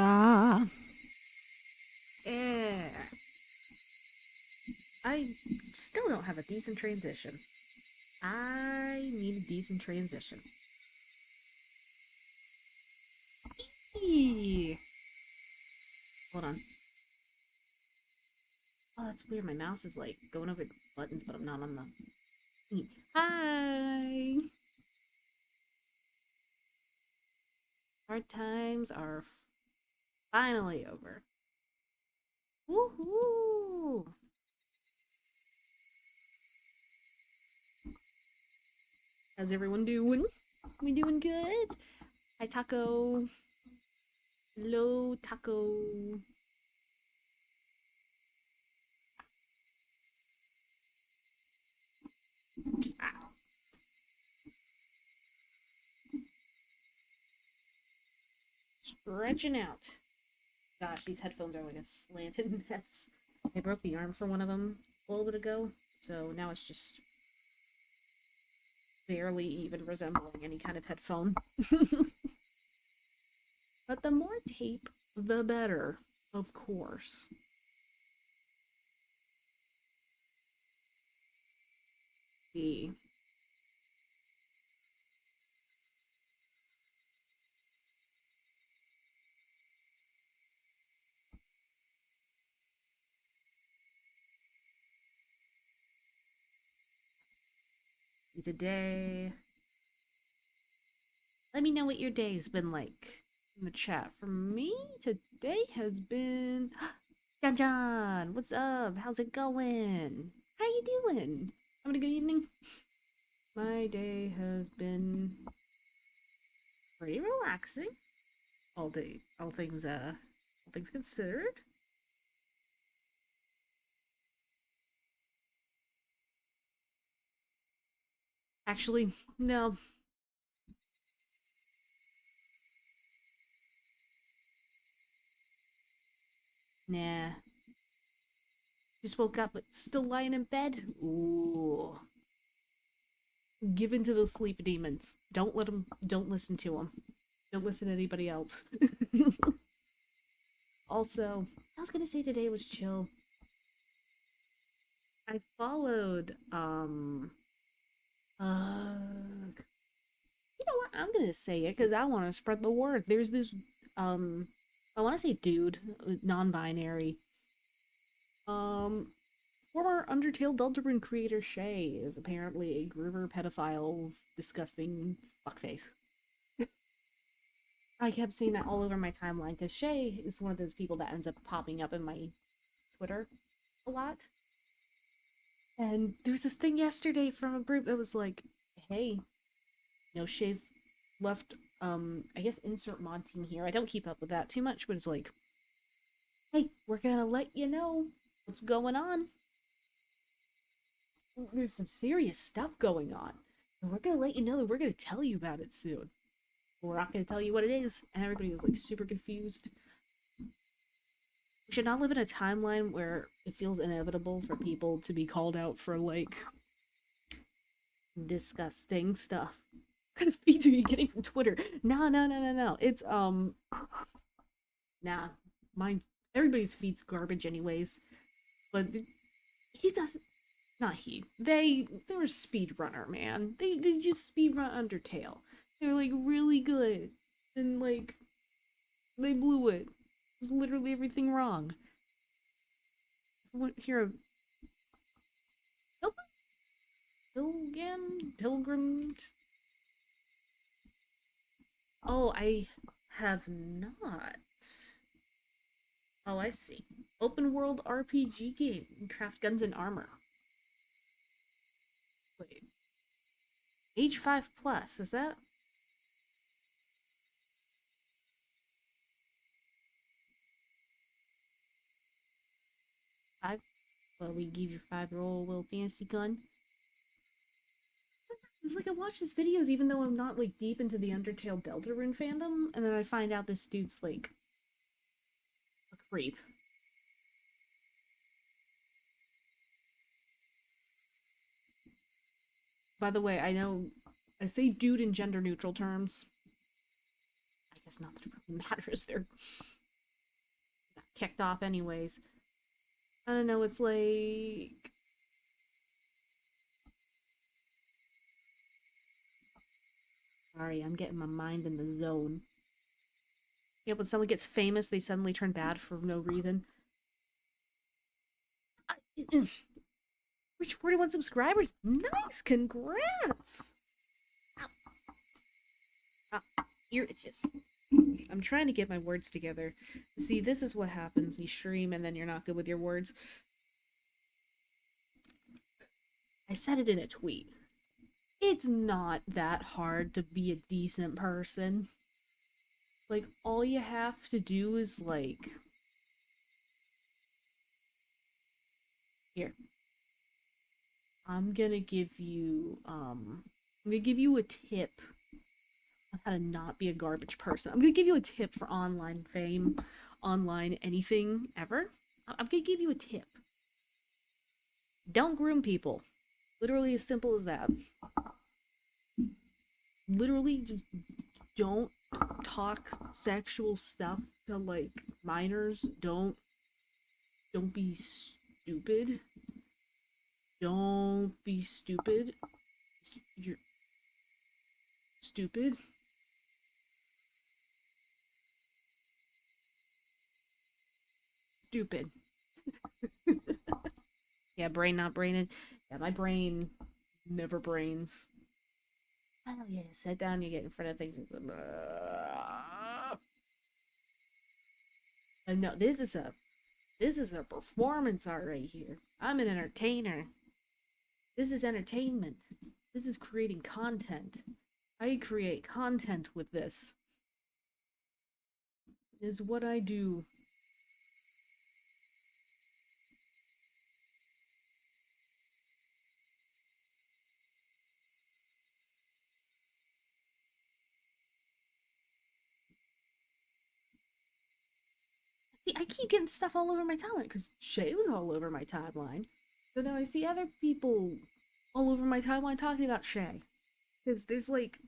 Ah. Yeah. I still don't have a decent transition. I need a decent transition. Eee. Hold on. Oh, that's weird. My mouse is like going over the buttons, but I'm not on the. Hi. Hard times are finally over. Woohoo! How's everyone doing? We doing good? Hi, Taco. Hello, Taco. Ah, stretching out. Gosh, these headphones are like a slanted mess. I broke the arm for one of them a little bit ago, so now it's just barely even resembling any kind of headphone. But the more tape, the better, of course. See. Today. Let me know what your day's been like in the chat. For me, today has been. John John, what's up? How's it going? How are you doing? Having a good evening? My day has been pretty relaxing. All things considered. Actually, no, nah. Just woke up, but still lying in bed. Ooh, give in to the sleep demons. Don't let them. Don't listen to them. Don't listen to anybody else. Also, I was gonna say today was chill. I followed you know what? I'm gonna say it because I want to spread the word. There's this um I want to say dude, non-binary. Um, former Undertale Deltarune creator Shay is apparently a groomer, pedophile, disgusting fuckface. I kept seeing that all over my timeline because Shay is one of those people that ends up popping up in my Twitter a lot. And there was this thing yesterday from a group that was like, hey, You know, Shay's left, I guess insert mod team here. I don't keep up with that too much, but it's like, hey, we're gonna let you know what's going on. There's some serious stuff going on. And we're gonna let you know that we're gonna tell you about it soon. We're not gonna tell you what it is. And everybody was like super confused. We should not live in a timeline where it feels inevitable for people to be called out for like disgusting stuff. What kind of feeds are you getting from Twitter? No, no, no, no, no. It's nah. Mine's everybody's feed's garbage anyways. But he doesn't. Not he. They're a speedrunner, man. They just speedrun Undertale. They're like really good, and like they blew it. It was literally everything wrong. What here? Pilgrim. Oh, I have not. Oh, I see. Open world RPG game. Craft guns and armor. Wait. Age 5 plus, is that? 5? Well, we give you 5-year-old little fancy gun. It's like I watch his videos even though I'm not like deep into the Undertale Deltarune fandom, and then I find out this dude's like a creep. By the way, I know I say dude in gender neutral terms. I guess not that it really matters. They're kicked off anyways. I don't know, it's like sorry, I'm getting my mind in the zone. Yeah, when someone gets famous, they suddenly turn bad for no reason. Reach 41 subscribers. Nice, congrats. Ow. Ear itches. I'm trying to get my words together. See, this is what happens. You stream and then you're not good with your words. I said it in a tweet. It's not that hard to be a decent person. Like, all you have to do is, like... Here. I'm gonna give you, I'm gonna give you a tip on how to not be a garbage person. I'm gonna give you a tip for online fame, online anything ever. I'm gonna give you a tip. Don't groom people. Literally as simple as that. Literally just don't talk sexual stuff to like minors. Don't be stupid. Don't be stupid. You're stupid. Stupid. Yeah, brain not braining. Yeah, my brain never brains. Oh yeah, sit down, you get in front of things and no, this is a performance art right here. I'm an entertainer. This is entertainment. This is creating content. I create content with this. Is what I do. See, I keep getting stuff all over my timeline because Shay was all over my timeline. So now I see other people all over my timeline talking about Shay. Because there's like,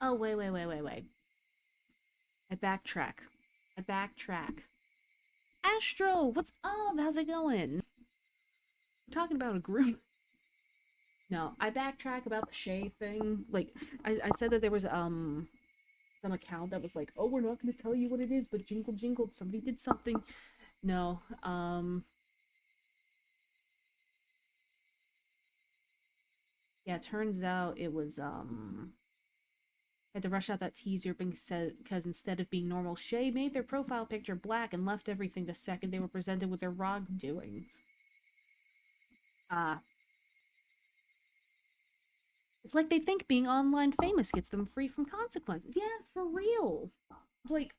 oh, wait. I backtrack. I backtrack. Astro, what's up? How's it going? I'm talking about a group. No, I backtrack about the Shay thing. Like, I said that there was, some account that was like, oh, we're not going to tell you what it is, but jingle jingle, somebody did something. No, Yeah, it turns out it was had to rush out that teaser because instead of being normal, Shay made their profile picture black and left everything the second they were presented with their wrongdoings. Ah, it's like they think being online famous gets them free from consequences. Yeah, for real. Like,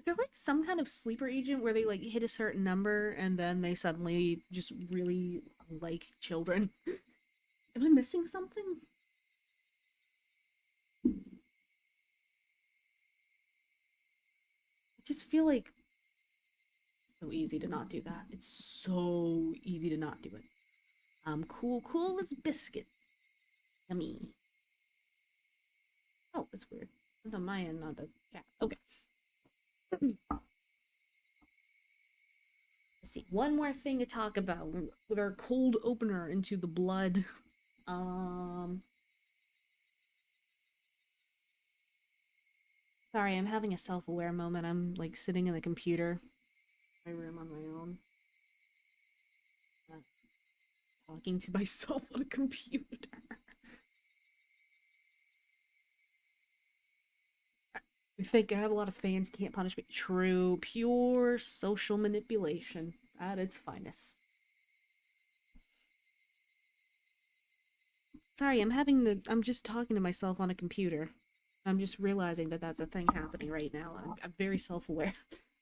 they're like some kind of sleeper agent where they like hit a certain number and then they suddenly just really like children. Am I missing something? I just feel like it's so easy to not do that. It's so easy to not do it. Cool as biscuit. Yummy. Oh, that's weird. It's on my end, not the chat. Okay. Let's see. One more thing to talk about with our cold opener into the blood. Um, Sorry, I'm having a self-aware moment. I'm like sitting in the computer, my room on my own, uh, talking to myself on a computer. I think I have a lot of fans can't punish me. True, pure social manipulation at its finest. Sorry, I'm just talking to myself on a computer. I'm just realizing that that's a thing happening right now. I'm very self-aware.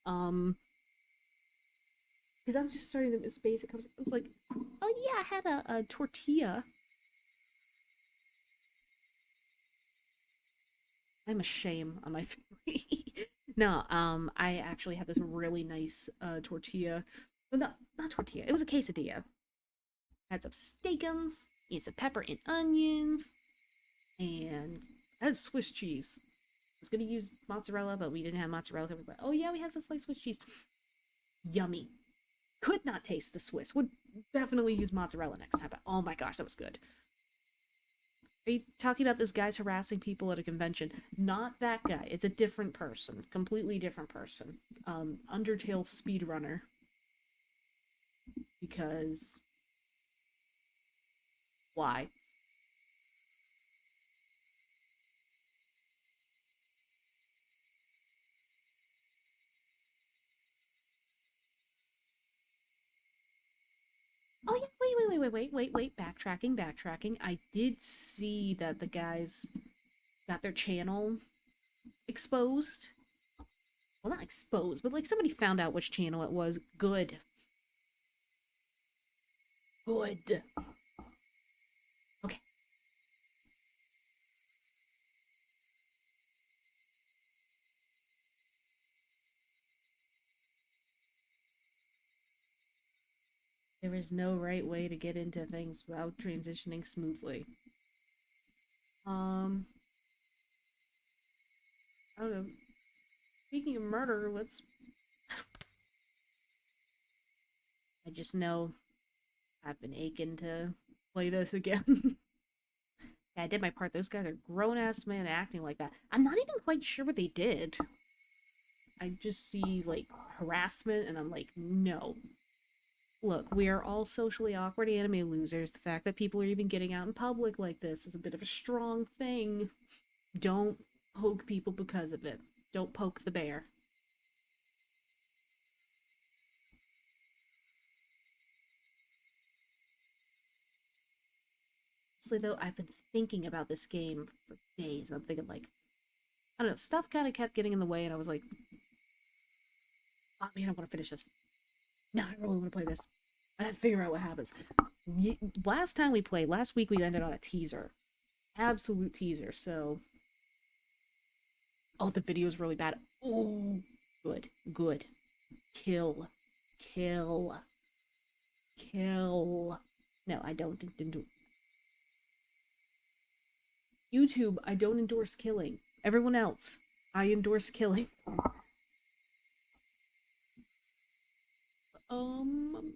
Um, because I'm just starting to miss basic conversation. I was like, oh yeah, I had a tortilla. I'm a shame on my family. No, I actually had this really nice tortilla. Well, not tortilla. It was a quesadilla. Had some steakums, and some pepper and onions, and I had Swiss cheese. I was gonna use mozzarella, but we didn't have mozzarella. So we were like, oh yeah, we have some sliced Swiss cheese. Yummy. Could not taste the Swiss. Would definitely use mozzarella next time. But oh my gosh, that was good. Are you talking about those guys harassing people at a convention? Not that guy. It's a different person. Completely different person. Undertale speedrunner. Because why? Oh yeah, wait. Backtracking. I did see that the guys got their channel exposed. Well, not exposed, but like somebody found out which channel it was. Good. Good. Okay. There is no right way to get into things without transitioning smoothly. Um, I don't know. Speaking of murder, let's. I just know I've been aching to play this again. Yeah, I did my part. Those guys are grown ass men acting like that. I'm not even quite sure what they did. I just see like harassment and I'm like, no. Look, we are all socially awkward anime losers. The fact that people are even getting out in public like this is a bit of a strong thing. Don't poke people because of it. Don't poke the bear. Honestly, though, I've been thinking about this game for days. I'm thinking, like, I don't know, stuff kind of kept getting in the way, and I was like, oh man, I want to finish this. No, I really want to play this. I gotta figure out what happens. Last time we played, last week we ended on a teaser. Absolute teaser, so. Oh, the video is really bad. Oh, good. Kill. Kill. Kill. No, I don't do YouTube, I don't endorse killing. Everyone else, I endorse killing. Um,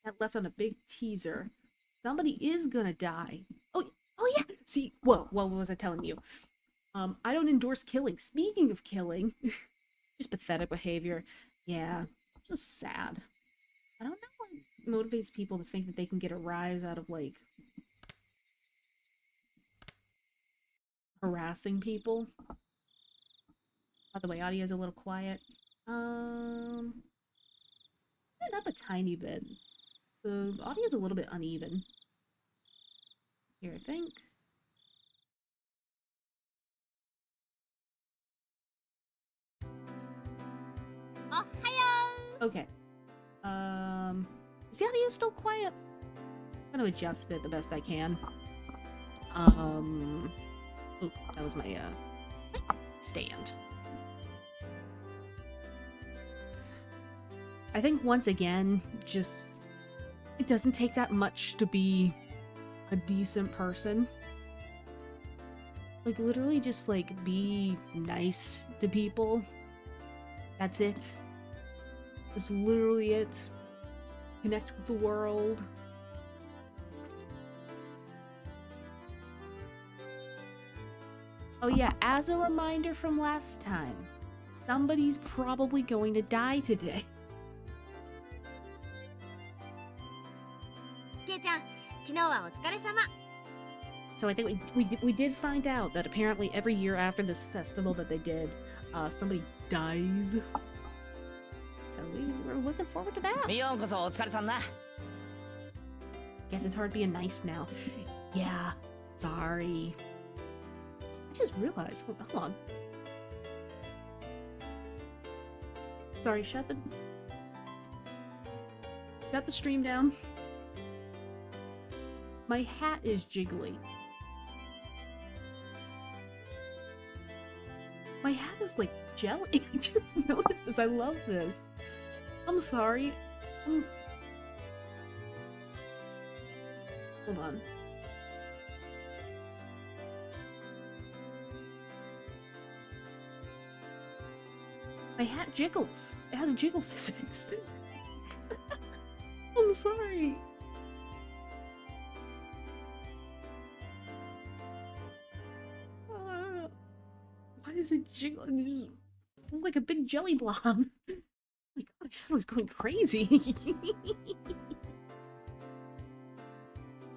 that left on a big teaser. Somebody is gonna die. Oh yeah. See, well, what was I telling you? I don't endorse killing. Speaking of killing, just pathetic behavior. Yeah, just sad. I don't know what motivates people to think that they can get a rise out of, like, harassing people. By the way, audio's a little quiet. Turn it up a tiny bit. The audio's a little bit uneven. Here, I think. Okay. Is the audio still quiet? I'm gonna adjust it the best I can. Oh, that was my stand. I think once again, just it doesn't take that much to be a decent person. Like, literally just, like, be nice to people. That's it. That's literally it. Connect with the world. Oh yeah, as a reminder from last time, somebody's probably going to die today. So I think we did find out that apparently every year after this festival that they did, somebody dies. So we're looking forward to that. Guess it's hard being nice now. Yeah, sorry. I just realized. Hold on. Sorry, shut the stream down. My hat is jiggly. My hat is like jelly. I just noticed this. I love this. I'm sorry. Hold on. My hat jiggles. It has jiggle physics. I'm sorry. Why is it jiggling? It's like a big jelly blob. Oh my god, I thought I was going crazy.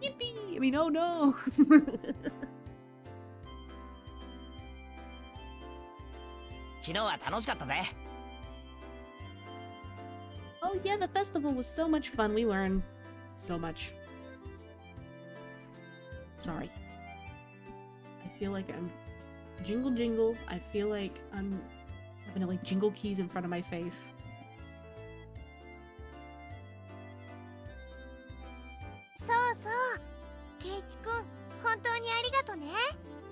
Yippee! I mean, oh no! Oh yeah, the festival was so much fun. We learned so much. Sorry. I feel like I'm... Jingle jingle. I feel like I'm having to, like, jingle keys in front of my face.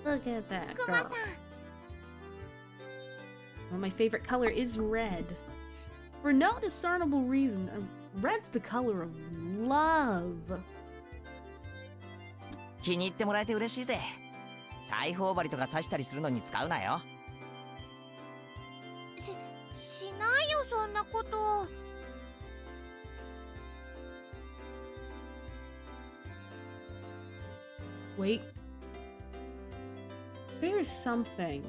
Look at that girl. Well, my favorite color is red. For no discernible reason, red's the color of love. 気に入ってもらえて嬉しいぜ。裁縫針とか刺したりするのに使うなよ。しないよそんなこと。Wait. There is something.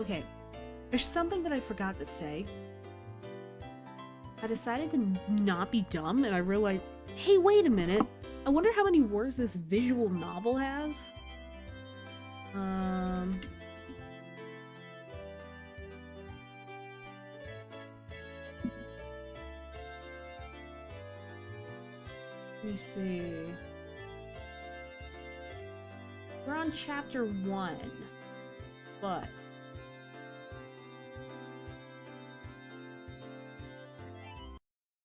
Okay. There's something that I forgot to say. I decided to not be dumb, and I realized, hey, wait a minute. I wonder how many words this visual novel has. Let me see. We're on chapter 1, but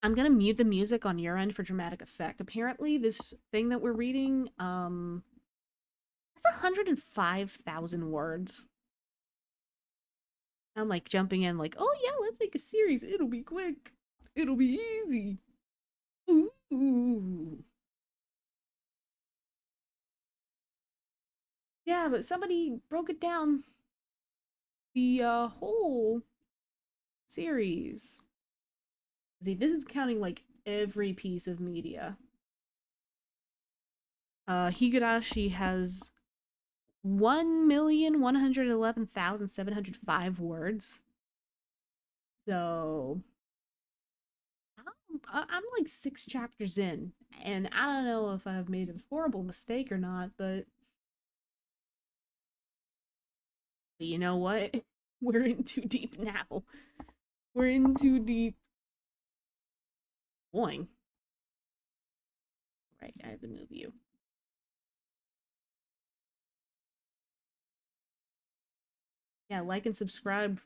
I'm gonna mute the music on your end for dramatic effect. Apparently, this thing that we're reading, it's 105,000 words. I'm like jumping in, like, oh yeah, let's make a series. It'll be quick. It'll be easy. Ooh. Yeah, but somebody broke it down. The whole series. See, this is counting like every piece of media. Higurashi has 1,111,705 words. So I'm like 6 chapters in, and I don't know if I've made a horrible mistake or not, but you know what? We're in too deep now. We're in too deep. Boing. Right, I have to move you. Yeah, like and subscribe.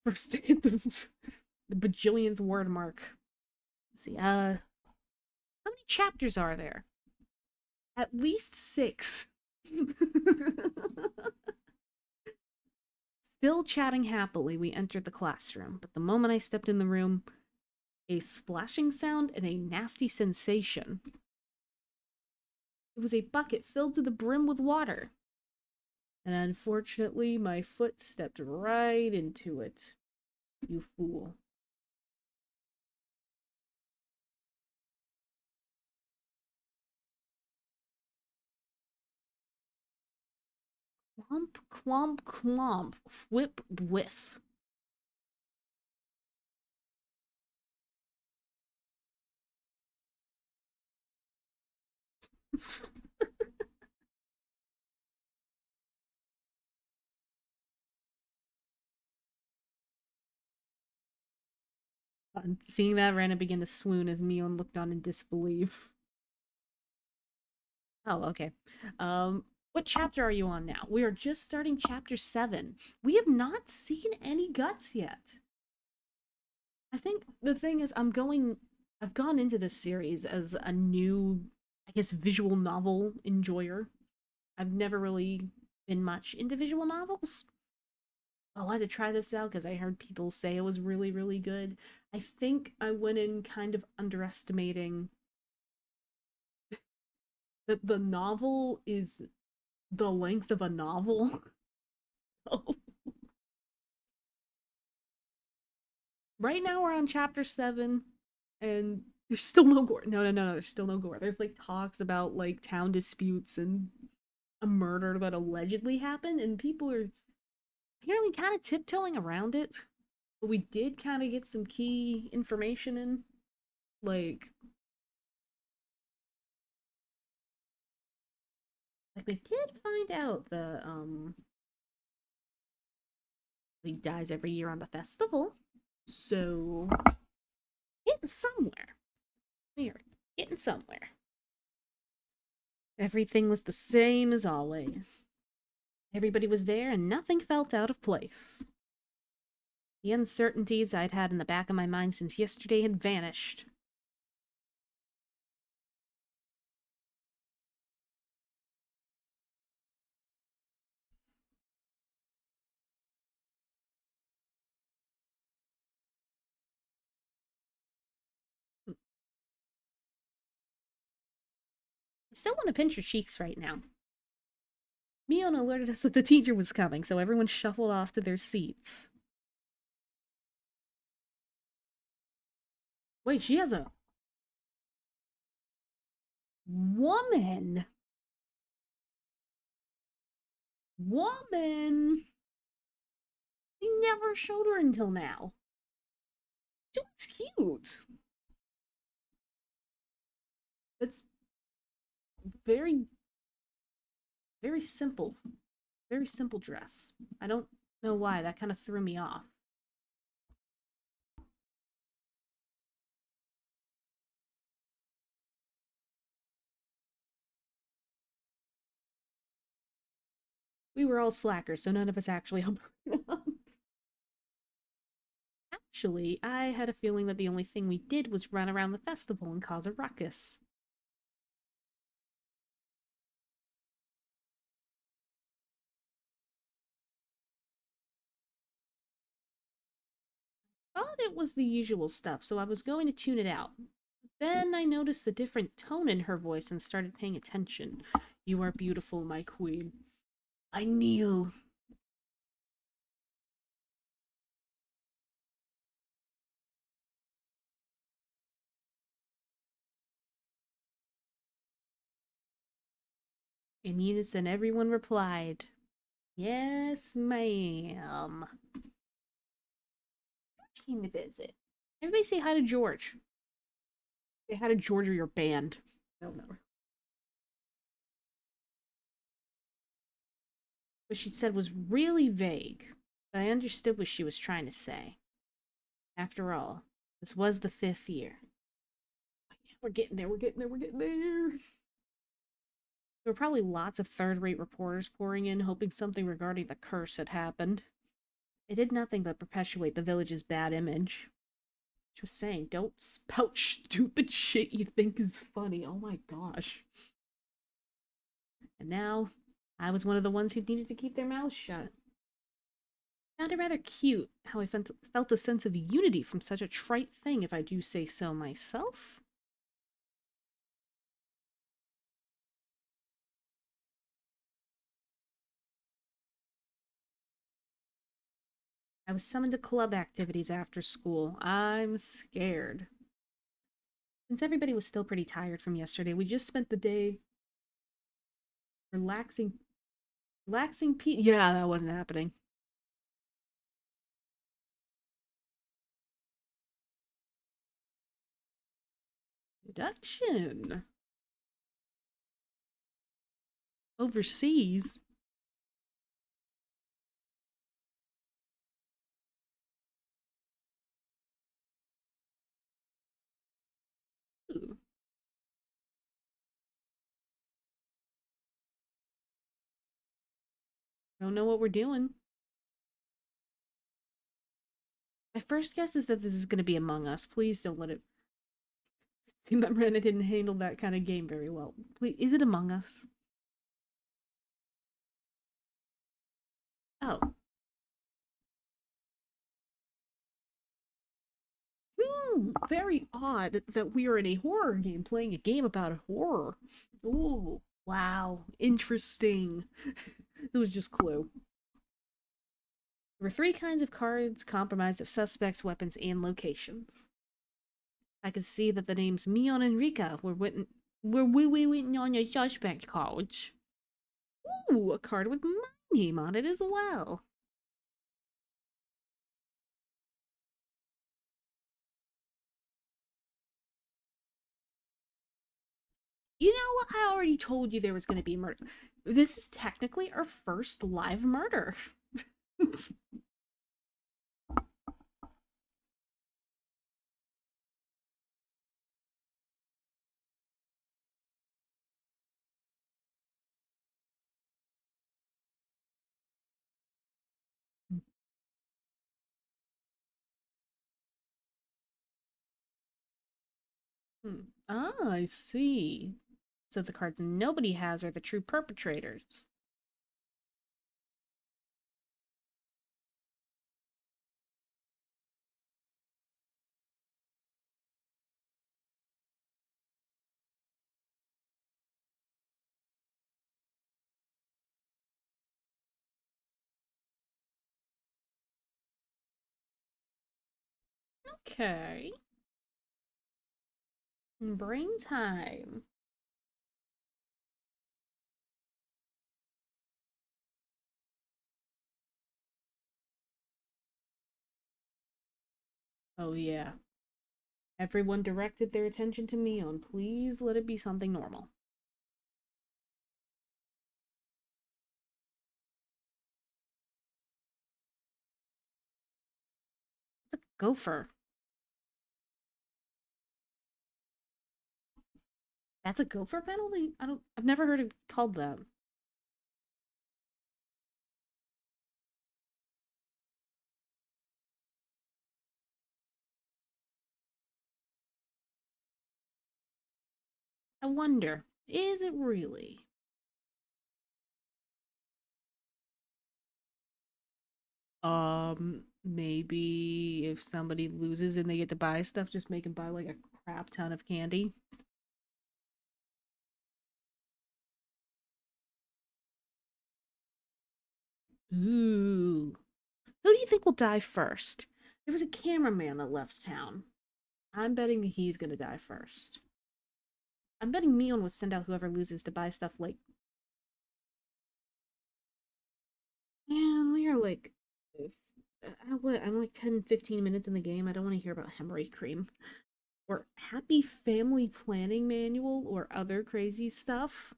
First hit the bajillionth word mark. Let's see, how many chapters are there? At least 6. Still chatting happily, we entered the classroom, but the moment I stepped in the room, a splashing sound and a nasty sensation. It was a bucket filled to the brim with water. And unfortunately, my foot stepped right into it. You fool. Clump, clump, clump. Whip, whiff. Seeing that, Rana began to swoon as Mion looked on in disbelief. Oh, okay. What chapter are you on now? We are just starting chapter 7. We have not seen any guts yet. I think the thing is, I've gone into this series as a new, I guess, visual novel enjoyer. I've never really been much into visual novels. I wanted to try this out because I heard people say it was really, really good. I think I went in kind of underestimating that the novel is the length of a novel. Right now we're on chapter 7, and there's still no gore. No, there's still no gore. There's like talks about like town disputes and a murder that allegedly happened, and people are apparently kind of tiptoeing around it. But we did kind of get some key information in. Like, we did find out he dies every year on the festival. So getting somewhere. We are getting somewhere. Everything was the same as always. Everybody was there and nothing felt out of place. The uncertainties I'd had in the back of my mind since yesterday had vanished. I still want to pinch your cheeks right now. Mion alerted us that the teacher was coming, so everyone shuffled off to their seats. Wait, she has a woman! Woman! We never showed her until now. She looks cute. It's very, very simple. Very simple dress. I don't know why, that kind of threw me off. We were all slackers, so none of us actually helped. Actually, I had a feeling that the only thing we did was run around the festival and cause a ruckus. Thought it was the usual stuff, so I was going to tune it out. Then I noticed the different tone in her voice and started paying attention. You are beautiful, my queen. I knew. In unison, everyone replied, Yes, ma'am. came to visit. Everybody say hi to George. Say hi to George or you're banned. I don't know. What she said was really vague, but I understood what she was trying to say. After all, this was the 5th year. We're getting there, we're getting there, we're getting there. There were probably lots of third-rate reporters pouring in, hoping something regarding the curse had happened. It did nothing but perpetuate the village's bad image. She was saying, don't spout stupid shit you think is funny. Oh my gosh. And now, I was one of the ones who needed to keep their mouths shut. I found it rather cute how I felt a sense of unity from such a trite thing, if I do say so myself. I was summoned to club activities after school. I'm scared. Since everybody was still pretty tired from yesterday, we just spent the day relaxing. Yeah, that wasn't happening. Deduction. Overseas? Ooh. Don't know what we're doing. My first guess is that this is going to be Among Us. Please don't let it seem that Miranda didn't handle that kind of game very well. Please, is it Among Us? Oh. Very odd that we are in a horror game playing a game about horror. Ooh, wow. Interesting. It was just Clue. There were 3 kinds of cards comprised of suspects, weapons, and locations. I could see that the names Mion and Rika were written on your suspect cards. Ooh, a card with my name on it as well. You know what? I already told you there was going to be murder. This is technically our first live murder. Ah, I see. So the cards nobody has are the true perpetrators. Okay. Brain time. Oh, yeah. Everyone directed their attention to Mion. Please let it be something normal. It's a gopher. That's a gopher penalty? I've never heard it called that. I wonder, is it really? Maybe if somebody loses and they get to buy stuff, just make them buy like a crap ton of candy. Ooh. Who do you think will die first? There was a cameraman that left town. I'm betting he's gonna die first. I'm betting Mion would send out whoever loses to buy stuff like. Man, we are like I'm like 10-15 minutes in the game. I don't want to hear about hemorrhoid cream or happy family planning manual or other crazy stuff.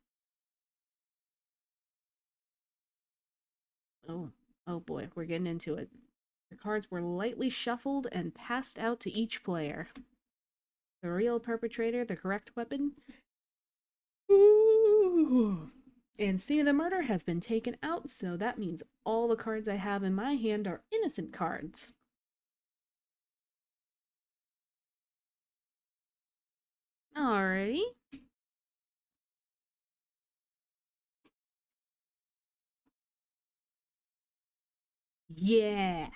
Oh, oh boy, we're getting into it. The cards were lightly shuffled and passed out to each player. The real perpetrator, the correct weapon, ooh, and scene of the murder have been taken out, so that means all the cards I have in my hand are innocent cards. Alrighty. Yeah.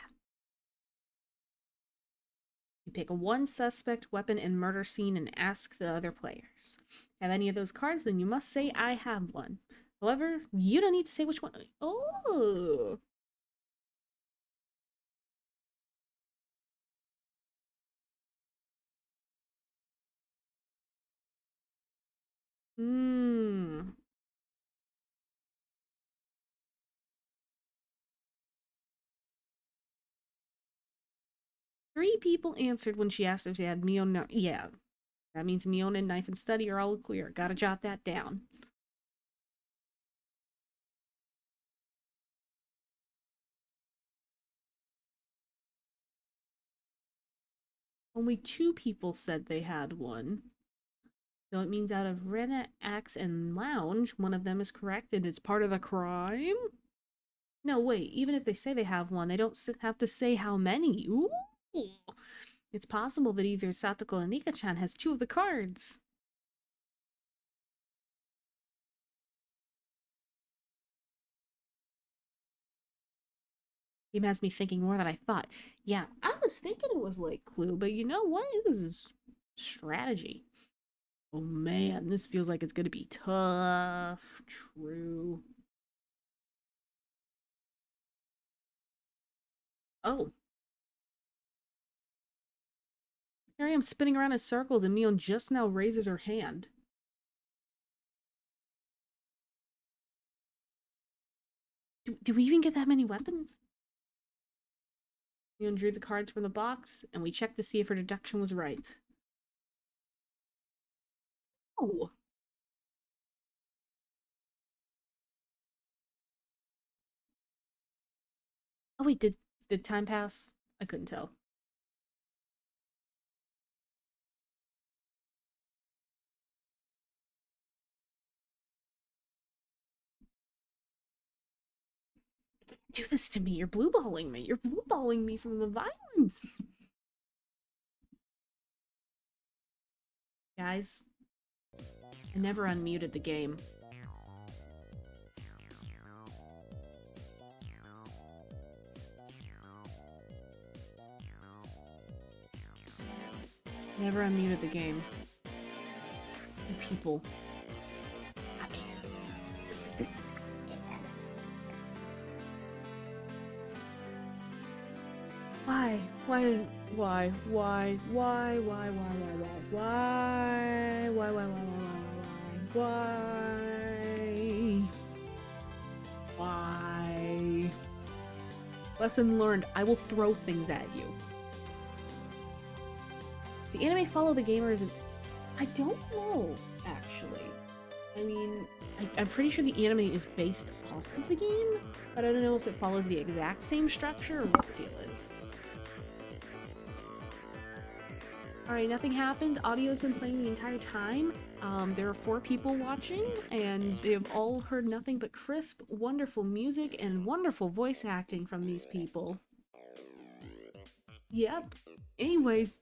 You pick one suspect, weapon, and murder scene and ask the other players. Have any of those cards? Then you must say, I have one. However, you don't need to say which one. Oh. Hmm. 3 people answered when she asked if they had Mion. No, yeah, that means Mion and Knife and Study are all clear. Gotta jot that down. Only 2 people said they had one. So it means out of Rena, Axe, and Lounge, one of them is correct and it's part of the crime? No, wait, even if they say they have one, they don't have to say how many. Ooh! It's possible that either Satoko or Nika-chan has 2 of the cards. Game has me thinking more than I thought. Yeah, I was thinking it was like Clue, but you know what? This is strategy. Oh man, this feels like it's gonna be tough. True. Oh, here I am spinning around in circles, and Mion just now raises her hand. Do we even get that many weapons? Mion drew the cards from the box, and we checked to see if her deduction was right. Oh. Oh wait, did time pass? I couldn't tell. Do this to me. You're blueballing me. You're blueballing me from the violence. Guys, I never unmuted the game. Never unmuted the game. You people. Why? Why? Why? Why? Why? Why? Why? Why? Why? Why? Why? Why? Why? Why? Lesson learned. I will throw things at you. Does the anime follow the gamer as an... I don't know, actually. I mean, I'm pretty sure the anime is based off of the game, but I don't know if it follows the exact same structure or what the deal is. Alright, nothing happened. Audio's been playing the entire time. There are 4 people watching, and they have all heard nothing but crisp, wonderful music and wonderful voice acting from these people. Yep. Anyways,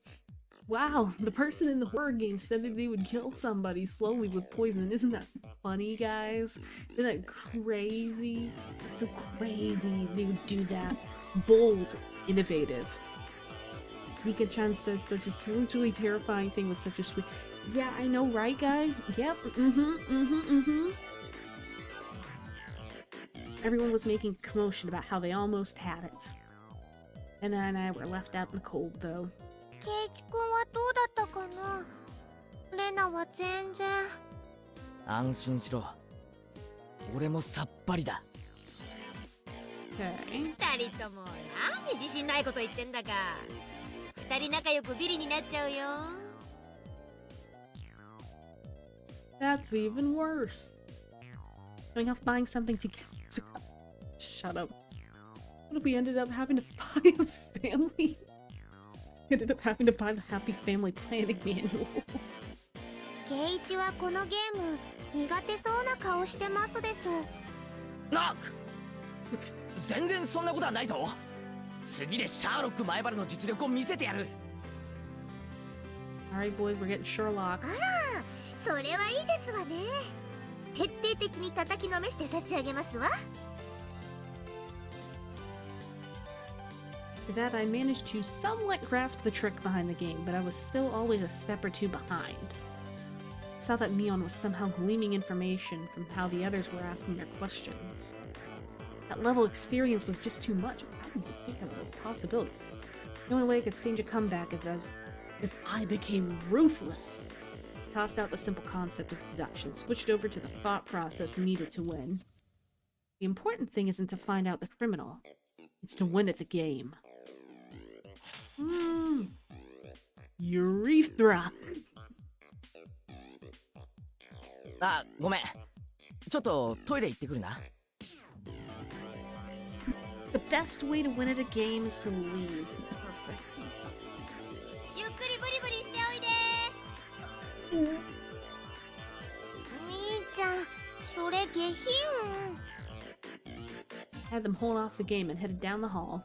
wow, the person in the horror game said that they would kill somebody slowly with poison. Isn't that funny, guys? Isn't that crazy? It's so crazy they would do that. Bold, innovative. Nika-chan says such a hugely terrifying thing with such a sweet... Yeah, I know, right, guys? Yep, Everyone was making a commotion about how they almost had it. And then I were left out in the cold, though. ケイチ君はどうだったかな。レナは全然。安心しろ。俺もさっぱりだ。二人ともなんで自信ないこと言ってんだか。二人仲良くビリになっちゃうよ。That's even worse. Going off buying something to shut up. What if we ended up having to buy a family? Ended up having to buy the Happy Family Planning Manual. ケイチはこのゲーム苦手そうな顔してますです。なっ全然そんなことはないぞ。次でシャーロック前原の実力を見せてやる。Alright boys, we're getting Sherlock. あら、それはいいですわね。徹底的に叩きのめして差し上げますわ。For that, I managed to somewhat grasp the trick behind the game, but I was still always a step or two behind. I saw that Mion was somehow gleaming information from how the others were asking their questions. That level of experience was just too much. I didn't think that was a possibility. The only way I could stage a comeback if I became ruthless. I tossed out the simple concept of deduction, switched over to the thought process needed to win. The important thing isn't to find out the criminal. It's to win at the game. Urethra. あ、ごめん。ちょっとトイレ行ってくるな。The best way to win at a game is to leave. Perfect. ゆっくりブリブリしておいで。みーちゃん、それ下品。Had them hold off the game and headed down the hall.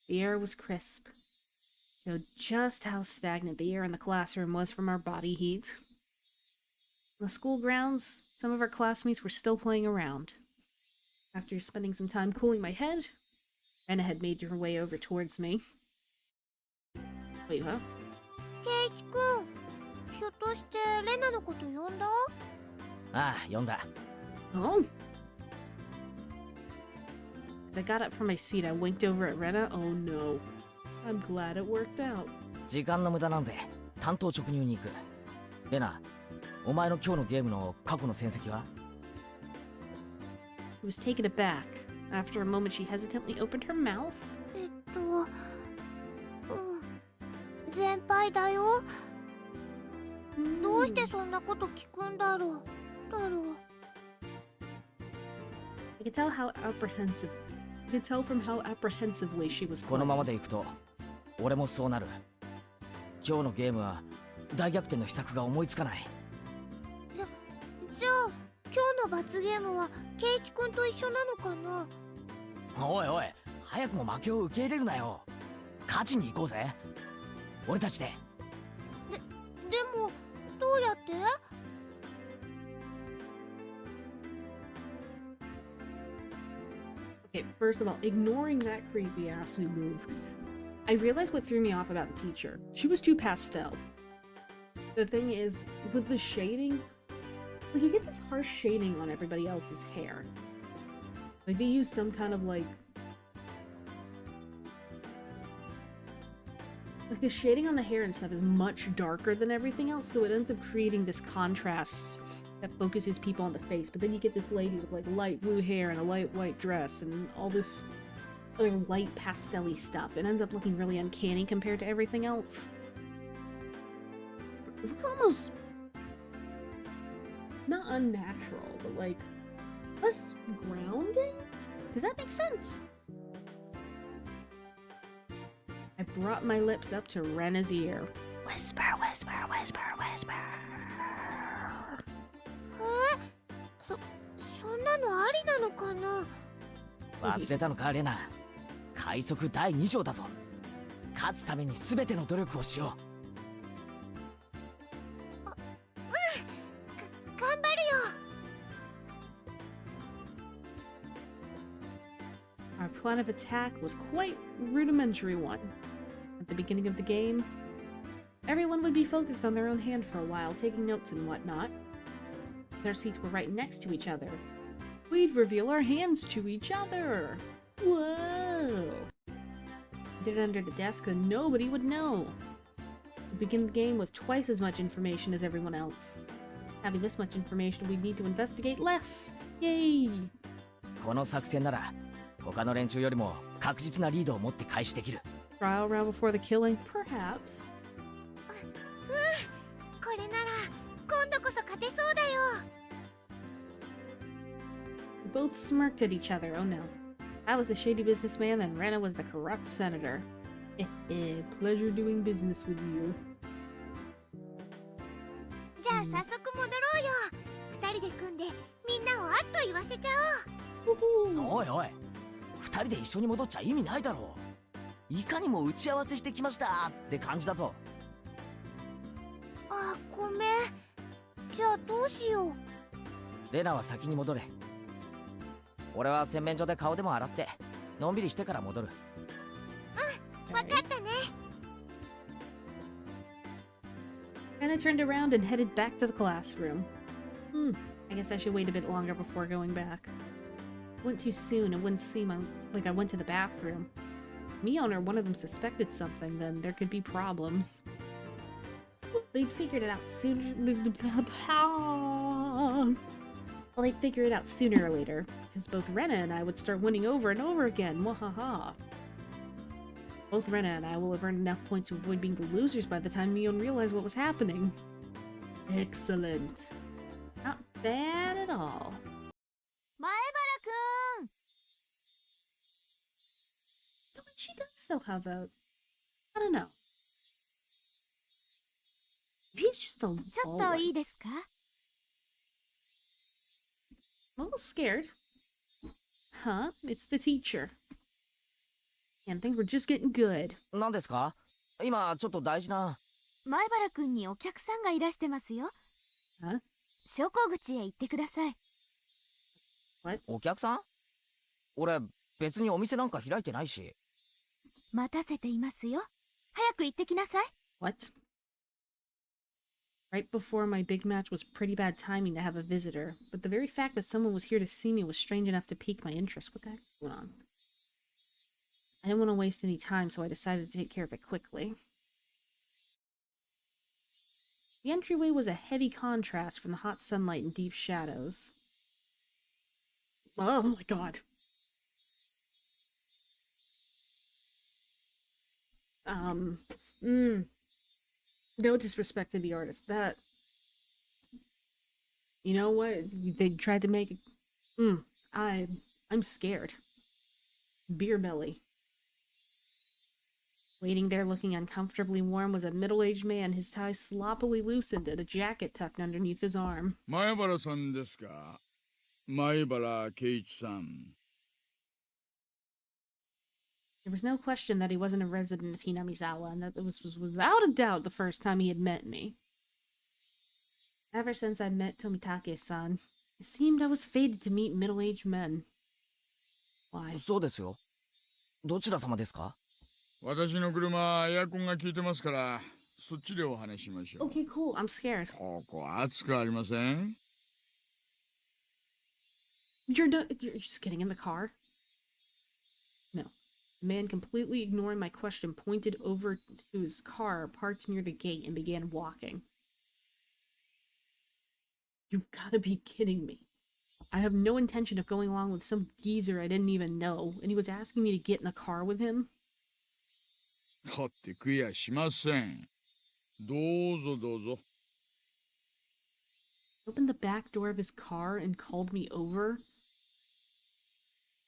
The air was crisp. Showed just how stagnant the air in the classroom was from our body heat. On the school grounds, some of our classmates were still playing around. After spending some time cooling my head, Rena had made her way over towards me. Wait, what? ケイチくん、ひょっとしてレナのこと呼んだ？ああ、読んだ。Oh! As I got up from my seat, I winked over at Rena. Oh no. I'm glad it worked out. 時間の無駄なので担当直入に行く。レナ、お前の今日のゲームの過去の戦績は？ He was taken aback. After a moment, she hesitantly opened her mouth. 全敗だよ。どうしてそんなこと聞くんだろう。I could tell how apprehensive. I could tell from how apprehensively she was この playing. ままでいくと俺もそうなる。今日のゲームは大逆転の秘策が思いつかない。じゃあ今日の罰ゲームはケイチくんと一緒なのかな？おいおい、早くも負けを受け入れるなよ。勝ちに行こうぜ。俺たちで。でもどうやって？ Okay, first of all, ignoring that creepy ass move, I realized what threw me off about the teacher. She was too pastel. The thing is, with the shading, like you get this harsh shading on everybody else's hair. Like they use some kind of like the shading on the hair and stuff is much darker than everything else, so it ends up creating this contrast that focuses people on the face. But then you get this lady with like light blue hair and a light white dress and all this other light pastel-y stuff. It ends up looking really uncanny compared to everything else. It looks almost not unnatural, but like less grounded? Does that make sense? I brought my lips up to Rena's ear. Whisper, whisper, whisper, whisper. そんなのありなのかな？忘れたのかレナ。快速第2条だぞ。勝つために全ての努力をしよう。頑張るよ。Our plan of attack was quite rudimentary one. At the beginning of the game, everyone would be focused on their own hand for a while, taking notes and whatnot. Their seats were right next to each other. We'd reveal our hands to each other. Whoa! We did it under the desk so nobody would know. We'd begin the game with twice as much information as everyone else. Having this much information, we'd need to investigate less. Yay! この作戦なら他の連中よりも確実なリードを持って開始できる。 Trial round before the killing? Perhaps. これなら今度こそ勝てそうだよ。 We both smirked at each other. Oh no. I was the shady businessman and Rena was the corrupt senator. Pleasure doing business with you. じゃあ早速戻ろうよ。二人で組んでみんなをあっと言わせちゃおう。 Woohoo! おいおい、二人で一緒に戻っちゃ意味ないだろう。いかにも打ち合わせしてきましたって感じだぞ。あ、ごめん。じゃあどうしよう。レナは先に戻れ。俺は洗面所で顔でも洗ってのんびりしてから戻る。わかったね。 Anna turned around and headed back to the classroom. I guess I should wait a bit longer before going back. Went too soon, it wouldn't seem like I went to the bathroom. Mion or one of them suspected something, then there could be problems. They'd figured it out sooner. Well, they'd figure it out sooner or later, because both Rena and I would start winning over and over again. Mwahaha. Both Rena and I will have earned enough points to avoid being the losers by the time Mion realized what was happening. Excellent. Not bad at all. 前原くん。 She does still have a... I don't know. He's just a ちょっといいですか？ I'm a little scared. Huh? It's the teacher. And things were just getting good. 何ですか？今ちょっと大事な。前原くんにお客さんがいらしてますよ。 Huh? 昇降口へ行ってください。お客さん？俺別にお店なんか開いてないし。待たせていますよ。早く行ってきなさい。 What? Right before my big match was pretty bad timing to have a visitor, but the very fact that someone was here to see me was strange enough to pique my interest. What the heck is going on? I didn't want to waste any time, so I decided to take care of it quickly. The entryway was a heavy contrast from the hot sunlight and deep shadows. Oh my god. No disrespect to the artist. That... You know what? They tried to make it... I'm scared. Beer belly. Waiting there looking uncomfortably warm was a middle-aged man, his tie sloppily loosened and a jacket tucked underneath his arm. 前原さんですか？前原圭一さん。 There was no question that he wasn't a resident of Hinamizawa, and that this was without a doubt the first time he had met me. Ever since I'd met Tomitake-san, it seemed I was fated to meet middle-aged men. Why? そうですよ。どちら様ですか？私の車エアコンが効いてますから、そっちでお話ししましょう。 Okay, cool. I'm scared. ここ暑くありません？ You're just getting in the car? No. The man, completely ignoring my question, pointed over to his car parked near the gate and began walking. You've gotta be kidding me. I have no intention of going along with some geezer I didn't even know, and he was asking me to get in the car with him? だって悔やしません。どうぞどうぞ。 Opened the back door of his car and called me over?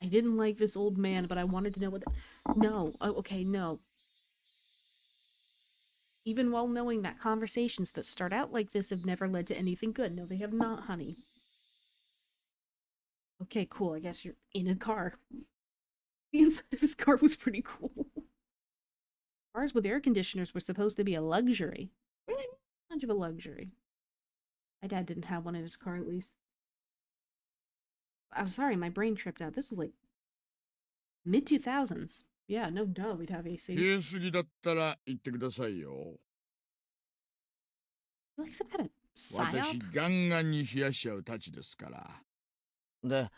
I didn't like this old man, but I wanted to know what... No. Oh, okay, no. Even while knowing that conversations that start out like this have never led to anything good. No, they have not, honey. Okay, cool. I guess you're in a car. The inside of his car was pretty cool. Cars with air conditioners were supposed to be a luxury. Really? Much of a luxury. My dad didn't have one in his car, at least. I'm sorry, my brain tripped out. This was like mid-2000s. Yeah, no duh, we'd have AC. 冷えすぎだったら言ってくださいよ。 Like some kind of 私 psyop? ガンガンに冷やしちゃうたちですから。で、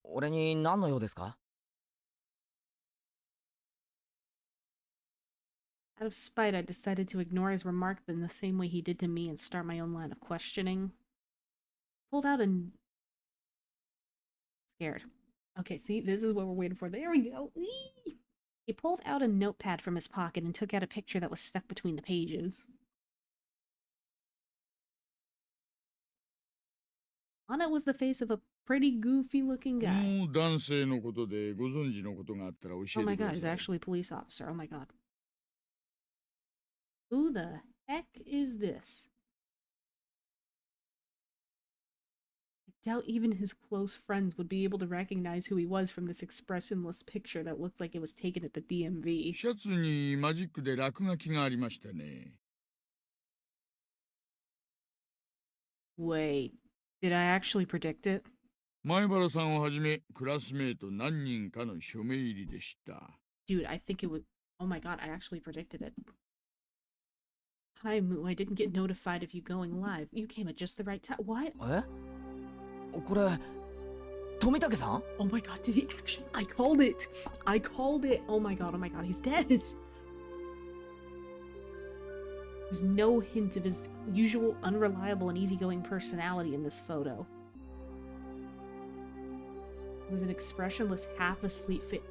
俺に何の用ですか？ Out of spite, I decided to ignore his remark in the same way he did to me and start my own line of questioning. Pulled out a scared. Okay, see, this is what we're waiting for. There we go. Whee! He pulled out a notepad from his pocket and took out a picture that was stuck between the pages. On it was the face of a pretty goofy-looking こ guy. の男性のことでご存知のことがあったら教 Oh え my てく god, だ he's さい。 actually a police officer. Oh my god. Who the heck is this? I doubt even his close friends would be able to recognize who he was from this expressionless picture that looked like it was taken at the DMV. シャツにマジックで落書きがありましたね。 Wait, did I actually predict it? 前原さんをはじめクラスメイト何人かの署名入りでした。 Dude, I think it would. Oh my god, I actually predicted it. Haimu, I didn't get notified of you going live. You came at just the right time. What? えこれ富武さん Oh my god, did he actually? I called it! I called it! Oh my god, he's dead! There's no hint of his usual unreliable and easygoing personality in this photo. It was an expressionless, half-asleep fit.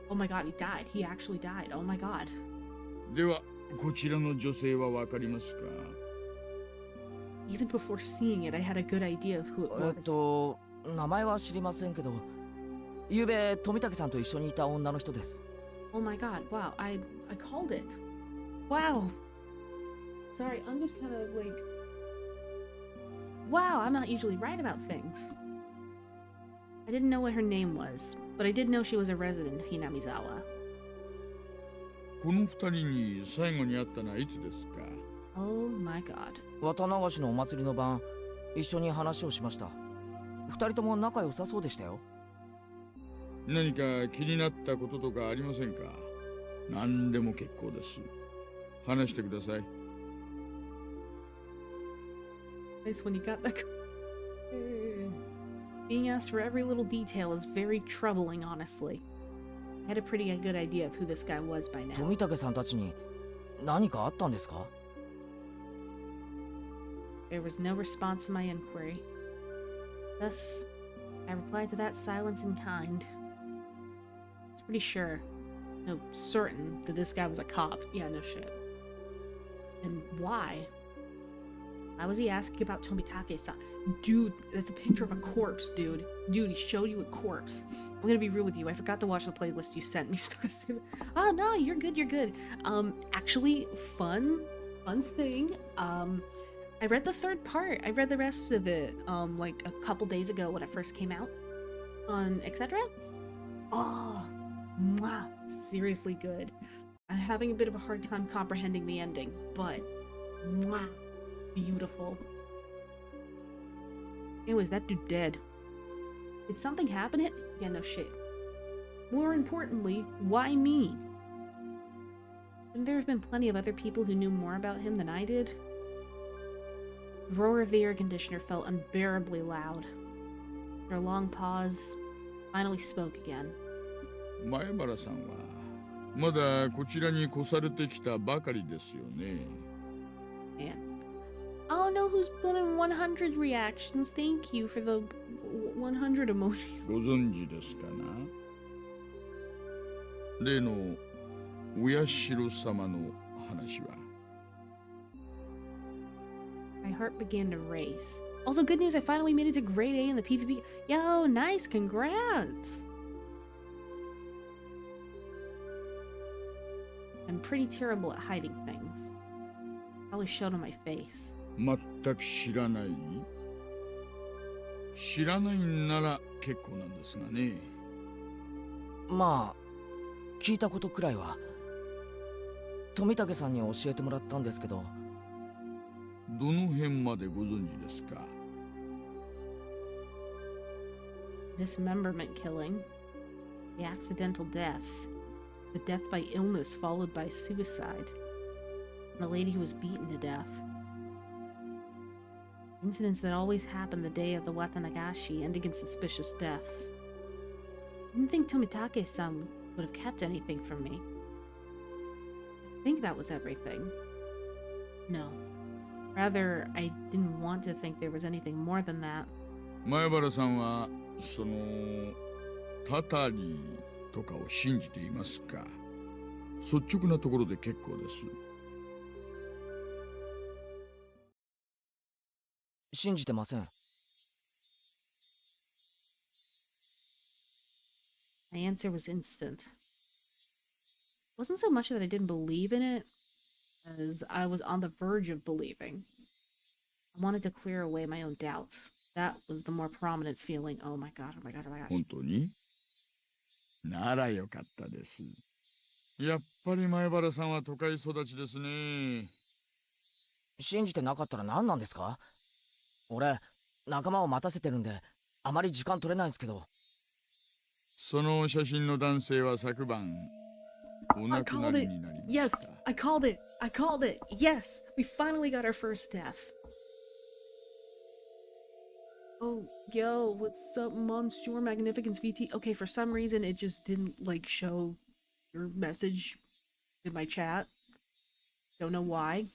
Oh my god, he died. He actually died. Oh my god. ではこちらの女性はわかりますか？ Even before seeing it, I had a good idea of who it was. 名前は知りませんけど、ゆうべ富武さんと一緒にいた女の人です。 Oh my god, wow, I called it. Wow. Sorry, I'm just kind of like... Wow, I'm not usually right about things. I didn't know what her name was, but I did know she was a resident of Hinamizawa. この二人に最後に会ったのはいつですか？ Oh my god. 綿流しのお祭りの晩、一緒に話をしました。二人とも仲良さそうでしたよ。何か気になったこととかありませんか？何でも結構です。話してください。 Nice when you got that. Being asked for every little detail is very troubling, honestly. I had a pretty good idea of who this guy was by now. 富武さんたちに何かあったんですか？ There was no response to my inquiry. Thus, I replied to that silence in kind. I was pretty sure, no, certain that this guy was a cop. Yeah, no shit. And why? Why was he asking about Tomitake-san? Dude, that's a picture of a corpse, dude. Dude, he showed you a corpse. I'm gonna be real with you. I forgot to watch the playlist you sent me. Oh, no, you're good, you're good. Actually, fun thing. I read the third part. I read the rest of it, like a couple days ago when it first came out on etc. Oh, wow, seriously good. I'm having a bit of a hard time comprehending the ending, but wow, beautiful. Anyways, that dude dead. Did something happen to him? Yeah, no shit. More importantly, why me? And there have been plenty of other people who knew more about him than I did. The roar of the air conditioner felt unbearably loud. After a long pause, finally spoke again. 前原さんはまだこちらに越されてきたばかりですよね。 Man. I don't know who's put in 100 reactions. Thank you for the 100 emojis. ご存知ですかな？例の親代様の話は。 My heart began to race. Also, good news, I finally made it to grade A in the PvP. Yo, nice, congrats! I'm pretty terrible at hiding things. Probably showed on my face. 全く知らない？知らないんなら結構なんですがね。まあ、聞いたことくらいは。富武さんに教えてもらったんですけど。 どの辺までご存知ですか？ Dismemberment killing. The accidental death. The death by illness followed by suicide. And the lady who was beaten to death. Incidents that always happen the day of the Watanagashi, ending in suspicious deaths. I didn't think Tomitake-san would have kept anything from me. I think that was everything. No. Rather, I didn't want to think there was anything more than that. 前原さんはそのタタリとかを信じていますか？率直なところで結構です。信じてません。My answer was instant. It wasn't so much that I didn't believe in it, as I was on the verge of believing. I wanted to clear away my own doubts. That was the more prominent feeling. Oh my god, oh my god, oh my gosh. 本当に？ならよかったです。やっぱり前原さんは都会育ちですね。信じてなかったら何なんですか？俺、仲間を待たせてるんで、あまり時間取れないんですけど。その写真の男性は昨晩、お I 亡くな called り it! になりました。Yes! I called it! I called it! Yes! We finally got our first death. Oh, yo, what's up, Monsieur Magnificence VT? Okay, for some reason it just didn't, like, show your message in my chat. Don't know why.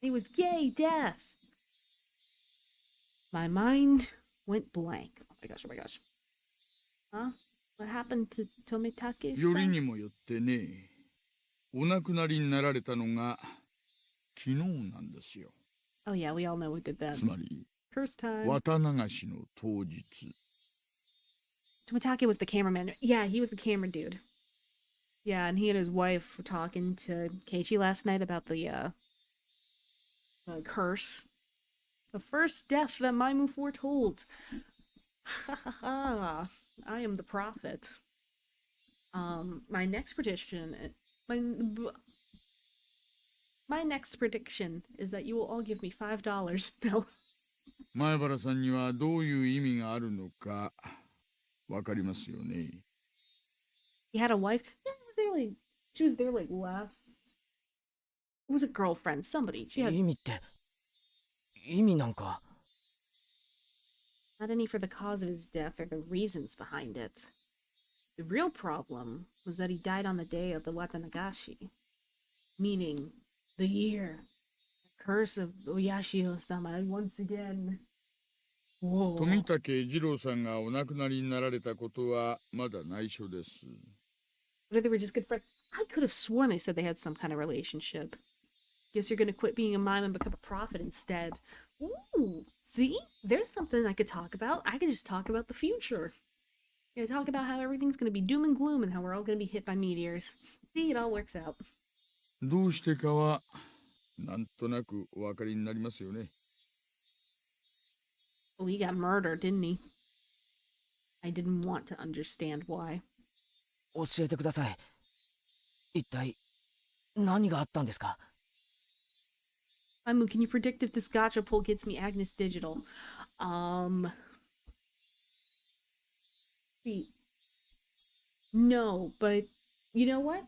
It was yay, death! My mind went blank. Oh my gosh, oh my gosh. Huh? What happened to より Tomitake-san? にもよってね、お亡くなりになられたのが昨日なんですよ。Oh yeah, we all know who did that. つまり、 First time. 綿流しの当日。Tomitake was the cameraman. Yeah, he was the camera dude. Yeah, and he and his wife were talking to Keiichi last night about the curse. The first death that Maimu foretold. Ha ha ha. I am the prophet. My next prediction... My next prediction is that you will all give me $5. No. 前原さんにはどういう意味があるのかわかりますよね。He had a wife? Yeah, she was there like last... It was a girlfriend, somebody. She had... 意味って、意味なんか。Not any for the cause of his death or the reasons behind it. The real problem was that he died on the day of the Watanagashi, meaning the year. The curse of Oyashio-sama once again. Whoa. 富武二郎さんがお亡くなりになられたことはまだ内緒です。 What if they were just good friends? I could have sworn they said they had some kind of relationship. Guess you're gonna quit being a mime and become a prophet instead. Ooh, see? There's something I could talk about. I could just talk about the future. Yeah, talk about how everything's gonna be doom and gloom and how we're all gonna be hit by meteors. See, it all works out. どうしてかはなんとなくお分かりになりますよね。Well, he got murdered, didn't he? I didn't want to understand why. 教えてください。一体、何があったんですか？ Haimu, can you predict if this gacha pull gets me Agnes Digital? See. No, but you know what?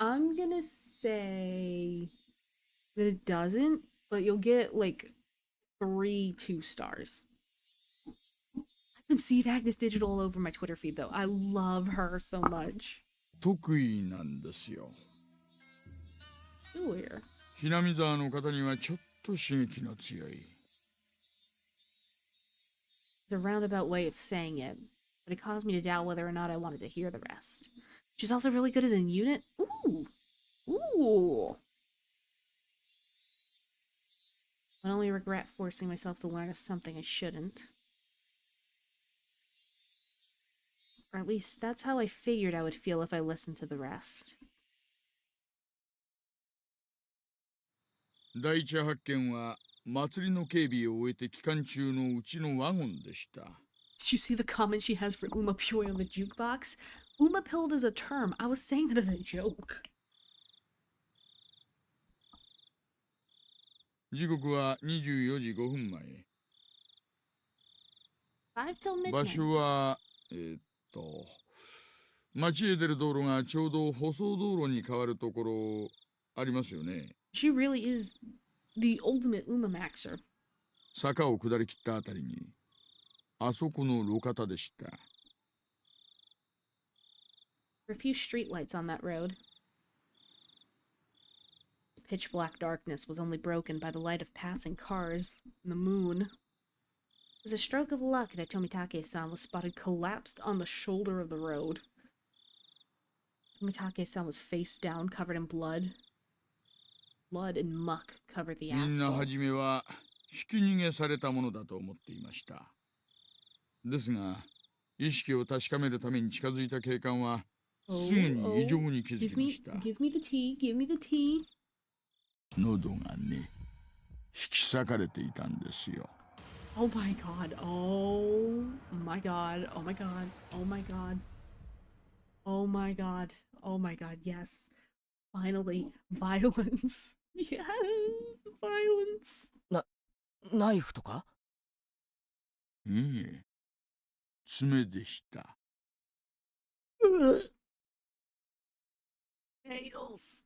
I'm gonna say that it doesn't, but you'll get like 3 2-stars. I've been seeing Agnes Digital all over my Twitter feed though. I love her so much. 得意なんですよ。 Ooh, here. ひなみ沢の方にはちょっと刺激の強い。 It's a roundabout way of saying it, but it caused me to doubt whether or not I wanted to hear the rest. She's also really good as a unit. Ooh! Ooh! I only regret forcing myself to learn of something I shouldn't. Or at least, that's how I figured I would feel if I listened to the rest. 第一発見は祭りの警備を終えて期間中のうちのワゴンでした。 Did you see the comment she has for Umapyoi on the jukebox? Umapilled is a term. I was saying that as a joke. 時刻は24時5分前。 5 till 場 midnight. 所は町へ出る道路がちょうど舗装道路に変わるところありますよね。 She really is the ultimate Umamaxer. 坂を下り切ったあたりにあそこの路肩でした。 There are a few streetlights on that road. pitch black darkness was only broken by the light of passing cars and the moon. It was a stroke of luck that Tomitake-san was spotted collapsed on the shoulder of the road. Tomitake-san was face down, covered in blood. Blood and muck covered the みんな asphalt. 初めはひき逃げされたものだと思っていました。ですが、意識を確かめるために近づいた警官はすぐに異常に気づきました。Give me the tea, give me the tea. 喉がね、引き裂かれていたんですよ。Oh my god, oh my god, oh my god, oh my god. Oh my god, oh my god, yes. Finally, violence. Yes, violence. ナイフとか？いいえ、爪でした。Nails.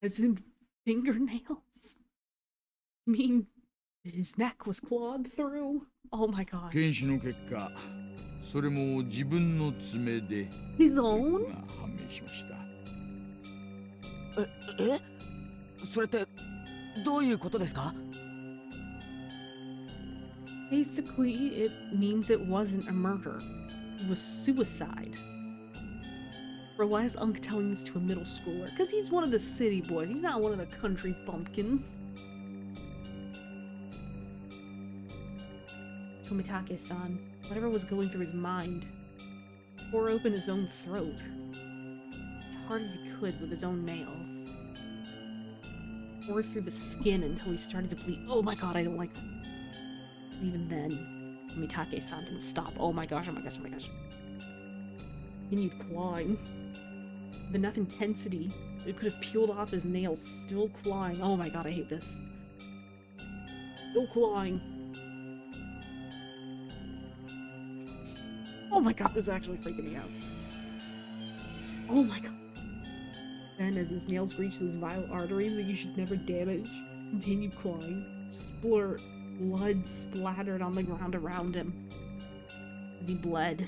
As in fingernails? I mean, his neck was clawed through? Oh my god. 検視の結果、それも自分の爪で His という own? ことが判明しました。それってどういうことですか？ Basically, it means it wasn't a murder. It was suicide. Bro, why is Unk telling this to a middle schooler? Because he's one of the city boys. He's not one of the country bumpkins. Tomitake-san, whatever was going through his mind, tore open his own throat. As hard as he could with his own nails. Tore through the skin until he started to bleed. Oh my god, I don't like that. Even then, Tomitake-san didn't stop. Oh my gosh, oh my gosh, oh my gosh. Continued clawing. With enough intensity, it could have peeled off his nails, still clawing. Oh my god, I hate this. Still clawing. Oh my god, this is actually freaking me out. Oh my god. Then, as his nails reached those vile arteries that you should never damage, continued clawing. Splurt. Blood splattered on the ground around him. As he bled,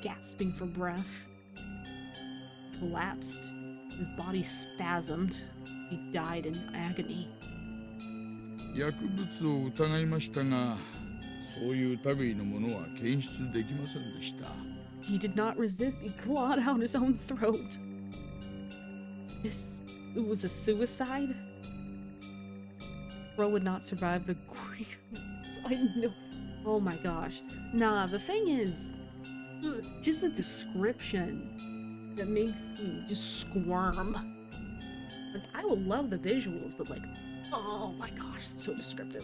gasping for breath, collapsed. His body spasmed. He died in agony. 薬物を疑いましたが、そういう類のものは検出できませんでした。He did not resist. He clawed out his own throat. It was a suicide? Bro would not survive the grievance. I know. Oh my gosh. Nah, the thing is, just the description that makes me just squirm. Like, I would love the visuals, but like, oh my gosh, it's so descriptive.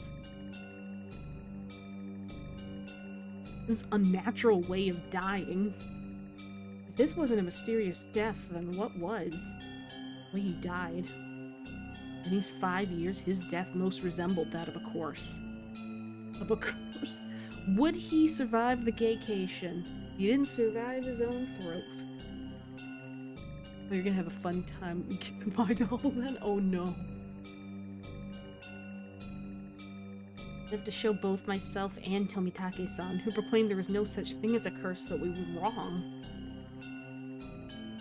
This unnatural way of dying. If this wasn't a mysterious death, then what was? The way he died. In these 5 years, his death most resembled that of a corpse. Would he survive the gaycation? He didn't survive his own throat. Oh, you're gonna have a fun time. You get to my novel then? Oh no. I have to show both myself and Tomitake-san, who proclaimed there was no such thing as a curse, that we were wrong.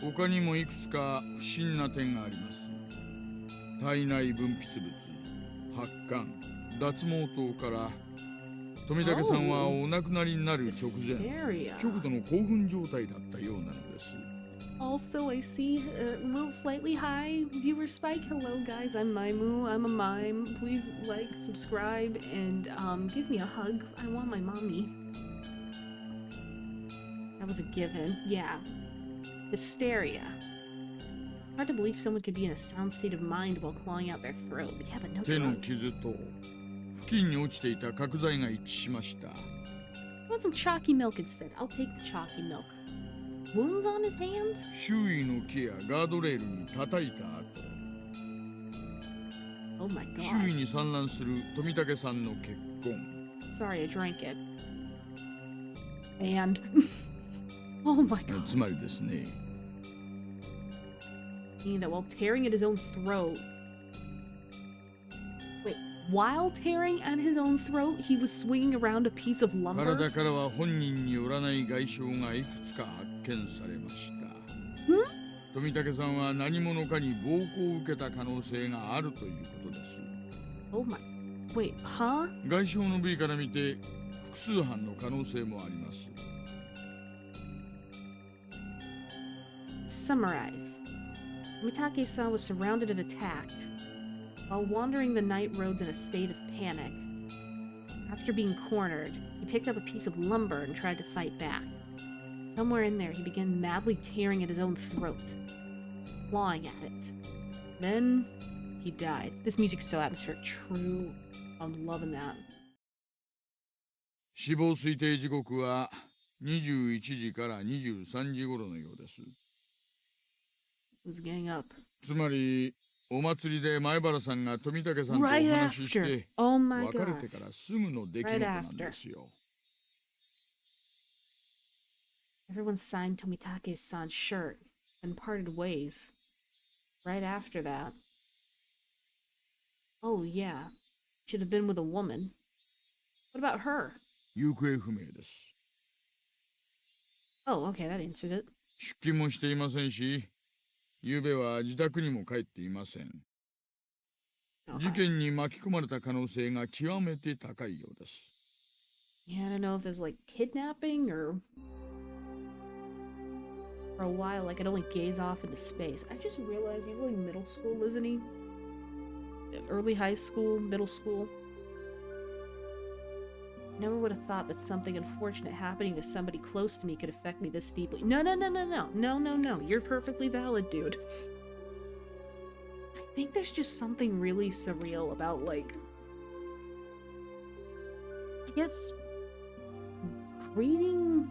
他にもいくつか不審な点があります。体内分泌物、発汗、脱毛等から富武さんはお亡くなりになる直前、極度の興奮状態だったようなのです。Also, I see a little slightly high viewer spike. Hello, guys. I'm Maimu. I'm a mime. Please like, subscribe, and give me a hug. I want my mommy. That was a given. Yeah. Hysteria. Hard to believe someone could be in a sound state of mind while clawing out their throat. Yeah, but no 手の drugs. 傷と付近に落ちていた角材が一致しました。I want some chalky milk instead. I'll take the chalky milk. Wounds on his hands? 周囲の木やガードレールに叩いた後、 Oh my 周囲 god. に散乱する富武さんの血痕。 Sorry, I drank it. And... oh my god. つまりですね。 Meaning that while tearing at his own throat... Wait, while tearing at his own throat, he was swinging around a piece of 体 lumber? からは本人によらない外傷がいくつか発見されました。富武さんは何者かに暴行を受けた可能性があるということです。Oh my. Wait, huh? 外傷の部位から見て複数犯の可能性もあります。Summarize. Mitake-san was surrounded and attacked. While wandering the night roads in a state of panic. After being cornered, he picked up a piece of lumber and tried to fight back. Somewhere in there, he began madly tearing at his own throat, clawing at it. Then, he died. This music's so atmospheric. True. I'm loving that. 死亡推定時刻は21時から23時頃のようです。Who's getting up? つまり、お祭りで前原さんが富武さんとお Right 話しし after. て、 Oh my 別れ god. てからすぐの出来事なんですよ。Everyone signed Tomitake's-san's shirt and parted ways. Right after that. Oh yeah. Should have been with a woman. What about her? 行方不明です。Oh, okay, that answered it. 出勤もしていませんし、昨夜は自宅にも帰っていません。事 Okay. 件に巻き込まれた可能性が極めて高いようです。Yeah, I don't know if there's like kidnapping or... For a while, I could only gaze off into space. I just realized he's like middle school, isn't he? Early high school, middle school. Never would have thought that something unfortunate happening to somebody close to me could affect me this deeply. No, no, no, no, no. No, no, no. You're perfectly valid, dude. I think there's just something really surreal about, like... I guess... Greeting...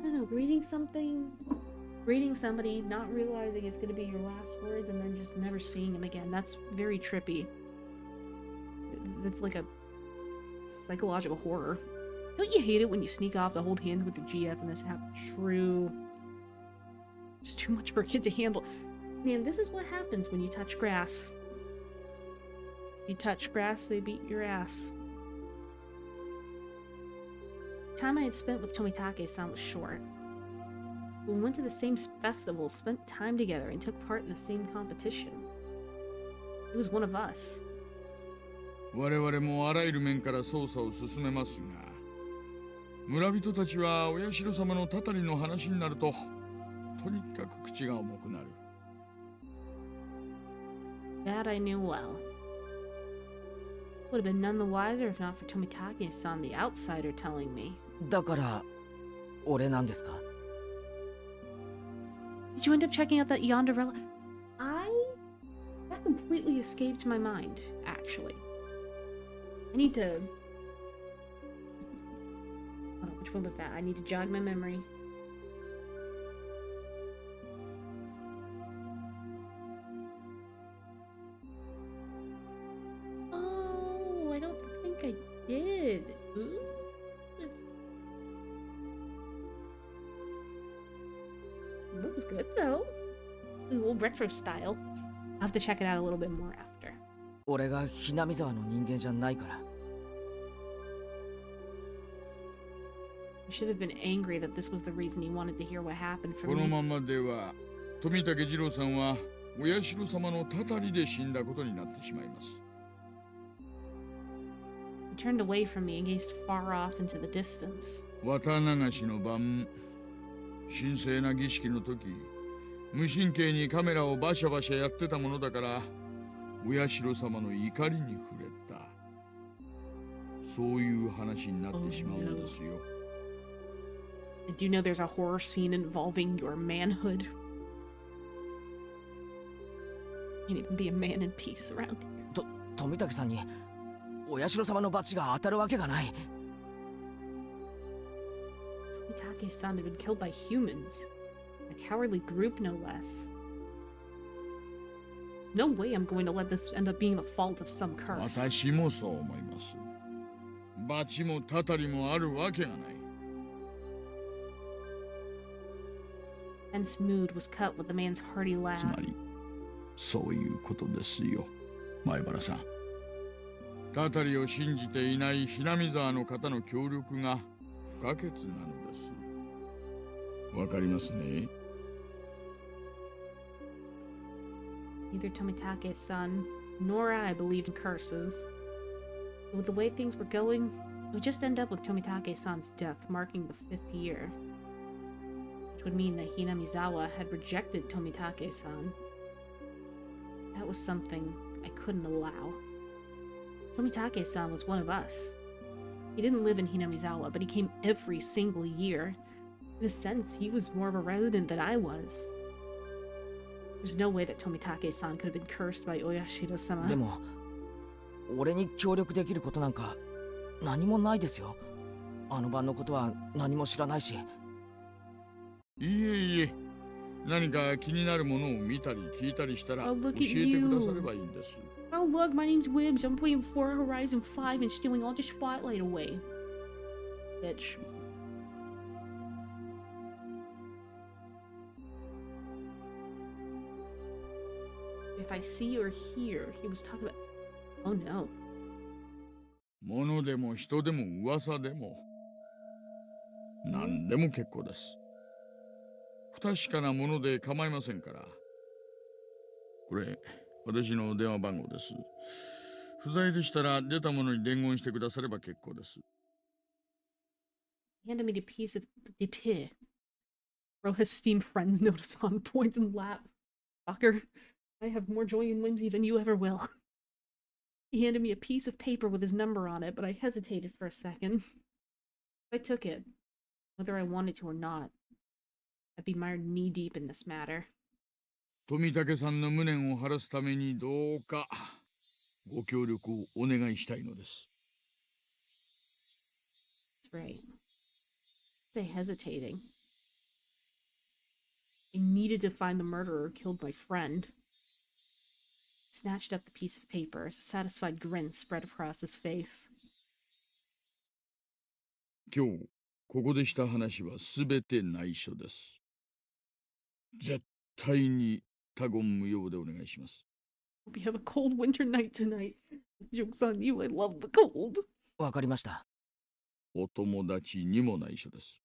I don't know, greeting something... Greeting somebody, not realizing it's gonna be your last words, and then just never seeing him again. That's very trippy. It's like a psychological horror. Don't you hate it when you sneak off to hold hands with your GF and this happens? True. It's too much for a kid to handle. Man, this is what happens when you touch grass. If you touch grass, they beat your ass. The time I had spent with Tomitake-san was short. We went to the same festival, spent time together, and took part in the same competition. He was one of us. 我々もあらゆる面から捜査を進めますが、村人たちはお社様のたたりの話になると、とにかく口が重くなる。That I knew well. Would have been none the wiser if not for Tomitake-san, the outsider, telling me. だから俺なんですか？ Did you end up checking out that Yonderella? That completely escaped my mind, actually. I need to... Hold on, which one was that? I need to jog my memory. Oh, I don't think I did. Ooh, it looks good, though. A little retro style. I'll have to check it out a little bit more after. 俺がひなみ沢の人間じゃないから。I should have been angry that this was the reason he wanted to hear what happened for この me. ままでは、富武次郎さんはお社様のたたりで死んだことになってしまいます。He turned away from me and gazed far off into the distance. 綿流しの晩、神聖な儀式の時、無神経にカメラをバシャバシャやってたものだから、お社様の怒りに触れた。そういう話になってしまうんですよ。Do you know there's a horror scene involving your manhood? You can't even be a man in peace around here. 富武さんにお社様の罰が当たるわけがない。Mitake-san had been killed by humans. A cowardly group, no less. No way I'm going to let this end up being the fault of some curse. 私もそう思います。罰もたたりもあるわけがない。Tense mood was cut with the man's hearty laugh. つまり、そういうことですよ、前原さん。たたりを信じていないひなみ沢の方の協力が不可欠なのです。わかりますね。Neither Tomitake-san nor I believed in curses. But with the way things were going, we just end up with Tomitake-san's death marking the 5th year. Which would mean that Hinamizawa had rejected Tomitake-san. That was something I couldn't allow. Tomitake-san was one of us. He didn't live in Hinamizawa, but he came every single year. In a sense, he was more of a resident than I was. There's no way that Tomitake-san could have been cursed by Oyashiro-sama. でも俺に協力できることなんか何もないですよ。あの晩のことは何も知らないし。いえいえ、何か気になるものを見たり聞いたりしたら Oh, 教 look え at てくださ you. ればいいんです。 Oh look, my name's Wibbs. I'm playing For Horizon 5 and stealing all the spotlight away. Bitch. If I see or hear, he was talking about... Oh no. 物でも人でも噂でも何でも結構です。不確かなもので構いませんから。これ、私の電話番号です。不在でしたら出たものに伝言してくだされば結構です。He handed me a piece of... Bro has Steam Friends notice on points and lap. Fucker. I have more joy and whimsy than you ever will. He handed me a piece of paper with his number on it, but I hesitated for a second. I took it, whether I wanted to or not. I'd be mired knee-deep in this matter. 富武さんの無念を晴らすためにどうかご協力をお願いしたいのです。That's right. They hesitating. I needed to find the murderer who killed my friend. Snatched up the piece of paper as a satisfied grin spread across his face. 今日ここでした話はすべて内緒です。絶対に他言無用でお願いします。Hope you have a cold winter night tonight. Joke's on you, I love the cold. わかりました。お友達にも内緒です。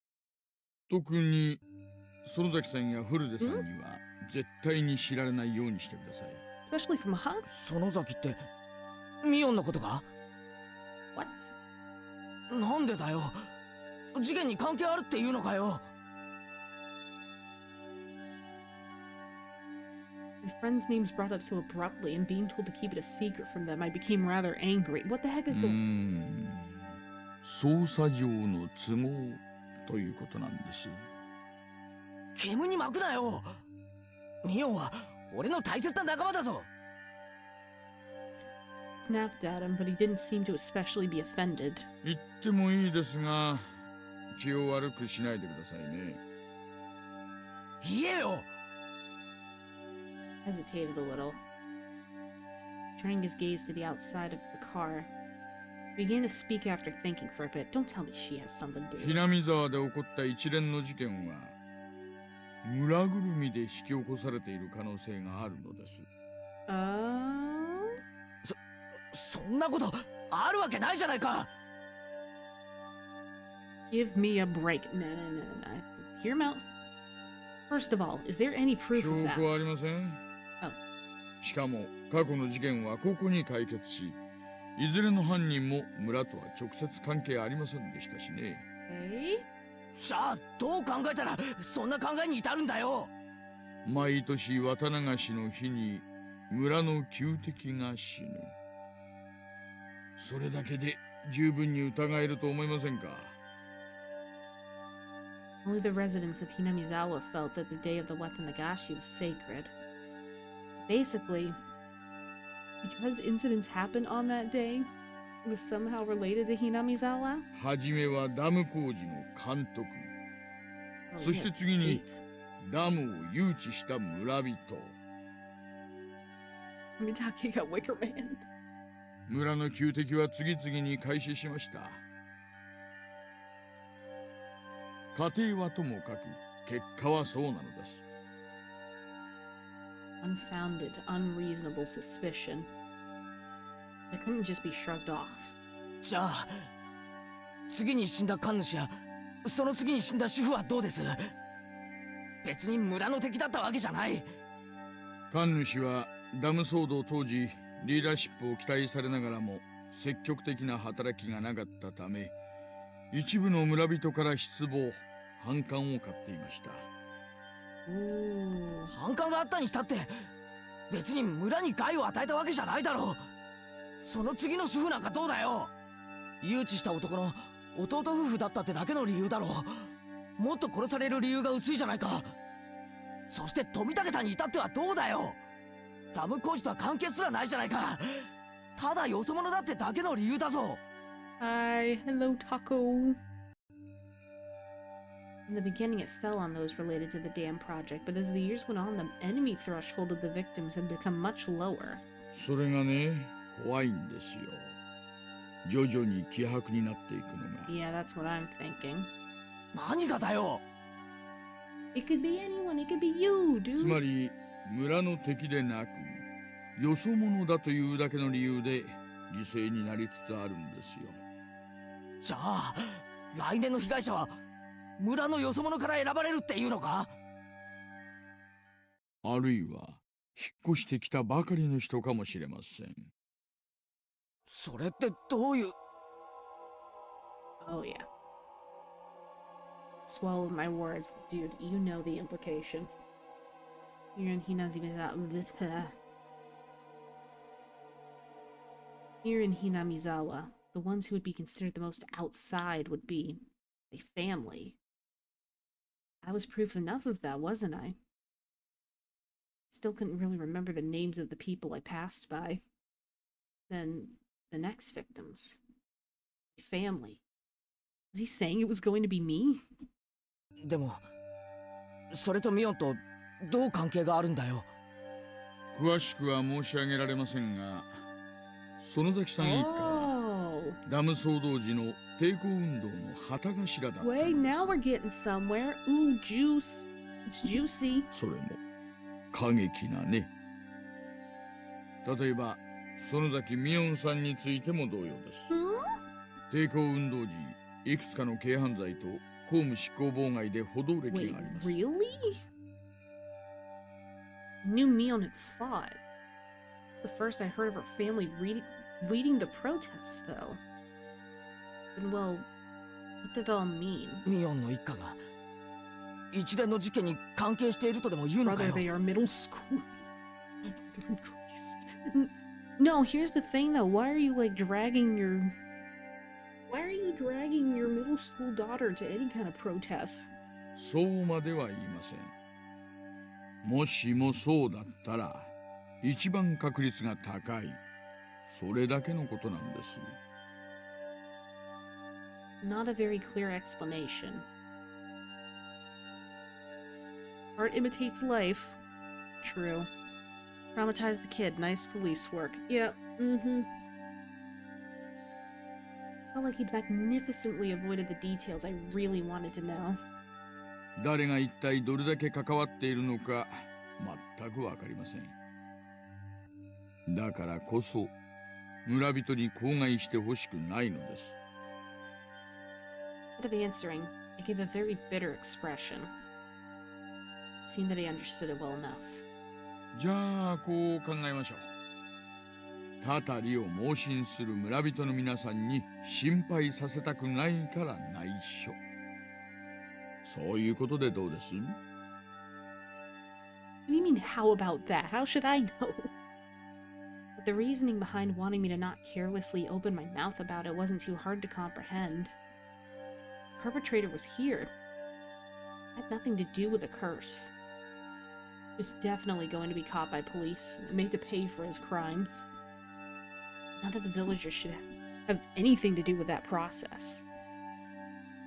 特に園崎さんや古出さんには絶対に知られないようにしてください。Especially from Hug? 園崎ってミオンのことか？ What? なんでだよ。事件に関係あるっていうのかよ。My friends' names brought up so abruptly and being told to keep it a secret from them, I became rather angry. What the heck is going on? 捜査上の都合ということなんです。煙に巻くなよ。ミオンは俺の大切な仲間だぞ。Snapped at him, but he didn't seem to especially be offended. 言ってもいいですが、気を悪くしないでくださいね。言えよ。Hesitated a little. Turning his gaze to the outside of the car, he began to speak after thinking for a bit. Don't tell me she has something to do. 南沢で起こった一連の事件は村ぐるみで引き起こされている可能性があるのです。そんなことあるわけないじゃないか。Give me a break. No. Hear him out. First of all, is there any proof of 証 that? 拠はありません。しかも過去の事件はここに解決し、いずれの犯人も村とは直接関係ありませんでしたしね。じゃあどう考えたらそんな考えに至るんだよ。毎年綿流しの日に村の旧敵が死ぬ。それだけで十分に疑えると思いませんか？ Only the residents of Hinamizawa felt that the day of the Watanagashi was sacred. Basically, because incidents happened on that day, it was somehow related to Hinamizawa. はじめはダム工事の監督、 Oh, そして yes, 次に receipts. ダムを誘致した村人。 Mitake got Wicker Man. 村の旧敵は次々に開始しました。家庭はともかく結果はそうなのです。Unfounded, unreasonable suspicion. It couldn't just be shrugged off. じゃあ次に死んだ神主やその次に死んだ主婦はどうです？別に村の敵だったわけじゃない。神主はダム騒動当時リーダーシップを期待されながらも積極的な働きがなかったため、一部の村人から失望反感を買っていました。反感があったにしたって別に村に害を与えたわけじゃないだろう。その次の主婦なんかどうだよ。誘致した男の弟夫婦だったってだけの理由だろう。もっと殺される理由が薄いじゃないか。そして富武さんに至ってはどうだよ。ダム工事とは関係すらないじゃないか。ただよそ者だってだけの理由だぞ。Hi, hello, Taco. In the beginning, it fell on those related to the dam project, but as the years went on, the enemy threshold of the victims had become much lower. それがね、怖いんですよ。徐々に希薄になっていくのが。Yeah, that's what I'm thinking. 何がだよ。It could be anyone, it could be you, つま dude. り村の敵でなく、よそ者だというだけの理由で犠牲になりつつあるんですよ。じゃあ来年の被害者は村のよそ者から選ばれるっていうのか。あるいは引っ越してきたばかりの人かもしれません。それってどういう。 Oh, yeah. Swallowed my words, dude. You know the implication. Here in Hinamizawa, the ones who would be considered the most outside would be a family. I was proof enough of that, wasn't I? Still couldn't really remember the names of the people I passed by. Then the next victims. A family. Was he saying it was going to be me? でもそれとミオンとどう関係があるんだよ。詳しくは申し上げられませんが、園崎さん一家はダム騒動時の抵抗運動の旗頭だったんです。Wait, now we're getting somewhere. Ooh, juice. It's juicy. それも過激なね。例えば園崎ミオンさんについても同様です。抵抗運動時、いくつかの軽犯罪と公務執行妨害で補導歴 Wait, があります。 really? I knew Mion had fought. It's the first I heard of her family leading the protests, though. And well, what did it all mean? ミオンの一家が一連の事件に関係しているとでも言うのか Brother, よ。 they are middle school. No, here's the thing, though. Why are you like dragging your middle school daughter to any kind of protest? そうまでは言いません。もしもそうだったら一番確率が高い、それだけのことなんです。 Not a very clear explanation. Art imitates life. True. Traumatize the kid. Nice police work. Yep. Felt like he'd magnificently avoided the details I really wanted to know. 誰が一体どれだけ関わっているのか全くわかりません。だからこそ村人に口外してほしくないのです。 Instead of answering, I gave a very bitter expression. It seemed that he understood it well enough. じゃあこう考えましょう。たたりを盲信する村人の皆さんに心配させたくないから内緒。そういうことでどうです？ What do you mean, how about that? How should I know? But the reasoning behind wanting me to not carelessly open my mouth about it wasn't too hard to comprehend. The perpetrator was here. It had nothing to do with the curse. He was definitely going to be caught by police and made to pay for his crimes. None of the villagers should have anything to do with that process.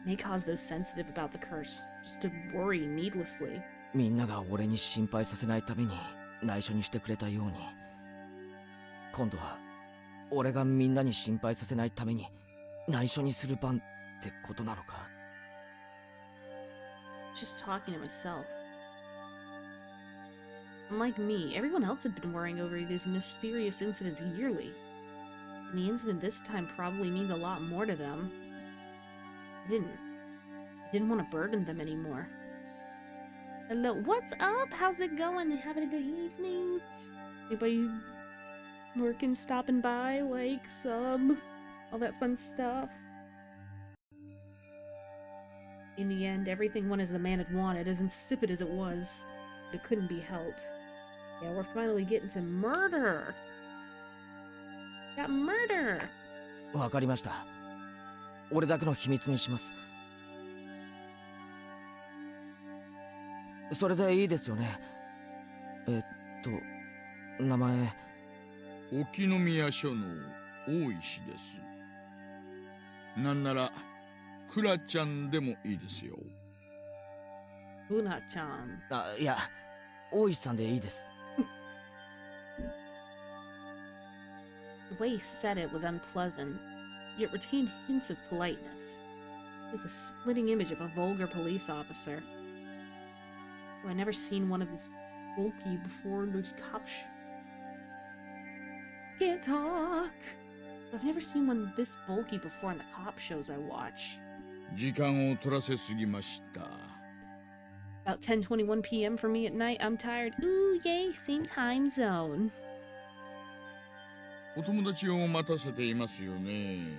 It may cause those sensitive about the curse just to worry needlessly. みんなが俺に心配させないために内緒にしてくれたように、今度は俺がみんなに心配させないために内緒にする番ってことなのか。 Just talking to myself. Unlike me, everyone else had been worrying over these mysterious incidents yearly. And the incident this time probably means a lot more to them. I didn't want to burden them anymore. Hello, what's up? How's it going? Having a good evening? Anybody lurking, stopping by, like, sub, all that fun stuff? In the end, everything went as the man had wanted, as insipid as it was. But it couldn't be helped. Yeah, we're finally getting to murder! Got murder! わかりました。俺だけの秘密にします。それでいいですよね。名前。沖宮署の大石です。なんならクラちゃんでもいいですよ。うなちゃん。あ、いや、大石さんでいいです。The way he said it was unpleasant, yet retained hints of politeness. It was the splitting image of a vulgar police officer. Oh, I'd never seen one of this bulky before the cops. Can't talk! I've never seen one this bulky before in the cop shows I watch. 時間を取らせすぎました。About 10:21 p.m. for me at night. I'm tired. Ooh, yay, same time zone. お友達を待たせていますよね。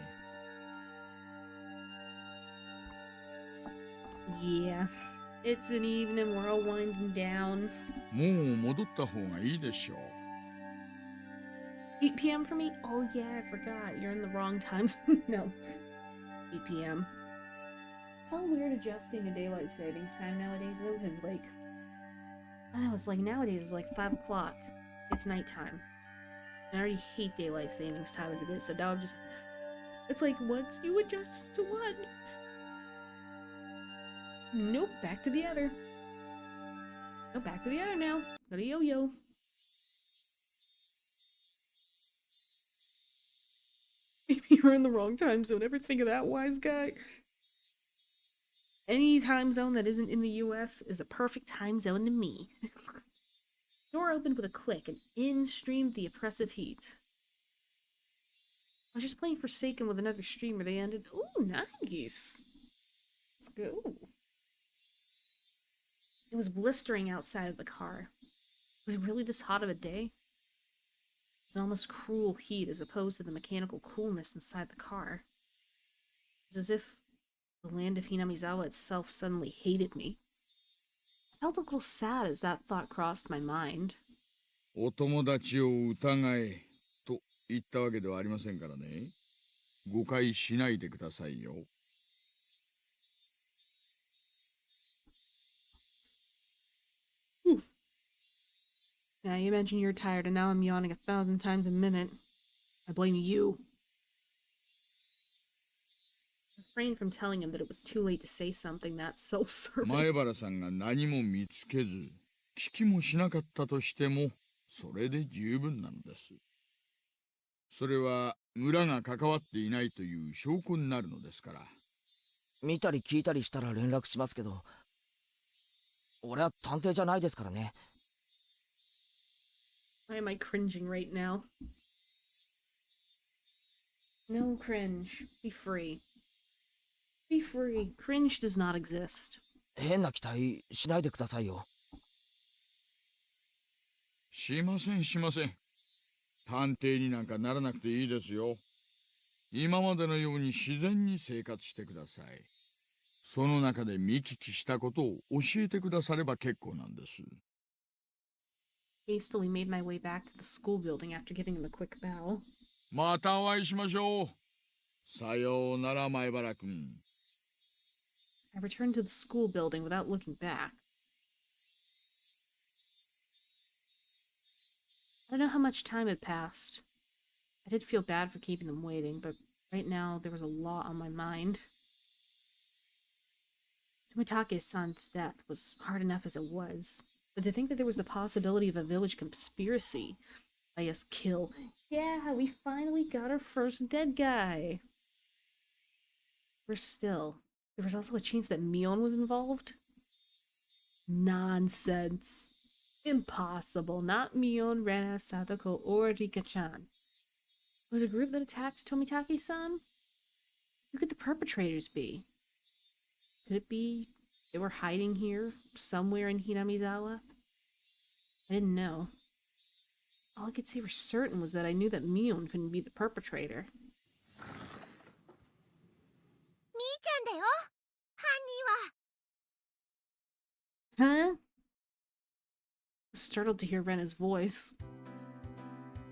Yeah, it's an evening. We're all winding down. もう戻った方がいいでしょう。8 p.m. for me? Oh yeah, I forgot. You're in the wrong times. No. 8 p.m. It's so weird adjusting to daylight savings time nowadays though, because like, I don't know, it's like nowadays it's like 5 o'clock. It's nighttime. And I already hate daylight savings time as it is, so now I'm just, it's like, once you adjust to one. Nope, back to the other. No, back to the other now. Go to yo-yo. Maybe you're in the wrong time zone. Ever think of that, wise guy? Any time zone that isn't in the US is a perfect time zone to me. Door opened with a click, and in streamed the oppressive heat. I was just playing Forsaken with another streamer. They ended. Ooh, nice. Let's go. It was blistering outside of the car. Was it really this hot of a day? It was almost cruel heat as opposed to the mechanical coolness inside the car. It was as if the land of Hinamizawa itself suddenly hated me. I felt a little sad as that thought crossed my mind. お友達を疑えと言ったわけではありませんからね。誤解しないでくださいよ。Now you mention you're tired, and now I'm yawning 1,000 times a minute. I blame you. I refrained from telling him that it was too late to say something that self-serving. 前原さんが何も見つけず、聞きもしなかったとしても、それで十分なのです。それは村が関わっていないという証拠になるのですから。見たり聞いたりしたら連絡しますけど、俺は探偵じゃないですからね。Why am I cringing right now? No cringe. Be free. Be free. Cringe does not exist. 変な期待しないでくださいよ。しませんしません。探偵になんかならなくていいですよ。今までのように自然に生活してください。その中で見聞きしたことを教えてくだされば結構なんです。Hastily made my way back to the school building after giving him a quick bow. またお会いしましょう。さようなら、前原君。I returned to the school building without looking back. I don't know how much time had passed. I did feel bad for keeping them waiting, but right now there was a lot on my mind. Tomitake-san's death was hard enough as it was, but to think that there was the possibility of a village conspiracy, let us kill. Yeah, we finally got our first dead guy. Worse still, there was also a chance that Mion was involved. Nonsense. Impossible. Not Mion, Rena, Sadako, or Rika-chan. It was a group that attacked Tomitake-san? Who could the perpetrators be? Could it be they were hiding here, somewhere in Hinamizawa? I didn't know. All I could say for certain was that I knew that Mion couldn't be the perpetrator. みーちゃんだよ、犯人は。 Huh? Startled to hear Rena's voice.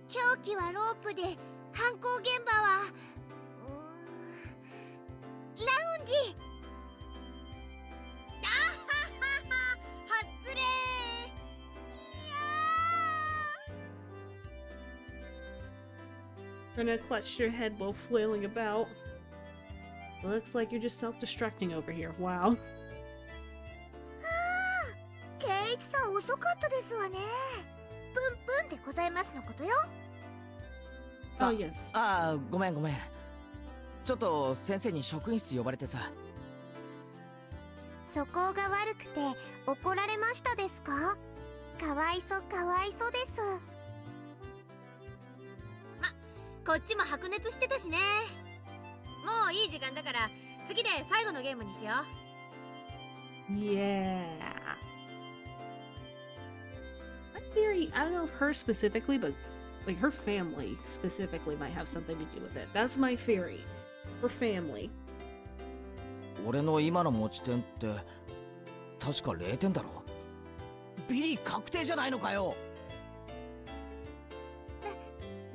凶器はロープで、犯行現場はラウンジ。あははは、外れ。Rena clutched her head while flailing about. Looks like you're just self-destructing over here. Wow. ケイチさん遅かったですわね。プンプンでございますのことよ。Oh, yes. ああ、ごめんごめん。ちょっと先生に職員室呼ばれてさ。素行が悪くて怒られましたですか？かわいそかわいそです。こっちも白熱してたしね。もういい時間だから次で最後のゲームにしよう。 Yeah. My theory, I don't know if her specifically, but like her family specifically might have something to do with it. That's my theory. Her family. 俺の今の持ち点って確か0点だろ。ビリ確定じゃないのかよ。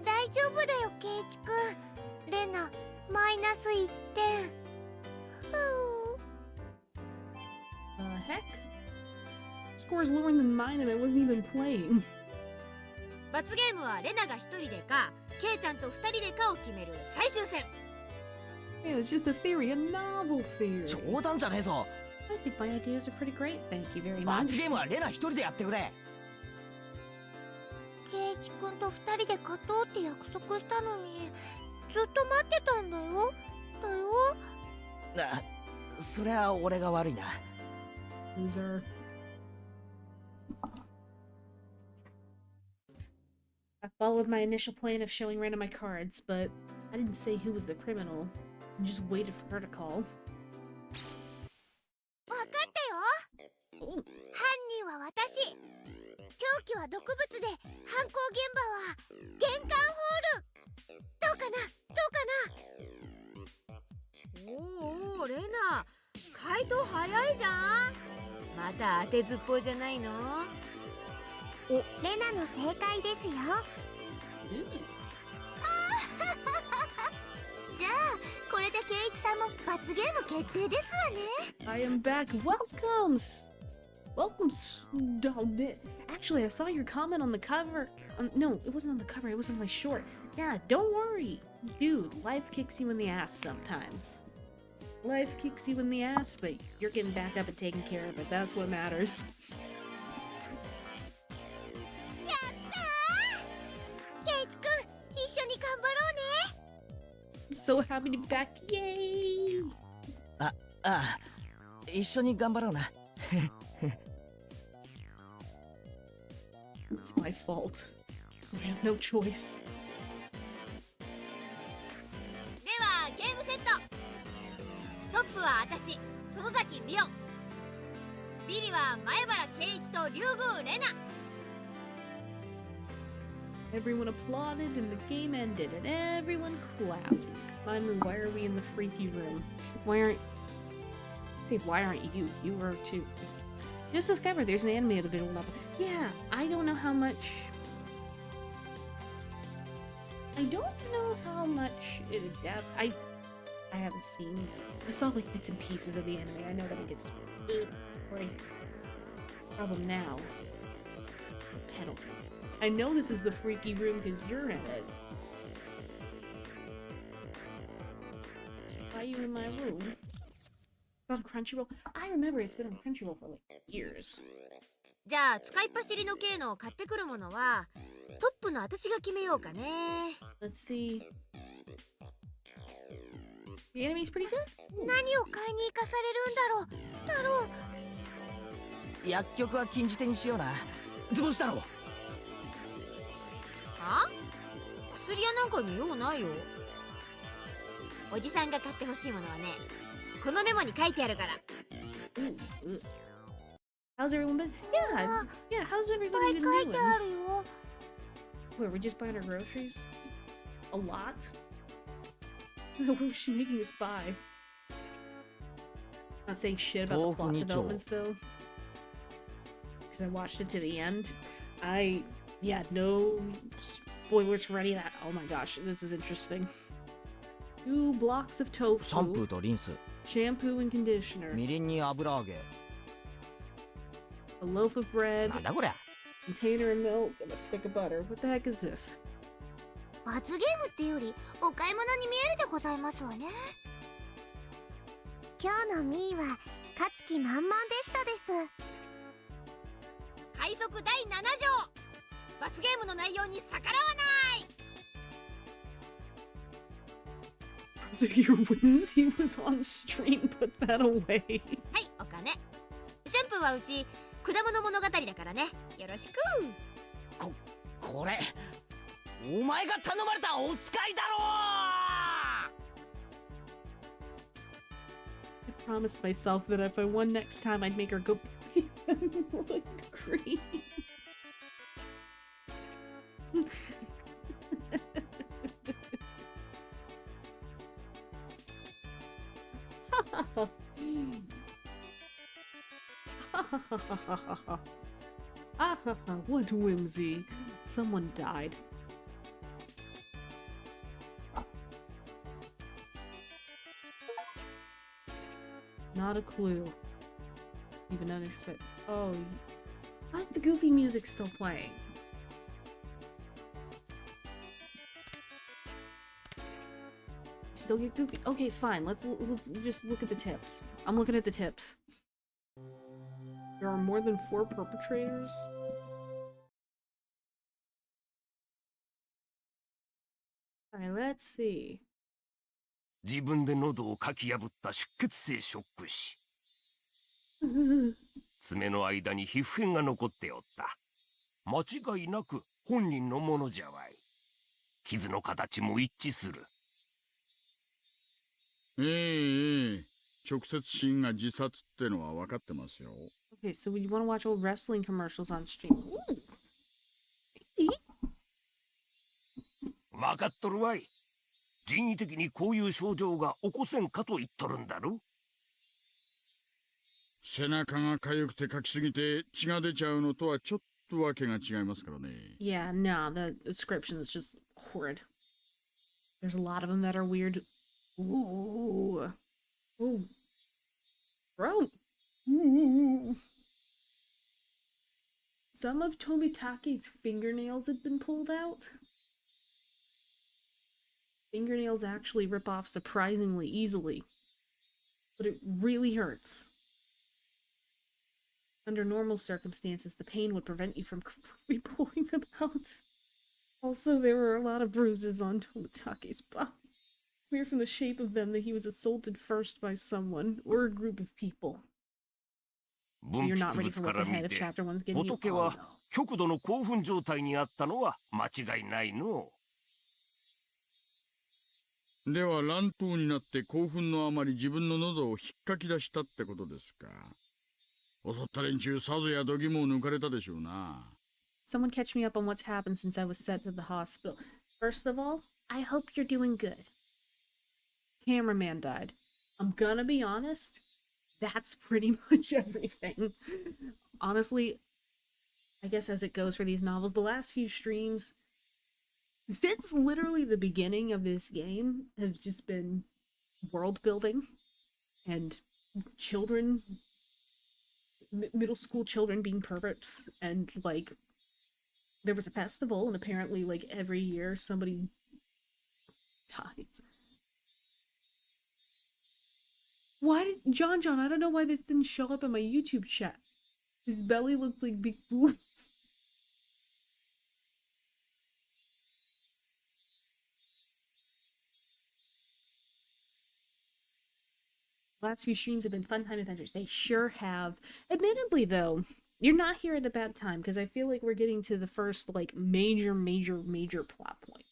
大丈夫だよ、ケイチくん。レナ、マイナス1点。The heck? Score's lower than mine and I wasn't even playing. 罰ゲームはレナが1人でか、ケイちゃんと2人でかを決める最終戦。Yeah, it's just a theory, a novel theory. 冗談じゃねえぞ。I think my ideas are pretty great. Thank you very 罰 much. ゲームはレナ一人でやってくれ。ケイチくんと2人で勝とうって約束したのにずっと待ってたんだよ。あ、そりゃ俺が悪いな。Loser. I followed my initial plan of showing Rena my cards, but I didn't say who was the criminal. I just waited for her to call. わかったよ。 Oh, 犯人は私。凶器は毒物で、犯行現場は玄関ホール。どうかなおお、レナ、回答早いじゃん。また当てずっぽうじゃないの？レナの正解ですよ。じゃあこれでケイチさんも罰ゲーム決定ですわね。 I am back. Welcome! Welcome, Actually, I saw your comment on the cover. No, it wasn't on the cover. It was on my short. Yeah, don't worry. Dude, life kicks you in the ass sometimes. Life kicks you in the ass, but you're getting back up and taking care of it. That's what matters. やったー！ケイチくん、一緒に頑張ろうね。 I'm so happy to be back. Yay! ああ、一緒に頑張ろうな。It's my fault. So I have no choice. ではゲームセット。トップは私、園崎美音。ビリは前原圭一と竜宮レナ。 Everyone applauded and the game ended, and everyone clapped. Maimu, why are we in the freaky room? Why aren't... Say, why aren't you? You were too. Just discovered there's an anime at the visual level. Yeah, I don't know how much... I don't know how much it adapts. I haven't seen... I saw like bits and pieces of the anime. I know that it gets... Right. Problem now is the penalty. I know this is the freaky room because you're in it. Why are you in my room? It's on Crunchyroll? I remember it's been on Crunchyroll for like years. じゃあ使いっ走りの系のを買ってくるものはトップの私が決めようかね。 Let's see. The enemy's pretty good? 何を買いに行かされるんだろう。太郎。薬局は禁じ手にしような。図星太郎。は？薬屋なんかに用ないよ。おじさんが買ってほしいものはね、このメモに書いてあるから。 Ooh. How's everyone been? Yeah, how's everybody been いっぱい書い doing? てあるよ。Where, we just buying our groceries? A lot? What was she making us buy? Not saying shit about the plot developments though, because I watched it to the end. Yeah, no spoilers for any of that. Oh my gosh, this is interesting. 2 blocks of tofu, シャンプーとリンス、 shampoo and conditioner, みりんに油揚げ。 a loaf of bread, なんだこりゃ。 container of milk, and a stick of butter. What the heck is this? 罰ゲームっていうよりお買い物に見えるでございますわね。今日のミーは勝つ気満々でしたです。快速第7条、罰ゲームの内容に逆らわない。Your whimsy was on stream. Put that away. はい、お金。シャンプーはうち果物物語だからね。よろしく。これお前が頼まれたお使いだろ。 I promised myself that if I won next time, I'd make her go play Emerald Green. What whimsy. Someone died. Not a clue. Even unexpected. Oh, why is the goofy music still playing? Still get goofy. Okay, fine. Let's just look at the tips. I'm looking at the tips. There are more than 4 perpetrators. Alright, let's see. 自分で喉をかき破った出血性ショック死。爪の間に皮膚片が残っておった。間違いなく本人のものじゃわい。傷の形も一致する。直接死因が自殺ってのは分かってますよ。Okay, so you want to watch old wrestling commercials on stream. Ooh. 分かっとるわい。人為的にこういう症状が起こせんかと言っとるんだろ。背中が痒くてかきすぎて血が出ちゃうのとはちょっとわけが違いますからね。Yeah, no, the description is just horrid. There's a lot of them that are weird. Ooh. Ooh. Throat. Ooh. Some of Tomitake's fingernails had been pulled out. Fingernails actually rip off surprisingly easily, but it really hurts. Under normal circumstances, the pain would prevent you from completely pulling them out. Also, there were a lot of bruises on Tomitake's body. Clear from the shape of them that he was assaulted first by someone or a group of people. 分 You're 泌 not ready 物 for か what's ら見 ahead if て、 chapter 1's getting you. 仏 Oh, は no. 極度の興奮状態にあったのは間違いないの。では乱闘になって興奮のあまり自分の喉を引っかき出したってことですか。襲った連中さぞや度肝を抜かれたでしょうな。Someone catch me up on what's happened since I was sent to the hospital. First of all, I hope you're doing good. Cameraman died. I'm gonna be honest, that's pretty much everything. Honestly, I guess as it goes for these novels, the last few streams, since literally the beginning of this game, have just been world building and children, middle school children being perverts, and like there was a festival, and apparently like every year somebody dies. Why did John, I don't know why this didn't show up in my YouTube chat. His belly looks like big boobs. Last few streams have been fun time adventures. They sure have. Admittedly, though, you're not here at a bad time, because I feel like we're getting to the first, like, major plot point.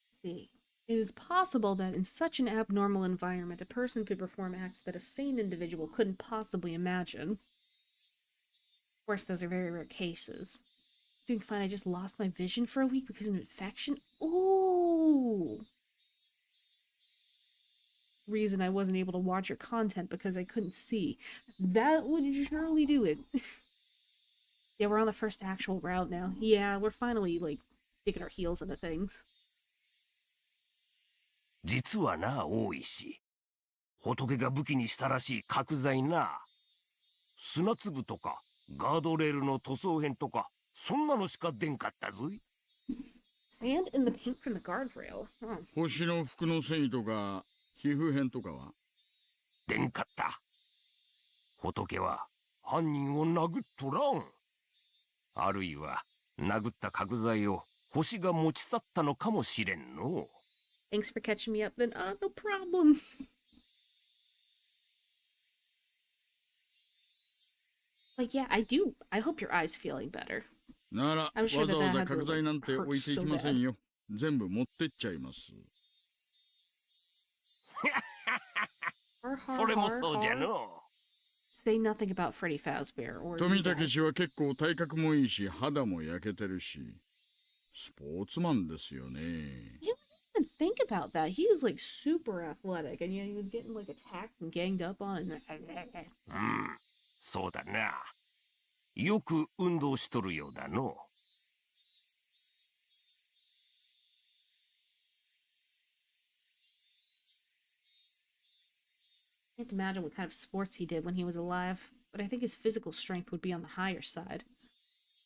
Let's see. It is possible that in such an abnormal environment, a person could perform acts that a sane individual couldn't possibly imagine. Of course, those are very rare cases. Doing fine, I just lost my vision for a week because of an infection. Ooh! Reason I wasn't able to watch your content because I couldn't see. That would surely do it. Yeah, we're on the first actual route now. Yeah, we're finally, like, digging our heels into things. 実はな、大石。仏が武器にしたらしい角材な。砂粒とか、ガードレールの塗装片とか、そんなのしか出んかったぞい。Sand and the paint from the guardrail. Oh. 星の服の繊維とか皮膚片とかは出んかった。仏は犯人を殴っとらん。あるいは殴った角材を星が持ち去ったのかもしれんの。Thanks for catching me up then. No problem. Like, yeah, I hope your eye's feeling better. なら I'm わ sure ざ that わ that ざ had to 角材なんて hurt 置いてい so きません bad. よ。全部持ってっちゃいます。それもそうじゃの。Say nothing about Freddy Fazbear or 富武氏は結構体格もいいし肌も焼けてるしスポーツマンですよね。You didn't even think about that. He was like super athletic, and yet he was getting like attacked and ganged up on. そうだな。よく運動しとるようだの。I can't imagine what kind of sports he did when he was alive, but I think his physical strength would be on the higher side.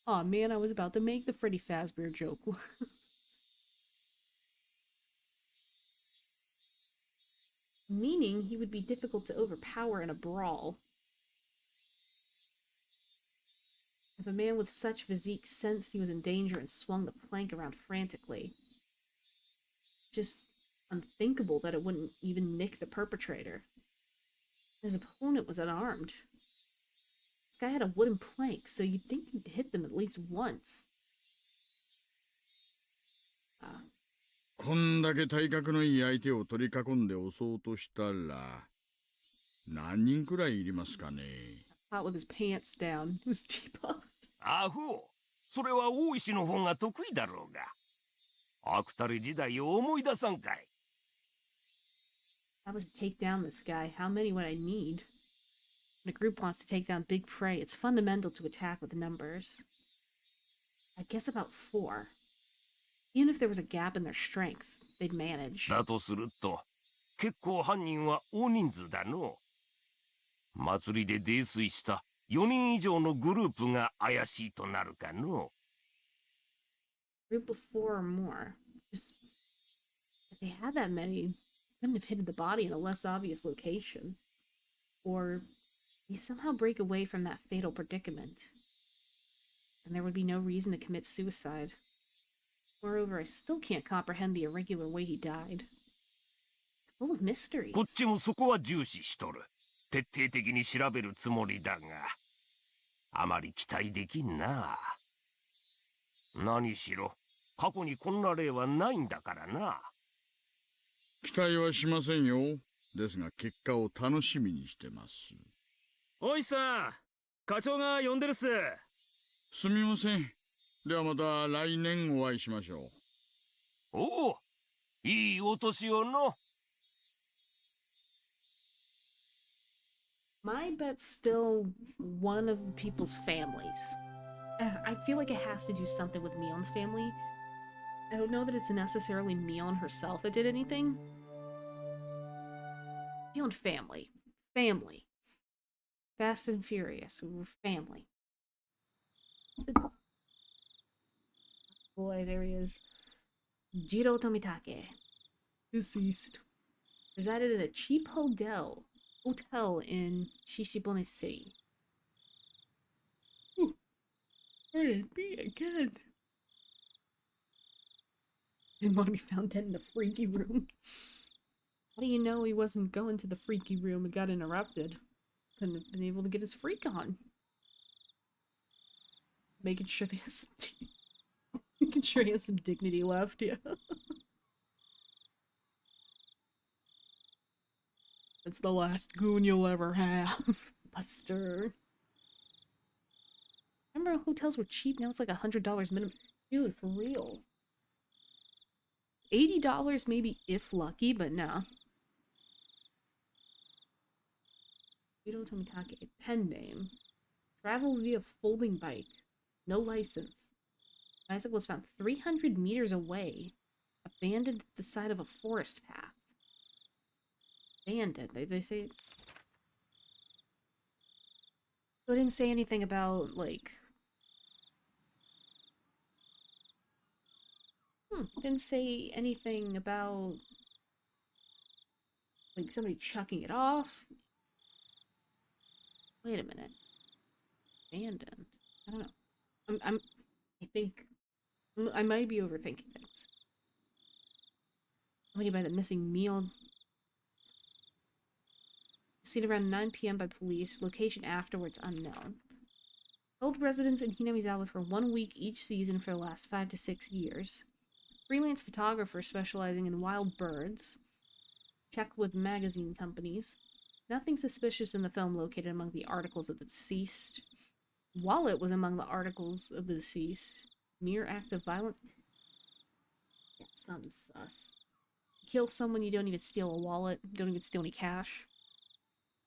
Aw, man, I was about to make the Freddy Fazbear joke. Meaning he would be difficult to overpower in a brawl. If a man with such physique sensed he was in danger and swung the plank around frantically, just unthinkable that it wouldn't even nick the perpetrator. His opponent was unarmed. This guy had a wooden plank, so you'd think he'd hit them at least once. こんだけ体格のいい相手を取り囲んで襲おうとしたら何人くらいいりますかね。 Caught with his pants down. He was debuffed. アホ。それは大石の方が得意だろうが。アクタレ時代を思い出さんかい。If I was to take down this guy, how many would I need? When a group wants to take down big prey, it's fundamental to attack with numbers. I guess about 4. Even if there was a gap in their strength, they'd manage. だとすると、結構犯人は大人数だの。祭りで泥酔した4人以上のグループが怪しいとなるかの。Group of 4 or more. Just if they had that many, couldn't have hidden the body in a less obvious location. Or you somehow break away from that fatal predicament, and there would be no reason to commit suicide. Moreover, I still can't comprehend the irregular way he died. It's full of mysteries. こっちもそこは重視しとる。徹底的に調べるつもりだが、あまり期待できんな。何しろ、過去にこんな例はないんだからな。期待はしませんよ。ですが結果を楽しみにしてます。おいさん、課長が呼んでるっす。すみません。ではまた来年お会いしましょう。おお、いいお年をの。My bet's still one of people's families. I feel like it has to do something with Mion's family. I don't know that it's necessarily Mion herself that did anything. Mion family. Family. Fast and Furious. We're family. Boy, there he is. Jiro Tomitake. Deceased. Resided in a cheap hotel in Shishibone City. Where did it be again? Didn't want to be found dead in the freaky room. How do you know he wasn't going to the freaky room and got interrupted? Couldn't have been able to get his freak on. Making sure he has some dignity. Making sure he has some dignity left, yeah. It's the last goon you'll ever have, Buster. remember hotels were cheap. Now it's like $100 minimum. Dude, for real. $80 maybe if lucky, but no. Jiro Tomitake, pen name. Travels via folding bike. No license. Bicycle was found 300 meters away. Abandoned at the side of a forest path. Abandoned. They say... So it didn't say anything about, like... Didn't say anything about... like, somebody chucking it off. Wait a minute. Abandoned. I don't know. I think... I might be overthinking things. Somebody by the missing meal. Seen around 9 p.m. by police. Location afterwards unknown. Held residents in Hinamizawa for 1 week each season for the last 5 to 6 years. Freelance photographer specializing in wild birds. Check with magazine companies. Nothing suspicious in the film located among the articles of the deceased. Wallet was among the articles of the deceased. Mere act of violence. Yeah, something sus. Kill someone, you don't even steal a wallet. Don't even steal any cash.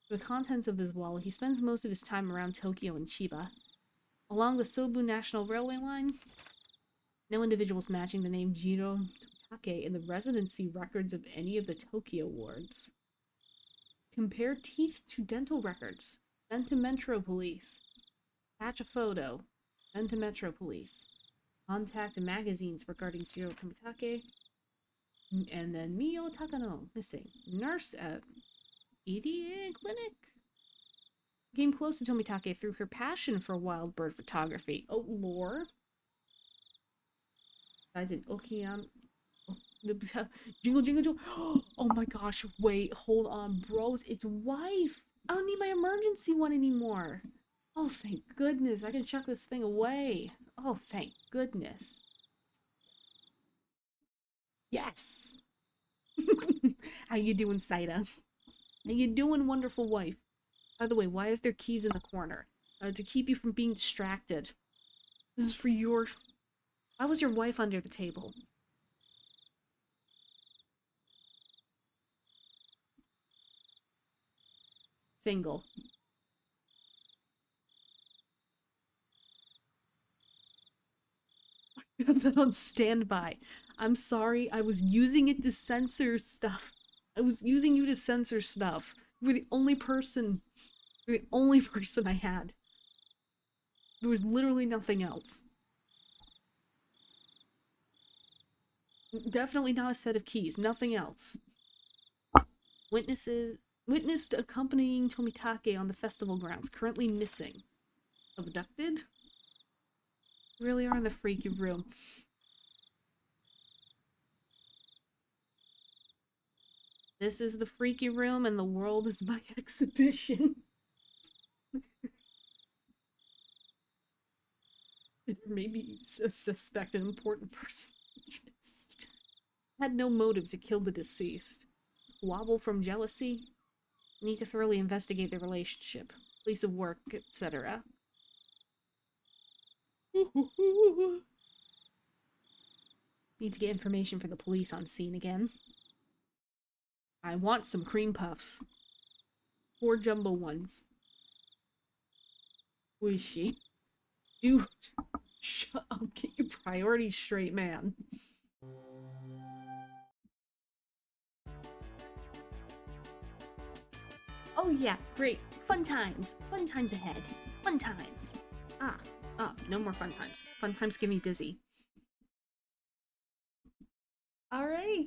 For the contents of his wallet, he spends most of his time around Tokyo and Chiba. Along the Sobu National Railway line, no individuals matching the name Jiro Take in the residency records of any of the Tokyo wards. Compare teeth to dental records. Send to Metro Police. Attach a photo. Send to Metro Police. Contact magazines regarding Jiro Tomitake. And then Mio Takano, missing. Nurse at EDA clinic. Came close to Tomitake through her passion for wild bird photography. Oh, lore. Guys in Okiyama. Jingle, jingle, jingle. Oh my gosh, wait, hold on, bros. It's wife. I don't need my emergency one anymore. Oh, thank goodness. I can chuck this thing away. Oh, thank goodness. Yes. How you doing, Saida? How you doing, wonderful wife? By the way, why is there keys in the corner? To keep you from being distracted. This is for your... Why was your wife under the table? Single. I have that on standby. I'm sorry, I was using it to censor stuff. I was using you to censor stuff. You were the only person. You're the only person I had. There was literally nothing else. Definitely not a set of keys. Nothing else. Witnessed accompanying Tomitake on the festival grounds. Currently missing. Abducted? You really are in the freaky room. This is the freaky room and the world is my exhibition. Maybe you suspect an important person. Had no motive to kill the deceased. Wobble from jealousy? Need to thoroughly investigate their relationship. Place of work, etc. Need to get information for the police on scene again. I want some cream puffs. 4 jumbo ones. Oshi. Dude, shut up. Get your priorities straight, man. Oh yeah, great. Fun times. Fun times ahead. Fun times. No more fun times. Fun times give me dizzy. Alright.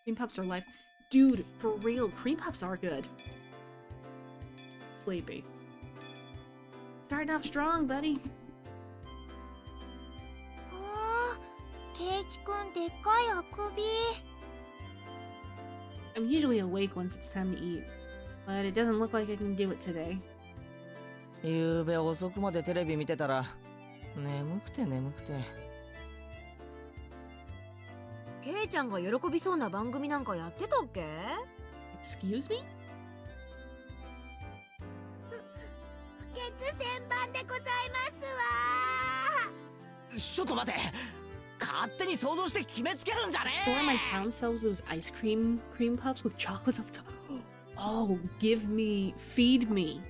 Cream puffs are life. Dude, for real, cream puffs are good. Sleepy. Starting off strong, buddy. I'm usually awake once it's time to eat, but it doesn't look like I can do it today. ゆうべ遅くまでテレビ見てたら眠くて眠くて。ケイちゃんが喜びそうな番組なんかやってたっけ？ Excuse me? 不潔千番でござちょっと待て。勝手に想像して決めつけるんじゃね Store in my town sells those ice cream puffs with chocolates on top. Oh, give me, feed me.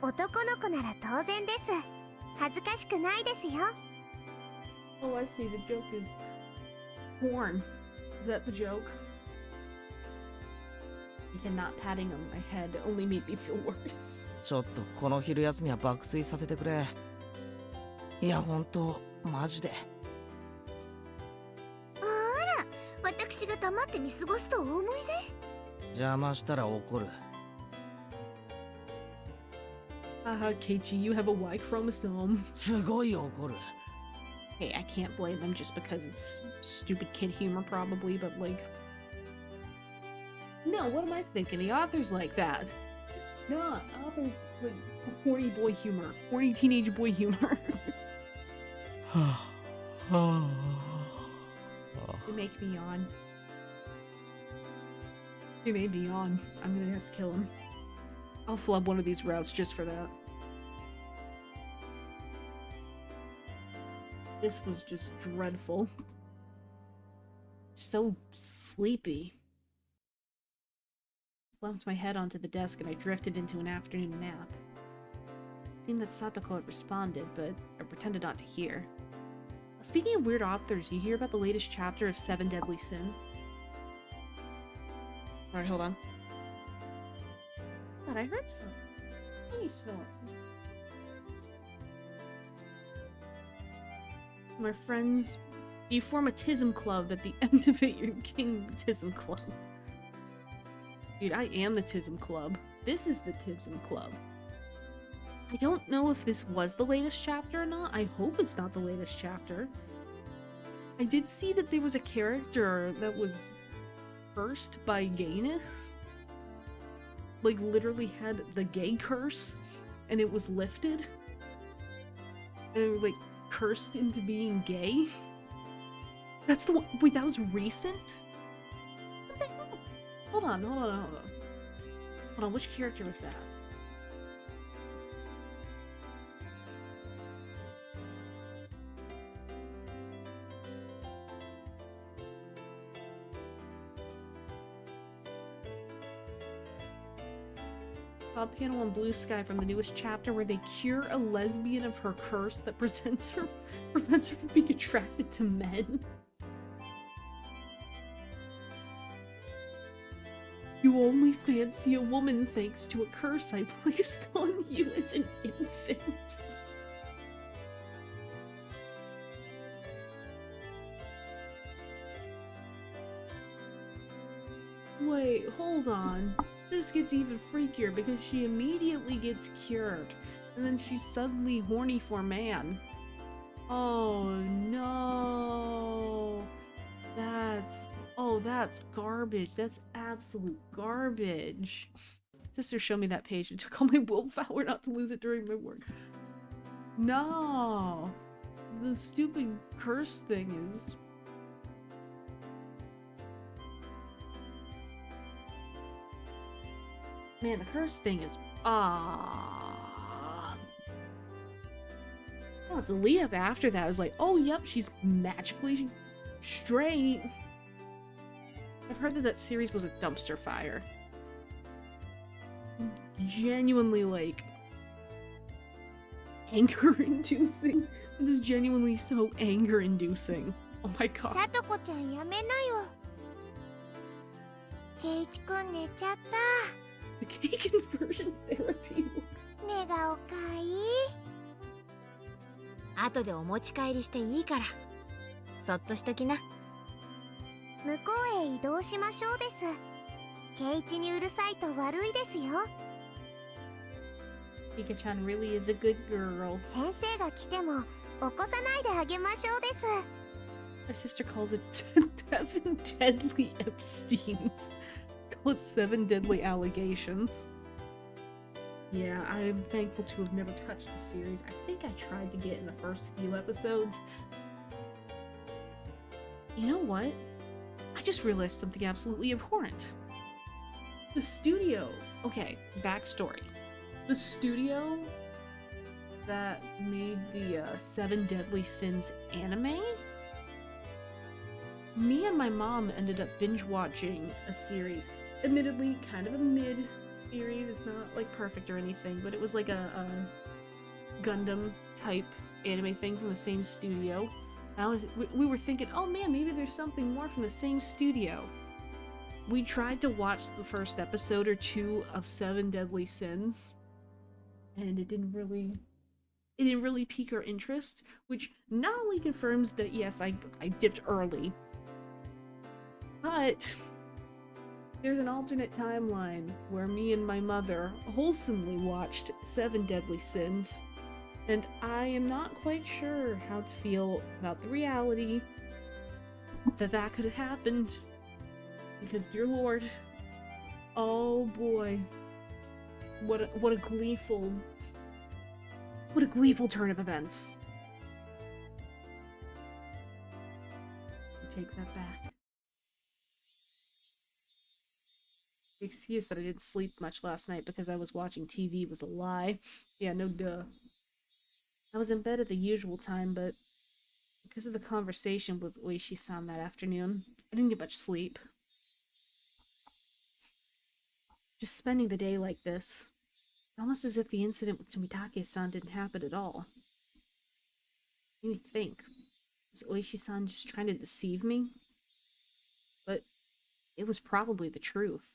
男の子なら当然です。恥ずかしくないですよ。Oh, I see. The joke is porn. Is that the joke? Again, not patting on my head only made me feel worse. ちょっとこの昼休みは爆睡させてくれ。いや、ほんと、マジで。あら、私が黙って見過ごすとお思いで。邪魔したら怒る。Keiichi, you have a Y chromosome. すごい怒る。Hey, I can't blame them just because it's stupid kid humor, probably, but like. No, what am I thinking? The author's like that. No, author's like horny boy humor, horny teenage boy humor. You make me yawn. You made me yawn. I'm gonna have to kill him. I'll flub one of these routes just for that. This was just dreadful. So sleepy. Slumped my head onto the desk and I drifted into an afternoon nap. It seemed that Satoko had responded, but I pretended not to hear. Speaking of weird authors, you hear about the latest chapter of 7 Deadly Sin? Alright, hold on. God, I heard something. I saw it. My friends, you form a Tism club at the end of it, you're King Tism Club. Dude, I am the Tism Club. This is the Tism Club. I don't know if this was the latest chapter or not. I hope it's not the latest chapter. I did see that there was a character that was cursed by gayness. Like, literally had the gay curse, and it was lifted. And it was, like, cursed into being gay. That's the one. Wait, that was recent? What the heck? Hold on. Hold on, which character was that? Top panel on Blue Sky from the newest chapter where they cure a lesbian of her curse that prevents her from being attracted to men. You only fancy a woman thanks to a curse I placed on you as an infant. Wait, hold on. This gets even freakier because she immediately gets cured, and then she's suddenly horny for man. Oh no! That's garbage. That's absolute garbage. Sister showed me that page and took all my willpower not to lose it during my work. No! The stupid curse thing is... Man, the curse thing is... Oh, it's the lead up after that. I was like, oh, yep, she's magically straight. I've heard that that series was a dumpster fire. Genuinely, like, anger-inducing. It is genuinely so anger-inducing. Oh my god. さとこちゃんやめなよ。ケイチくん寝ちゃった。The cake conversion therapy. 寝顔かいい。後でお持ち帰りしていいから。そっとしときな。向こうへ移動しましょうです。ケイチにうるさいと悪いですよ。Pika-chan really is a good girl. 先生が来ても起こさないであげましょうです。My sister calls it 7 deadly Epsteins. Call it 7 deadly allegations. Yeah, I'm thankful to have never touched the series. I think I tried to get in the first few episodes. You know what? I just realized something absolutely abhorrent. The studio... Okay, backstory. The studio that made the Seven Deadly Sins anime. Me and my mom ended up binge watching a series. Admittedly, kind of a mid series. It's not like perfect or anything, but it was like a Gundam type anime thing from the same studio. We were thinking, oh man, maybe there's something more from the same studio. We tried to watch the first episode or two of Seven Deadly Sins, and it didn't really pique our interest, which not only confirms that yes, I dipped early, but there's an alternate timeline where me and my mother wholesomely watched Seven Deadly Sins, and I am not quite sure how to feel about the reality that could have happened. Because, dear Lord, oh boy, what a gleeful turn of events. Take that back. The excuse that I didn't sleep much last night because I was watching TV was a lie. Yeah, no duh. I was in bed at the usual time, but because of the conversation with Oishi-san that afternoon, I didn't get much sleep. Just spending the day like this, almost as if the incident with Tomitake-san didn't happen at all. Made me think, was Oishi-san just trying to deceive me? But it was probably the truth.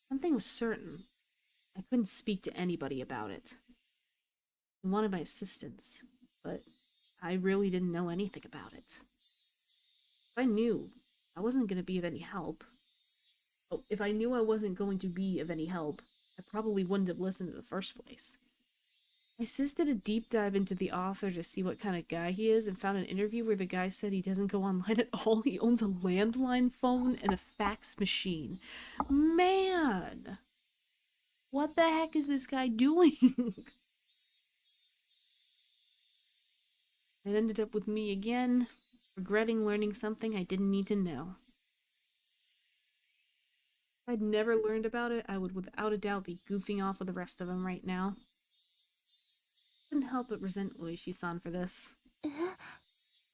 Something was certain. I couldn't speak to anybody about it. I wanted my assistance, but I really didn't know anything about it. If I knew, I wasn't going to be of any help. Oh, if I knew I wasn't going to be of any help, I probably wouldn't have listened in the first place. My sis did a deep dive into the author to see what kind of guy he is and found an interview where the guy said he doesn't go online at all. He owns a landline phone and a fax machine. Man! What the heck is this guy doing? It ended up with me again, regretting learning something I didn't need to know. If I'd never learned about it, I would without a doubt be goofing off with the rest of them right now. Couldn't help but resent Oishi-san for this.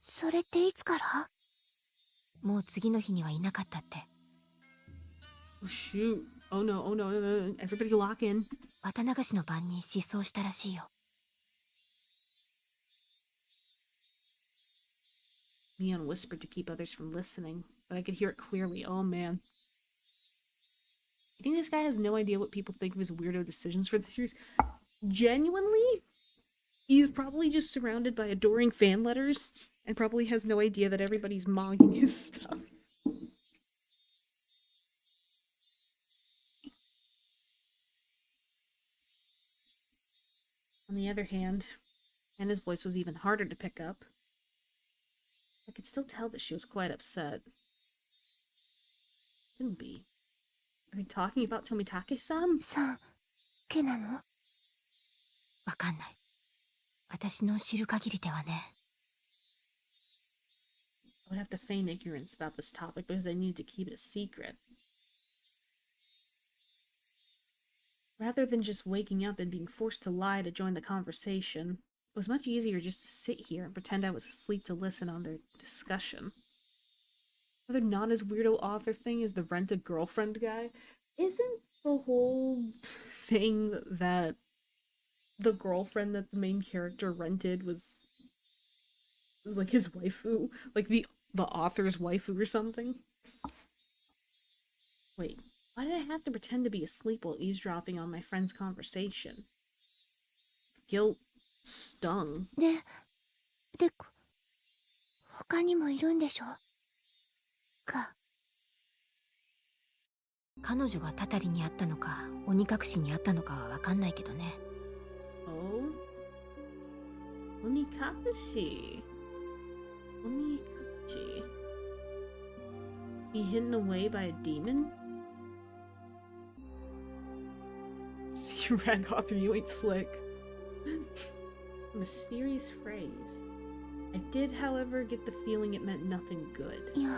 それっていつから？もう次の日にはいなかったって。Oh shoot. Oh no, oh no, no, no. Everybody lock in. 綿流しの晩に失踪したらしいよ。Mion whispered to keep others from listening, but I could hear it clearly. Oh man. I think this guy has no idea what people think of his weirdo decisions for the series. Genuinely? He's probably just surrounded by adoring fan letters and probably has no idea that everybody's mocking his stuff. On the other hand, Anna's voice was even harder to pick up. I could still tell that she was quite upset. Couldn't be. Are they talking about Tomitake-san? さん、けなの？わかんない。私の知る限りではね。I would have to feign ignorance about this topic because I need to keep it a secret. Rather than just waking up and being forced to lie to join the conversation, it was much easier just to sit here and pretend I was asleep to listen on their discussion. Another not as weirdo author thing is the rent-a-girlfriend guy. Isn't the whole thing that the girlfriend that the main character rented was like his waifu? Like the author's waifu or something? Wait, why did I have to pretend to be asleep while eavesdropping on my friend's conversation? Guilt stung. で、他にもいるんでしょ？か。彼女がたたりにあったのか、鬼隠しにあったのかはわかんないけどね。Oh? Onikakushi. Onikakushi. Be hidden away by a demon? See, rag author, you ain't slick. A mysterious phrase. I did, however, get the feeling it meant nothing good. いや、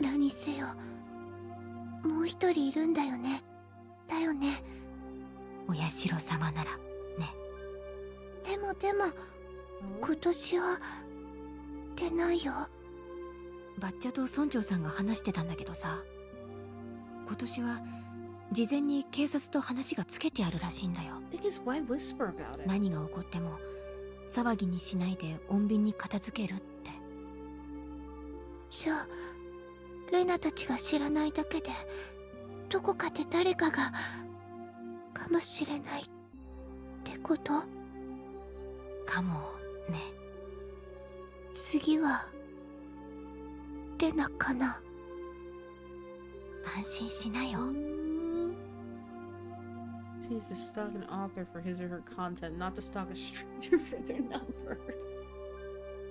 何せよ。もう一人いるんだよね。だよね。お社様なら、ね。でも今年は出ないよ。バッチャと村長さんが話してたんだけどさ、今年は事前に警察と話がつけてあるらしいんだよ。Why whisper about it? 何が起こっても騒ぎにしないで穏便に片付けるって。じゃあレナたちが知らないだけでどこかで誰かがかもしれないってことかもね。次はレナかな。安心しなよ。Needs to stalk an author for his or her content, not to stalk a stranger for their number.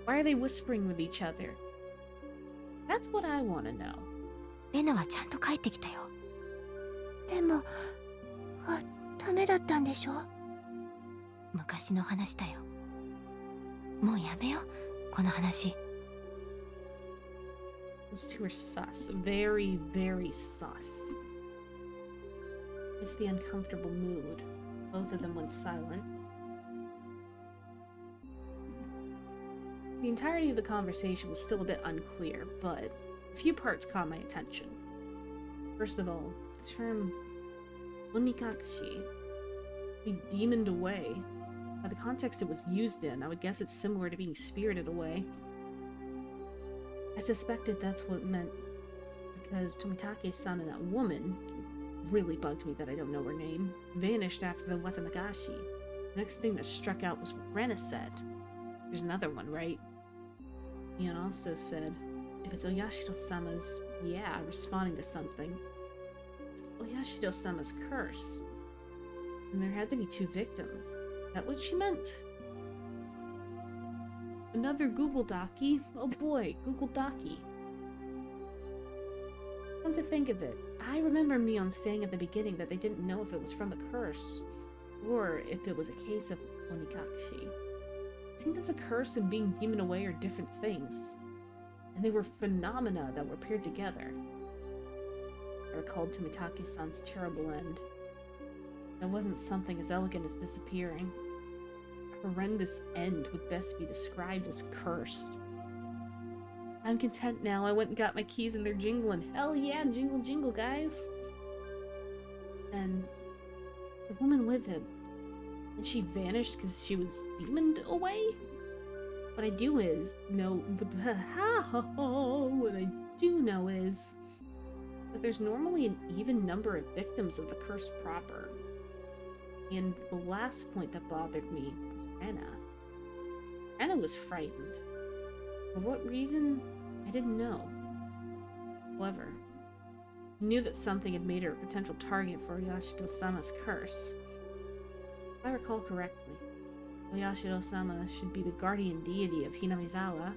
Why are they whispering with each other? That's what I want to know. レナはちゃんと帰ってきたよ。でも、ダメだったんでしょ？昔の話だよ。もうやめよう、この話。Those two are sus. Very, very sus. It's the uncomfortable mood. Both of them went silent. The entirety of the conversation was still a bit unclear, but a few parts caught my attention. First of all, the term onikakashi, be demoned away. By the context it was used in, I would guess it's similar to being spirited away. I suspected that's what it meant, because Tomitake-san and that woman, really bugged me that I don't know her name, vanished after the Watanagashi. The next thing that struck out was what Rena said. There's another one, right? Ian also said, if it's Oyashiro-sama's, yeah, responding to something, it's Oyashiro-sama's curse. And there had to be 2 victims. Is that what she meant? Another Google Docky? Oh boy, Google Docky. Come to think of it, I remember Mion saying at the beginning that they didn't know if it was from the curse, or if it was a case of Onikakashi. It seemed that the curse and being demon away are different things, and they were phenomena that were paired together. I recalled Tomitake-san's terrible end. That wasn't something as elegant as disappearing. A horrendous end would best be described as cursed. I'm content now. I went and got my keys and they're jingling. Hell yeah, jingle jingle, guys. And the woman with him. And she vanished because she was demoned away? What I do know is that there's normally an even number of victims of the curse proper. And the last point that bothered me was Rena. Rena was frightened. For what reason, I didn't know. However, I knew that something had made her a potential target for Oyashiro-sama's curse. If I recall correctly, Oyashiro-sama should be the guardian deity of Hinamizawa.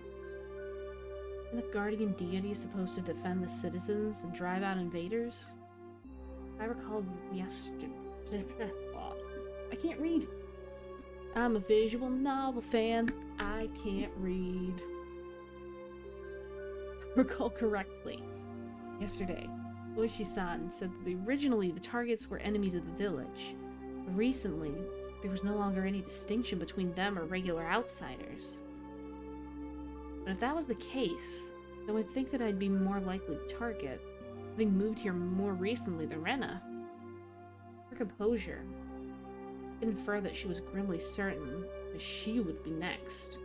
And the guardian deity is supposed to defend the citizens and drive out invaders? If I recall yesterday... I can't read. I'm a visual novel fan. I can't read. Recall correctly. Yesterday, Oshi-san said that originally the targets were enemies of the village, but recently there was no longer any distinction between them or regular outsiders. But if that was the case, then I'd think that I'd be more likely to target, having moved here more recently than Rena. Her composure infer that she was grimly certain that she would be next.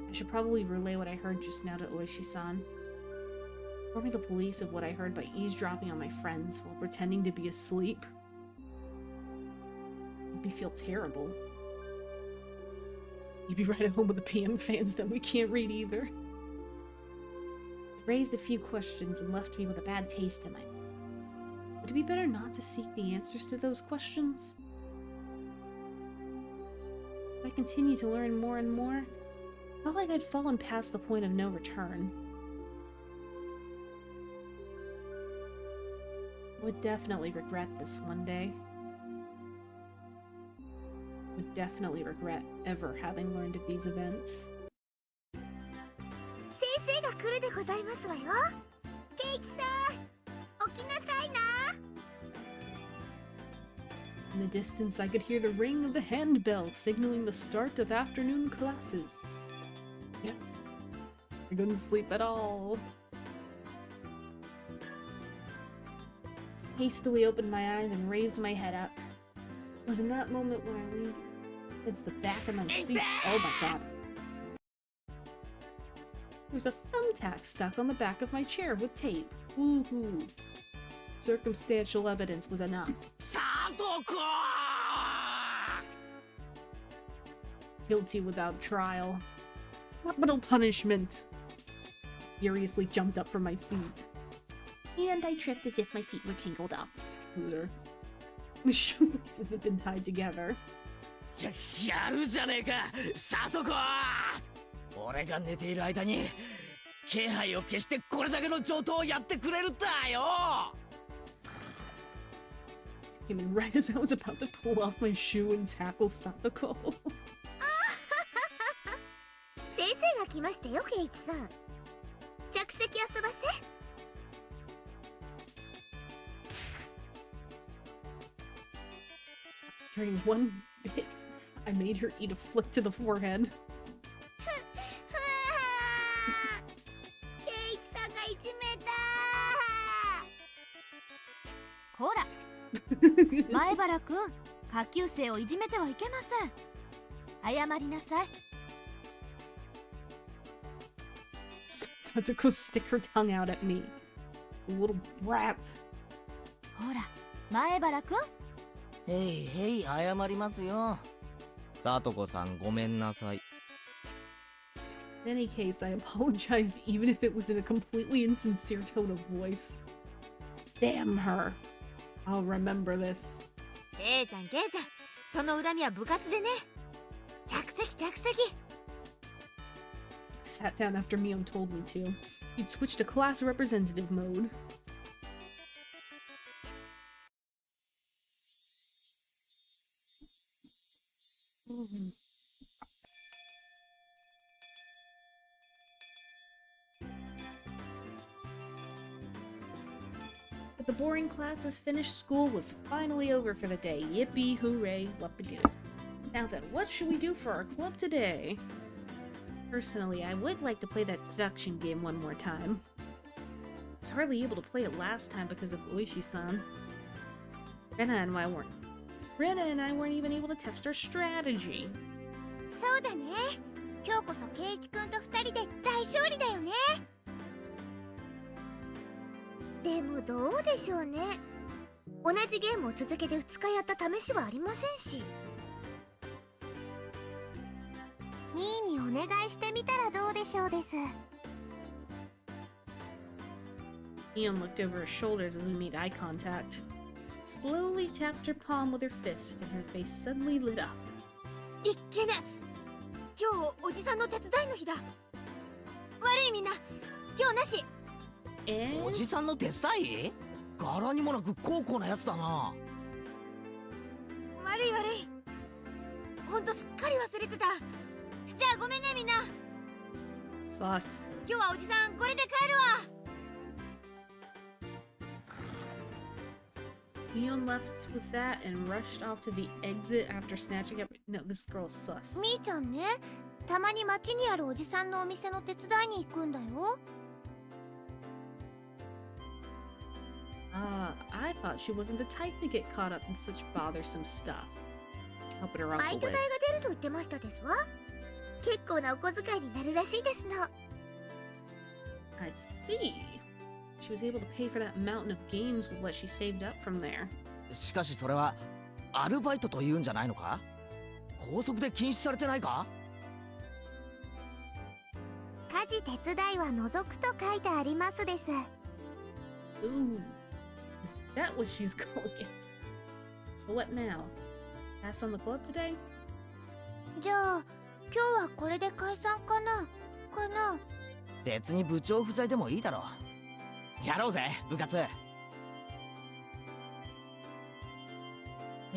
I should probably relay what I heard just now to Oishi-san. Inform the police of what I heard by eavesdropping on my friends while pretending to be asleep. It'd be feel terrible. You'd be right at home with the PM fans that we can't read either. It raised a few questions and left me with a bad taste in my mouth. Would it be better not to seek the answers to those questions? As I continued to learn more and more, I felt like I'd fallen past the point of no return. I would definitely regret this one day. I would definitely regret ever having learned of these events. 先生が来るでございますわよ。ケイキさん、起きなさいな。In the distance, I could hear the ring of the handbell signaling the start of afternoon classes. Yeah. I couldn't sleep at all. Hastily opened my eyes and raised my head up. It was in that moment when I leaned against the back of my seat. Oh my god. There was a thumbtack stuck on the back of my chair with tape. Woohoo. Circumstantial evidence was enough. Guilty without trial. Capital punishment. Furiously jumped up from my seat. And I tripped as if my feet were tangled up. My shoelaces had been tied together. やるじゃねえか、サトコ。俺が寝ている間に気配を消してこれだけの上等をやってくれるんだよ。Came in right as I was about to pull off my shoe and tackle Satoko. 先生が来ましたよ、ケイチさん。着席遊ばせ。During one bit, I made her eat a flick to the forehead. ケイチさんがいじめた。こら前原くん、下級生をいじめてはいけません。謝りなさい。Satoko stick her tongue out at me. Little brat. ほら前原くん。へいへい、謝りますよ。サトコさん、ごめんなさい。In any case, I apologized even if it was in a completely insincere tone of voice. Damn her. I'll remember this. ケイちゃん、ケイちゃん、その恨みは部活でね。着席着席。Sat down after Mion told me to. He'd switched to class representative mode. But the boring classes finished, school was finally over for the day. Yippee, hooray, whoop-a-doo. Now then, what should we do for our club today? Personally, I would like to play that deduction game one more time. I was hardly able to play it last time because of Oshi-san. Rena and I weren't even able to test our strategy. そうだね。今日こそケイチ君と二人で大勝利だよね。でもどうでしょうね。同じゲームを続けて2日やった試しはありませんし。ミーにお願いしてみたらどうでしょうです。Mion looked over her shoulders as we made eye contact. Slowly tapped her palm with her fist, and her face suddenly lit up. いっけね。今日おじさんの手伝いの日だ。悪いみんな、今日なし。おじさんの手伝い？柄にもなく高校なやつだな。悪い悪い。ほんとすっかり忘れてた。じゃあごめんねみんな。Sus. 今日はおじさんこれで帰るわ。Mion left with that and rushed off to the exit after snatching up. No, this girl's sus. みーちゃんね、たまに街にあるおじさんのお店の手伝いに行くんだよ。I thought she wasn't the type to get caught up in such bothersome stuff. Helping her バ uncle イト代 with. が出ると言ってましたですわ。結構なお小遣いになるらしいですの。I see. She was able to pay for that mountain of games with what she saved up from there. しかしそれはアルバイトというんじゃないのか？校則で禁止されてないか？家事手伝いは除くと書いてありますです。Ooh. Is that what she's calling it? So what now? Pass on the club today? じゃあ今日はこれで解散かな別に部長不在でもいいだろう。やろうぜ部活。I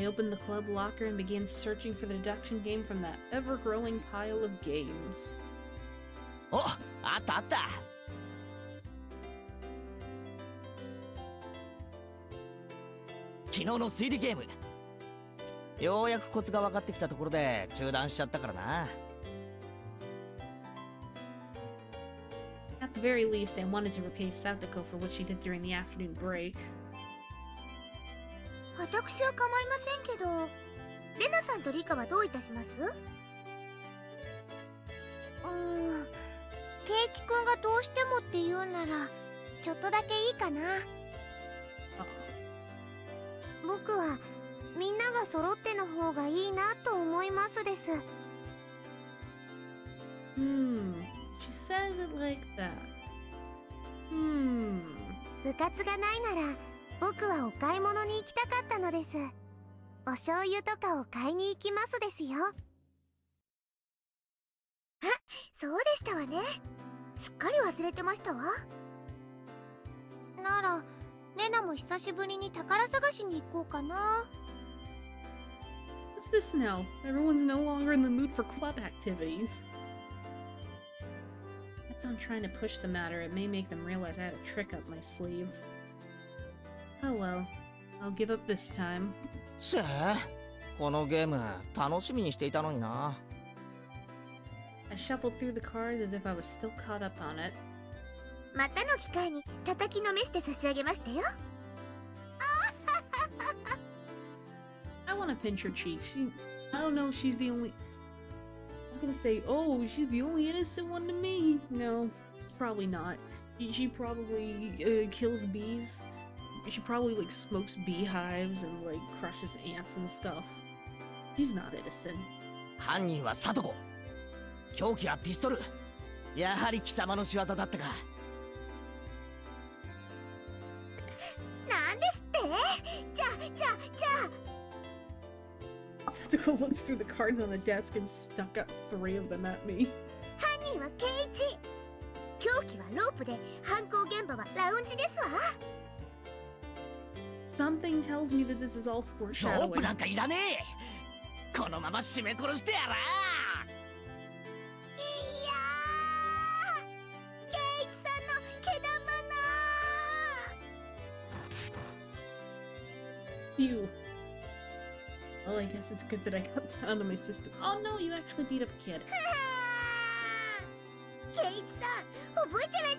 opened the club locker and began searching for the deduction game from that ever-growing pile of games. お、あったあった。昨日の推理ゲームようやくコツが分かってきたところで中断しちゃったからな。At the very least, I wanted to repay Satoko for what she did during the afternoon break. 私は構いませんけど、レナさんとリカはどういたします？ケイチ君がどうしてもって言うならちょっとだけいいかな。僕はみんなが揃っての方がいいなと思いますです。She says it like that. 部活がないなら僕はお買い物に行きたかったのです。お醤油とかを買いに行きますですよ。あ、そうでしたわね。すっかり忘れてましたわ。ならレナも久しぶりに宝探しに行こうかな。What's this now? Everyone's no longer in the mood for club activities. Kept on trying to push the matter. It may make them realize I had a trick up my sleeve. Oh well. I'll give up this time. ちぇ、このゲーム楽しみにしていたのにな。I shuffled through the cards as if I was still caught up on it. またの機会に叩きのめして差し上げましたよ。I want to pinch her cheek. I don't know. She's the only. I was gonna say, oh, she's the only innocent one to me. No, probably not. She probably kills bees. She probably like smokes beehives and like crushes ants and stuff. She's not innocent. 犯人はサトコ。凶器はピストル。やはり貴様の仕業だったか。なんですって？じゃあ。Satoko looked through the cards on the desk and stuck up 3 of them at me. 犯人はケイチ。凶器はロープで、犯行現場はラウンジですわ。Something tells me that this is all ロー foreshadowing. プなんかいらねえ。このまま締め殺してやら。Phew. Well, I guess it's good that I got that out of my system. Oh no, you actually beat up a kid. ケイチさん、覚えてらっし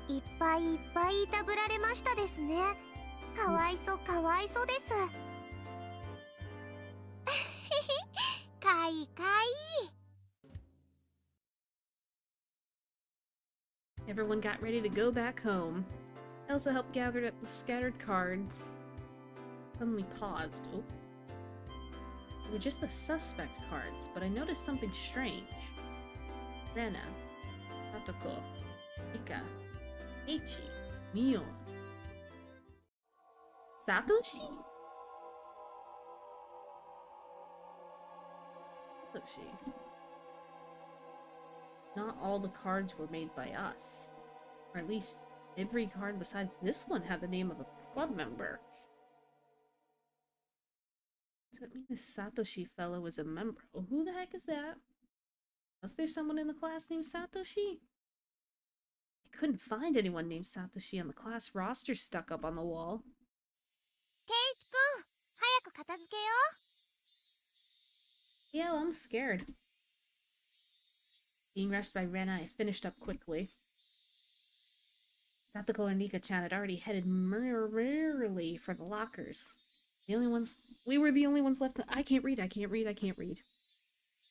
ゃい。いっぱいいっぱいいたぶられましたですね。かわいそかわいそです。かいかい。Everyone got ready to go back home. I also helped gather up the scattered cards. Suddenly paused. Oh. They were just the suspect cards, but I noticed something strange. Rena, Satoko, Ika, Eichi, Mion. Satoshi? Satoshi. Not all the cards were made by us. Or at least, every card besides this one had the name of a club member. Does that mean this Satoshi fellow is a member? Oh, who the heck is that? Was there someone in the class named Satoshi? I couldn't find anyone named Satoshi on the class roster stuck up on the wall. ケイチ君、早く片付けよ Yeah, I'm scared. Being rushed by Rena, I finished up quickly. Satoko and Nika-chan had already headed merrily for the lockers. We were the only ones left. I can't read.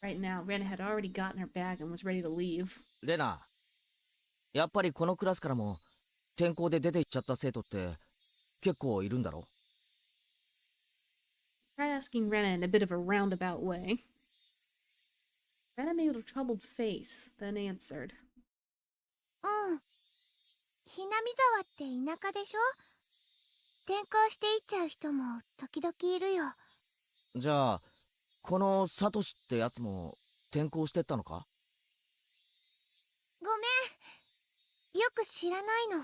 Right now, Rena had already gotten her bag and was ready to leave. レナ、やっぱりこのクラスからも転校で出て行っちゃった生徒って結構いるんだろ？ Tried asking Rena in a bit of a roundabout way. Rena made a troubled face, then answered. う。ひなみ沢って田舎でしょ？転校していっちゃう人も時々いるよ。じゃあ、このサトシってやつも転校してったのか？ごめん。よく知らないの。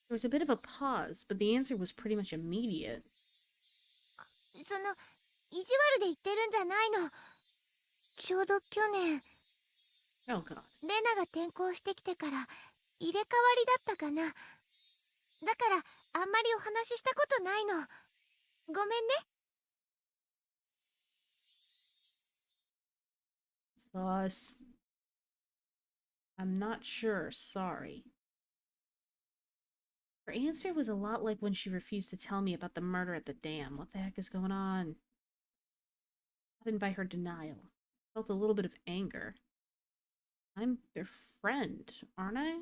There was a bit of a pause, but the answer was pretty much immediate. その、意地悪で言ってるんじゃないの。ちょうど去年、Oh god. レナが転校してきてから入れ替わりだったかな。だからあんまりお話ししたことないの。ごめんね。Sus. I'm not sure, sorry. Her answer was a lot like when she refused to tell me about the murder at the dam. What the heck is going on? Saddened by her denial. Felt a little bit of anger. I'm their friend, aren't I?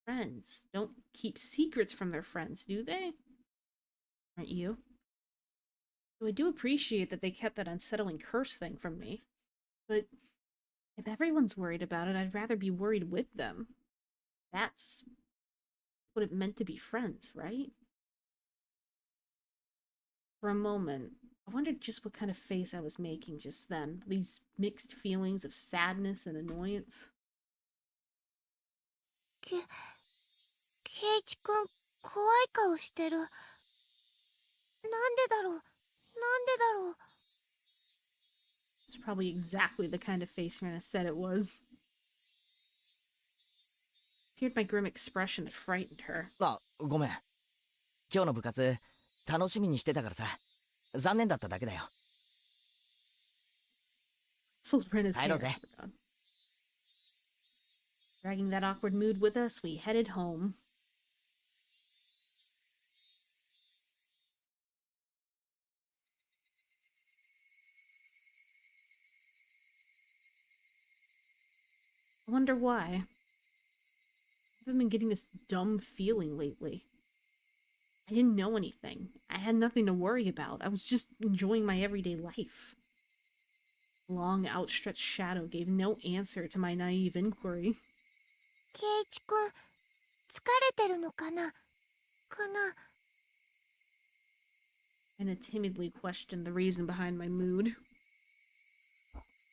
Friends don't keep secrets from their friends, do they? Aren't you? So I do appreciate that they kept that unsettling curse thing from me. But if everyone's worried about it, I'd rather be worried with them. That's what it meant to be friends, right? For a moment, I wondered just what kind of face I was making just then. These mixed feelings of sadness and annoyance. ケイチくん、怖い顔してる。なんでだろう、なんでだろう。It's probably exactly the kind of face Rena said it was. Feared my grim expression had frightened her. あ、ごめん。今日の部活楽しみにしてたからさ。残念だっただけだよ。Whistled Rena's 帰ろう hair. ぜ。 Dragging that awkward mood with us, we headed home. I wonder why. I've been getting this dumb feeling lately. I didn't know anything. I had nothing to worry about. I was just enjoying my everyday life. Long, outstretched shadow gave no answer to my naive inquiry. ケイチくん、疲れてるのかなAnna timidly questioned the reason behind my mood.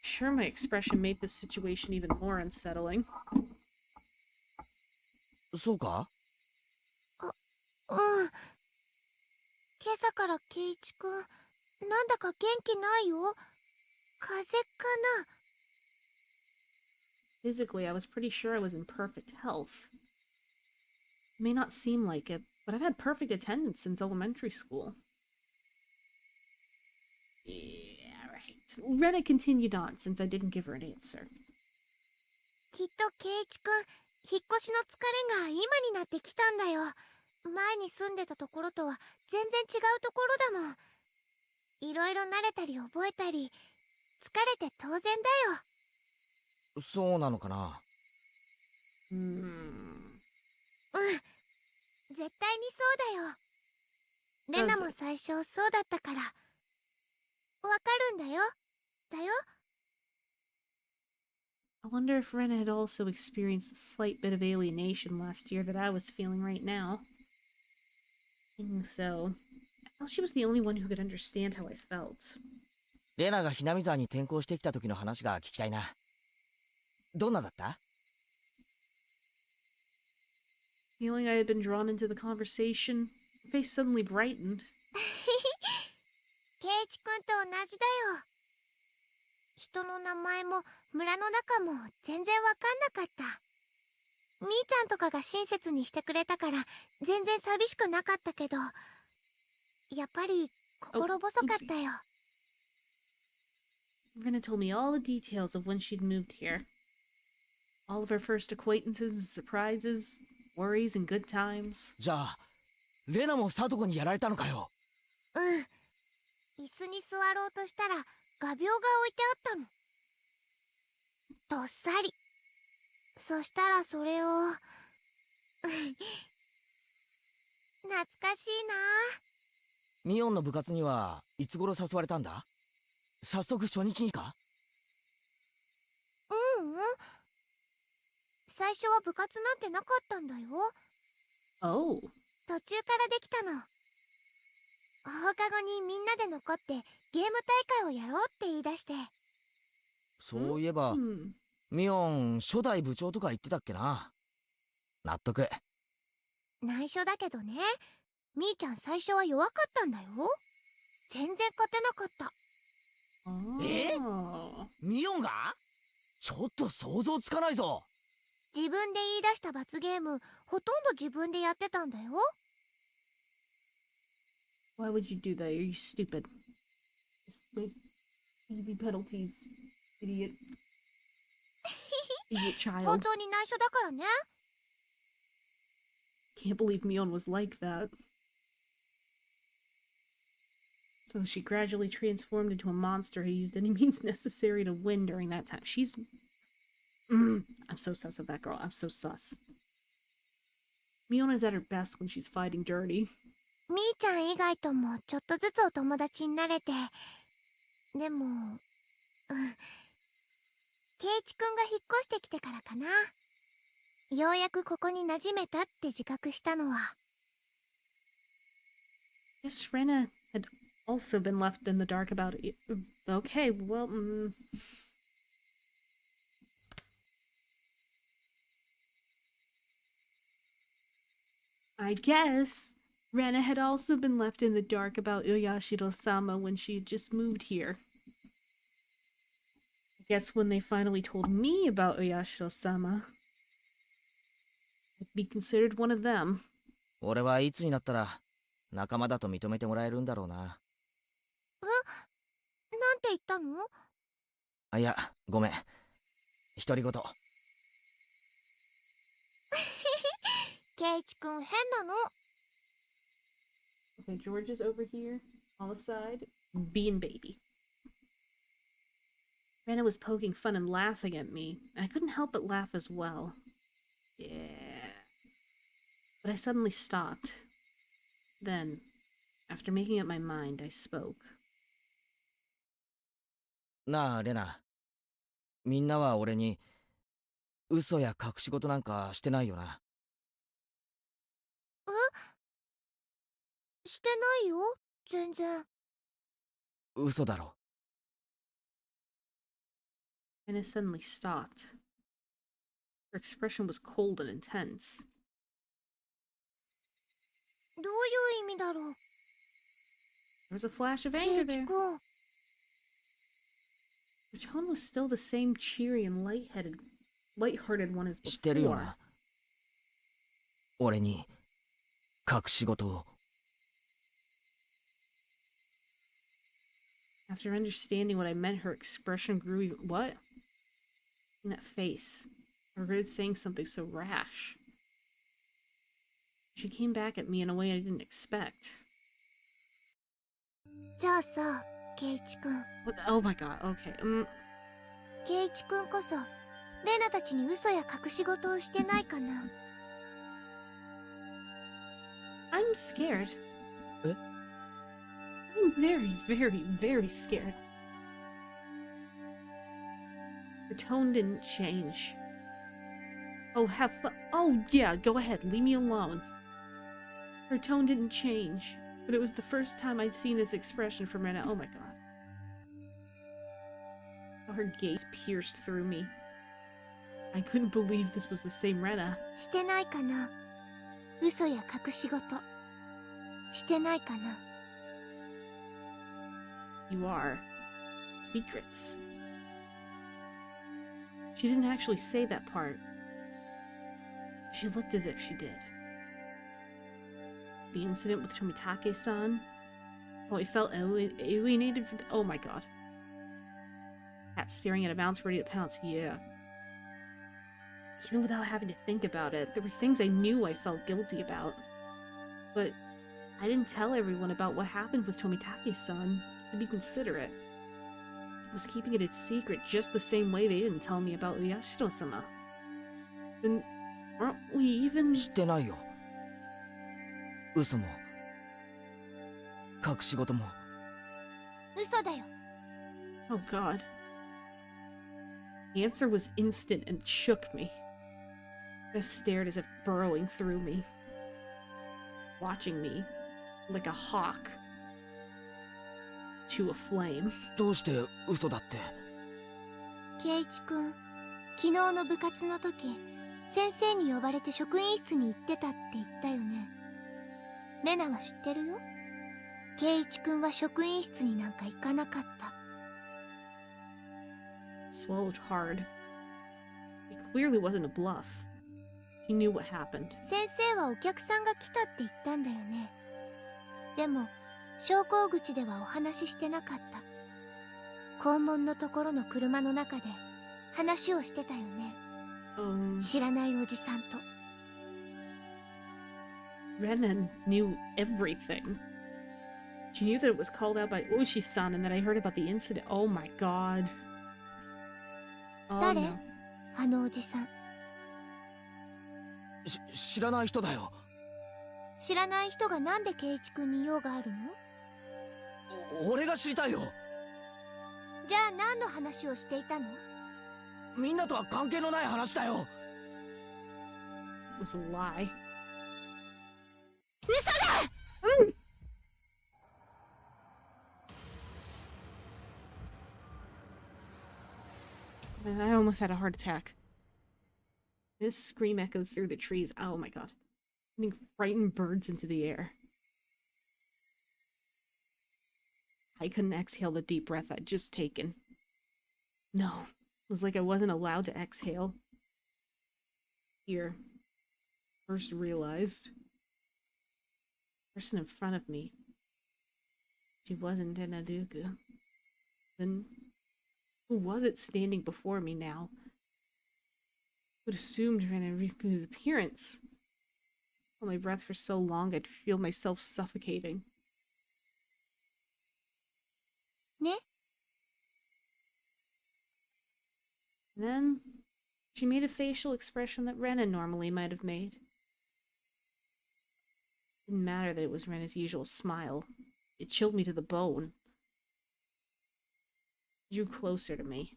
Sure, my expression made this situation even more unsettling. そうか？うん。今朝からケイチくん、なんだか元気ないよ。風邪かな。 Physically, I was pretty sure I was in perfect health. It may not seem like it, but I've had perfect attendance since elementary school. Yeah, right. Rena continued on since I didn't give her an answer. きっとケイチくん、引っ越しの疲れが今になってきたんだよ。前に住んでたところとは全然違うところだもん。いろいろ慣れたり覚えたり、疲れて当然だよ。そうなのかな。絶対にそうだよ。レナも最初そうだったから。わかるんだよ。I wonder if Rena had also experienced a slight bit of alienation last year that I was feeling right now. I think so. I felt she was the only one who could understand how I felt. レナがひなみ沢に転校してきた時の話が聞きたいな。どんなだった？ Feeling I had been drawn into the conversation, her face suddenly brightened. ケイチくんと同じだよ。人の名前も村の中も全然わかんなかった。みーちゃんとかが親切にしてくれたから全然寂しくなかったけど、やっぱり心細かったよ。Rena told me all the details of when she'd moved here. All of her first acquaintances, surprises, worries, and good times. じゃあ、レナもサトコにやられたのかよ。うん。椅子に座ろうとしたら画鋲が置いてあったの。どっさり。そしたらそれを懐かしいな。ミオンの部活にはいつ頃誘われたんだ？早速初日にか？最初は部活なんてなかったんだよ。Oh. 途中からできたの。放課後にみんなで残ってゲーム大会をやろうって言い出して。そういえば、ミオン初代部長とか言ってたっけな。納得。内緒だけどね、みーちゃん最初は弱かったんだよ。全然勝てなかった。ミオンが？ちょっと想像つかないぞ。自分で言い出した罰ゲームほとんど自分でやってたんだよ。Why would you do that? Are you stupid? Just make easy penalties, idiot. Idiot 本 child. 当に内緒だからね。 Can't believe Mion was like that. So she gradually transformed into a monster who used any means necessary to win during that time. She's... I'm so sus of that girl. I'm so sus. Miona's at her best when she's fighting dirty. みーちゃん以外ともちょっとずつお友達になれて。でも、ケイチくんが引っ越してきてからかな。ようやくここに馴染めたって自覚したのは。Yes, Rena had also been left in the dark about it. Okay, well, I guess Rena had also been left in the dark about Uyashiro-sama when she had just moved here. I guess when they finally told me about Uyashiro-sama, I'd be considered one of them. 俺はいつになったら仲間だと認めてもらえるんだろうな。なんて言ったの？あ、いや、ごめん。独り言。ケイチくん変なの。 Okay, George is over here, on the side, being baby. Rena was poking fun and laughing at me, and I couldn't help but laugh as well. Yeah. But I suddenly stopped. Then, after making up my mind, I spoke. なあ、レナ。みんなは俺に嘘や隠し事なんかしてないよな。してないよ、全然。嘘だろ。Rena suddenly stopped. Her expression was cold and intense. どういう意味だろう。 There was a flash of ケ anger イチ there. くん。 Her tone was still the same cheery and lighthearted one as してるよ before. な。俺に隠し事を。After understanding what I meant, her expression grew even... What? In that face. I regretted saying something so rash. She came back at me in a way I didn't expect. じゃあさ、ケイチくん。 What? Oh my god, okay. ケイチくんこそ、レナたちに嘘や隠し事をしてないかな。 I'm scared. え？ I'm very, very, very scared. Her tone didn't change. Oh, have fun. Oh, yeah, go ahead. Leave me alone. Her tone didn't change, but it was the first time I'd seen this expression from Rena. Oh my god. How her gaze pierced through me. I couldn't believe this was the same Rena. してないかな。嘘や隠し事。してないかな。 You are. Secrets. She didn't actually say that part. She looked as if she did. The incident with Tomitake-san. Oh, I felt alienated from... Oh my god. Cat staring at a mouse ready to pounce. Yeah. Even without having to think about it, there were things I knew I felt guilty about. But I didn't tell everyone about what happened with Tomitake-san. To be considerate. I was keeping it a secret just the same way they didn't tell me about Uyashiro-sama. Then aren't we even... してないよ。嘘も隠し事も。嘘だよ。 Oh god. The answer was instant and shook me. I just stared as if burrowing through me. Watching me like a hawk to a flame. どうして嘘だって。ケイチくん、昨日の部活の時、先生に呼ばれて職員室に行ってたって言ったよね。レナは知ってるよ。ケイチくんは職員室になんか行かなかった。Swallowed hard. It clearly wasn't a bluff. She knew what happened. 先生はお客さんが来たって言ったんだよね。でも、昇降口ではお話ししてなかった。校門のところの車の中で話をしてたよね。知らないおじさんと。Renan knew everything. She knew that it was called out by Oshi-san and that I heard about the incident. Oh my god. Oh 誰？ no. あのおじさん。知らない人だよ。知らない人がなんで圭一君に用があるの？俺が知りたいよ。じゃあ何の話をしていたの？みんなとは関係のない話だよ。It was a lie. 嘘だ！I almost had a heart attack. This scream echoed through the trees. Oh my god. Sending frightened birds into the air. I couldn't exhale the deep breath I'd just taken. No. It was like I wasn't allowed to exhale. Here. First realized. The person in front of me. She wasn't Tenaduku. Then who was it standing before me now? I would assumed Tenaduku's appearance. Held my breath for so long I'd feel myself suffocating. ね？ Then she made a facial expression that Renan normally might have made. It didn't matter that it was Renna's usual smile. It chilled me to the bone. She drew closer to me.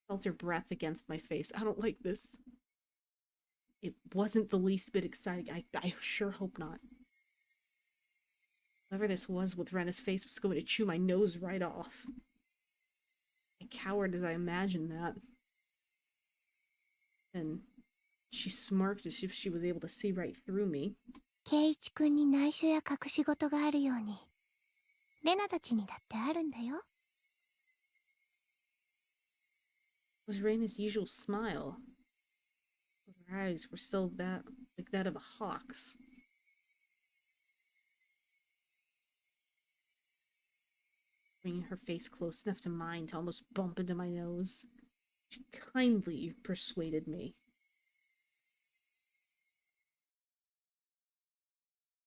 Felt her breath against my face. I don't like this. It wasn't the least bit exciting. I sure hope not. Whatever this was with Renna's face was going to chew my nose right off. I cowered as I imagined that. Then she smirked as if she was able to see right through me. 圭一君に内緒や隠し事があるように、レナたちにだってあるんだよ。It was Reina's usual smile. Her eyes were still like that of a hawk's. Bringing her face close enough to mine to almost bump into my nose, she kindly persuaded me.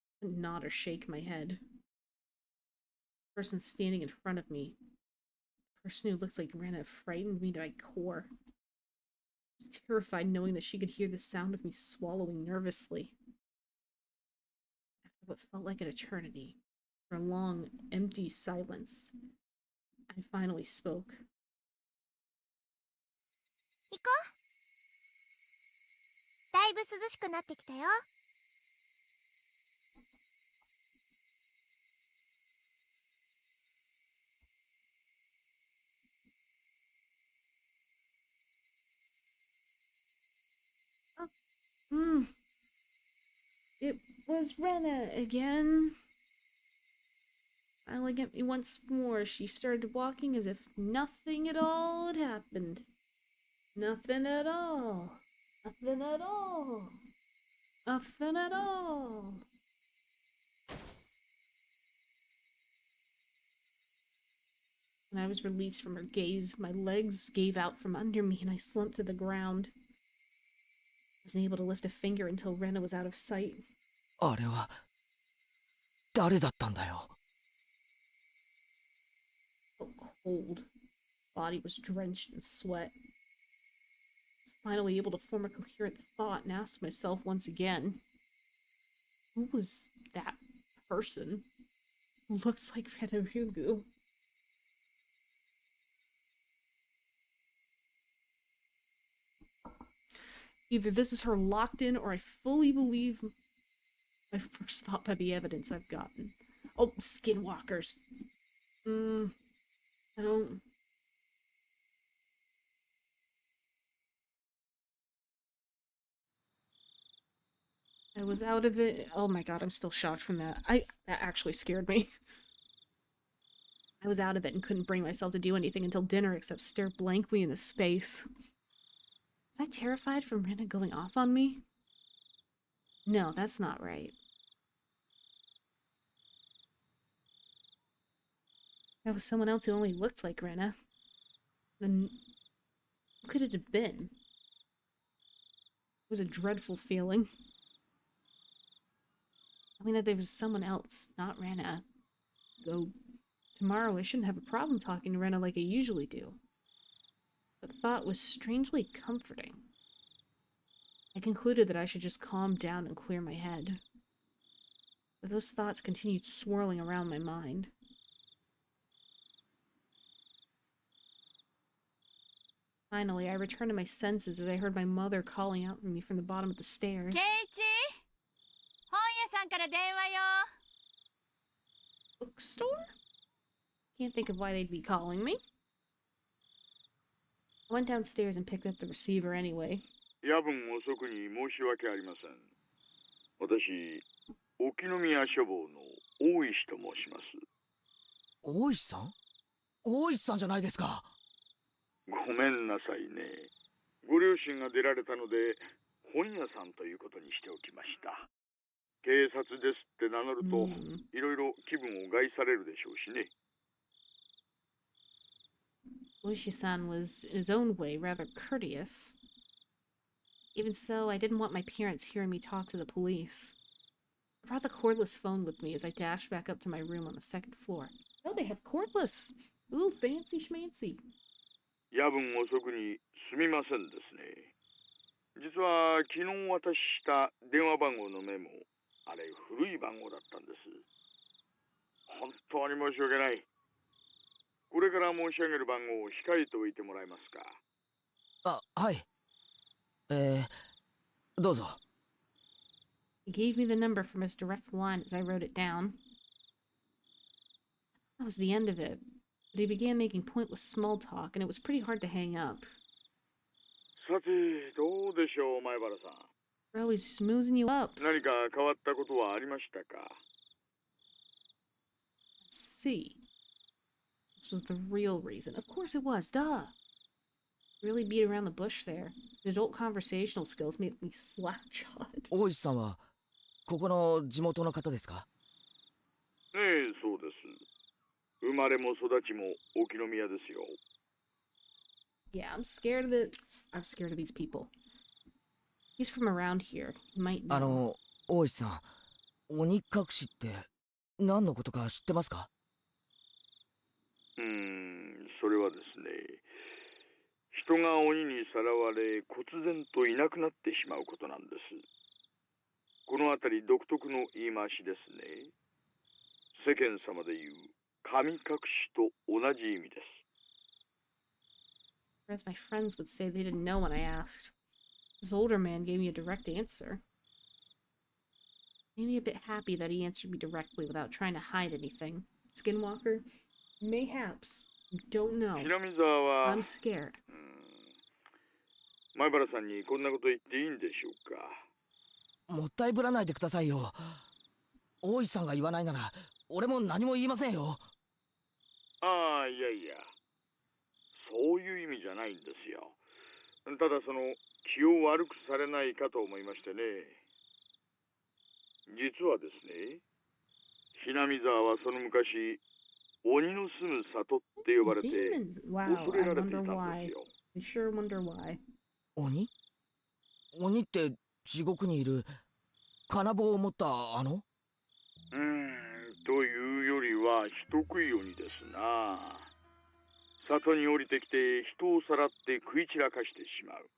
I couldn't nod or shake my head. The person standing in front of me, the person who looks like Rena, frightened me to my core. I was terrified knowing that she could hear the sound of me swallowing nervously. After what felt like an eternity, for a long, empty silence, I finally spoke. 行こう。だいぶ涼しくなってきたよ。It was Rena again. Smiling at me once more, she started walking as if nothing at all had happened. Nothing at all. Nothing at all. Nothing at all. When I was released from her gaze, my legs gave out from under me and I slumped to the ground. I wasn't able to lift a finger until Rena was out of sight. あれは誰だったんだよ。I felt cold. Body was drenched in sweat. I was finally able to form a coherent thought and ask myself once again, who was that person who looks like Rena Ryugu? Either this is her locked in, or I fully believe my first thought by the evidence I've gotten. Oh, skinwalkers. I don't... I was out of it. Oh my god, I'm still shocked from that. That actually scared me. I was out of it and couldn't bring myself to do anything until dinner except stare blankly into space. Was I terrified from Rena going off on me? No, that's not right. That was someone else who only looked like Rena. Then who could it have been? It was a dreadful feeling. I mean that there was someone else, not Rena. Though tomorrow I shouldn't have a problem talking to Rena like I usually do. The thought was strangely comforting. I concluded that I should just calm down and clear my head. But those thoughts continued swirling around my mind. Finally, I returned to my senses as I heard my mother calling out to me from the bottom of the stairs. ケイチ、本屋さんから電話よ。 Bookstore? Can't think of why they'd be calling me. I went downstairs and picked up the receiver anyway. 夜分遅くに申し訳ありません。私、沖宮書房の大石と申します。大石さん？大石さんじゃないですか。ごめんなさいね。ご両親が出られたので、本屋さんということにしておきました。警察ですって名乗ると、いろいろ気分を害されるでしょうしね。Oshi-san was, in his own way, rather courteous. Even so, I didn't want my parents hearing me talk to the police. I brought the cordless phone with me as I dashed back up to my room on the second floor. Oh, they have cordless! Ooh, fancy schmancy. 夜分遅くにすみませんですね。実は昨日渡した電話番号のメモ、あれ古い番号だったんです。本当に申し訳ない。これから申し上げる番号を控えておいてもらえますか。あ、はい。どうぞ。He gave me the number from his direct line as I wrote it down. That was the end of it, but he began making pointless small talk, and it was pretty hard to hang up. さて、どうでしょう、前原さん。Bro, he's smoozing you up. 何か変わったことはありましたか。 Let's see. This was the real reason. Of course it was, duh. Really beat around the bush there. The adult conversational skills made me slack-jawed. 大石さんはここの地元の方ですか？ええ、そうです。生まれも育ちも沖宮ですよ。Yeah, I'm scared of these people. He's from around here. He might know. 大石さん、鬼隠しって何のことか知ってますか？それはですね、人が鬼にさらわれ、忽然といなくなってしまうことなんです。このあたり独特の言い回しですね。世間様で言う神隠しと同じ意味です。As my friends would say, they didn't know when I asked. This older man gave me a direct answer. Made me a bit happy that he answered me directly without trying to hide anything. Skinwalker? Mayhaps. Don't know. 平見沢は I'm scared. 前原さんにこんなこと言っていいんでしょうか。もったいぶらないでくださいよ。大石さんが言わないなら俺も何も言いませんよ。ああ、いやいや、そういう意味じゃないんですよ。ただその気を悪くされないかと思いましてね。実はですね、平見沢はその昔鬼の住む里って呼ばれて Wow, 恐れ I られていた wonder んで why. すよ。 I sure wonder why. 鬼？鬼って地獄にいる金棒を持ったというよりは人食い鬼ですな。里に降りてきて人をさらって食い散らかしてしまう。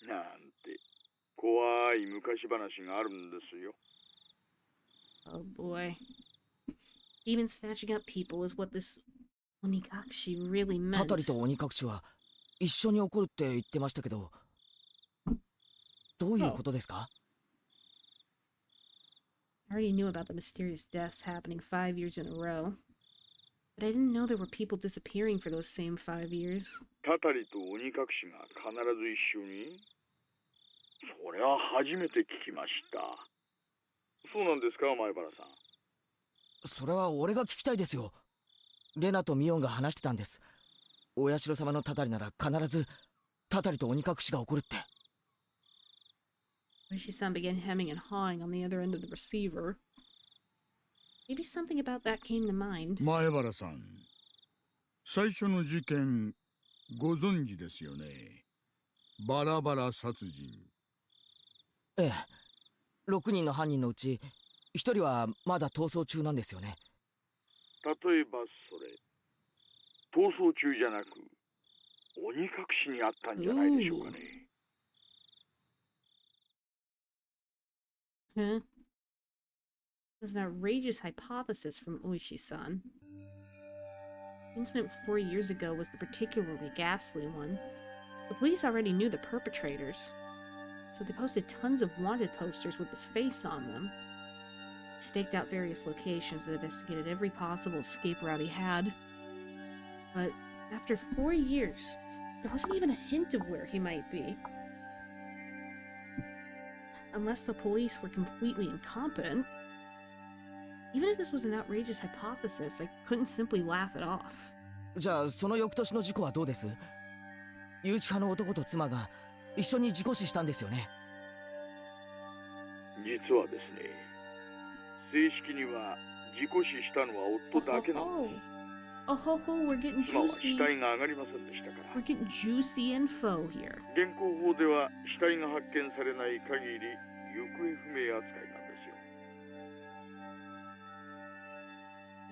なんて怖い昔話があるんですよ。Oh boy. Even snatching up people is what this onikakushi really た meant. たりと鬼隠しは一緒に起こるって言ってましたけど、どういうことですか？ I already knew about the mysterious deaths happening 5 years in a row. But I didn't know there were people disappearing for those same 5 years. たたりと鬼隠しが必ず一緒に？それは初めて聞きました。そうなんですか、前原さん。それは俺が聞きたいですよ。レナとミオンが話してたんです。お社様のたたりなら必ずたたりと鬼隠しが起こるって。Oshi-san began hemming and hawing on the other end of the receiver. Maybe something about that came to mind. 前原さん、最初の事件ご存知ですよね。バラバラ殺人。ええ、6人の犯人のうち1人はまだ逃走中なんですよね。例えばそれ、逃走中じゃなく鬼隠しにあったんじゃないでしょうかね。Huh? There's an outrageous hypothesis from Oshi-san. The incident 4 years ago was the particularly ghastly one. The police already knew the perpetrators, so they posted tons of wanted posters with his face on them. Staked out various locations and investigated every possible escape route he had. But after 4 years, there wasn't even a hint of where he might be. Unless the police were completely incompetent. Even if this was an outrageous hypothesis, I couldn't simply laugh it off. じゃあその翌年の事故はどうです？誘致派の男と妻が一緒に事故死したんですよね。実はですね、正式には事故死したのは夫だけなんです。Oh ho ho, we're getting 妻は juicy. 死体が上がりませんでしたから。 We're getting juicy info here. 現行法では死体が発見されない限り行方不明扱いなんですよ。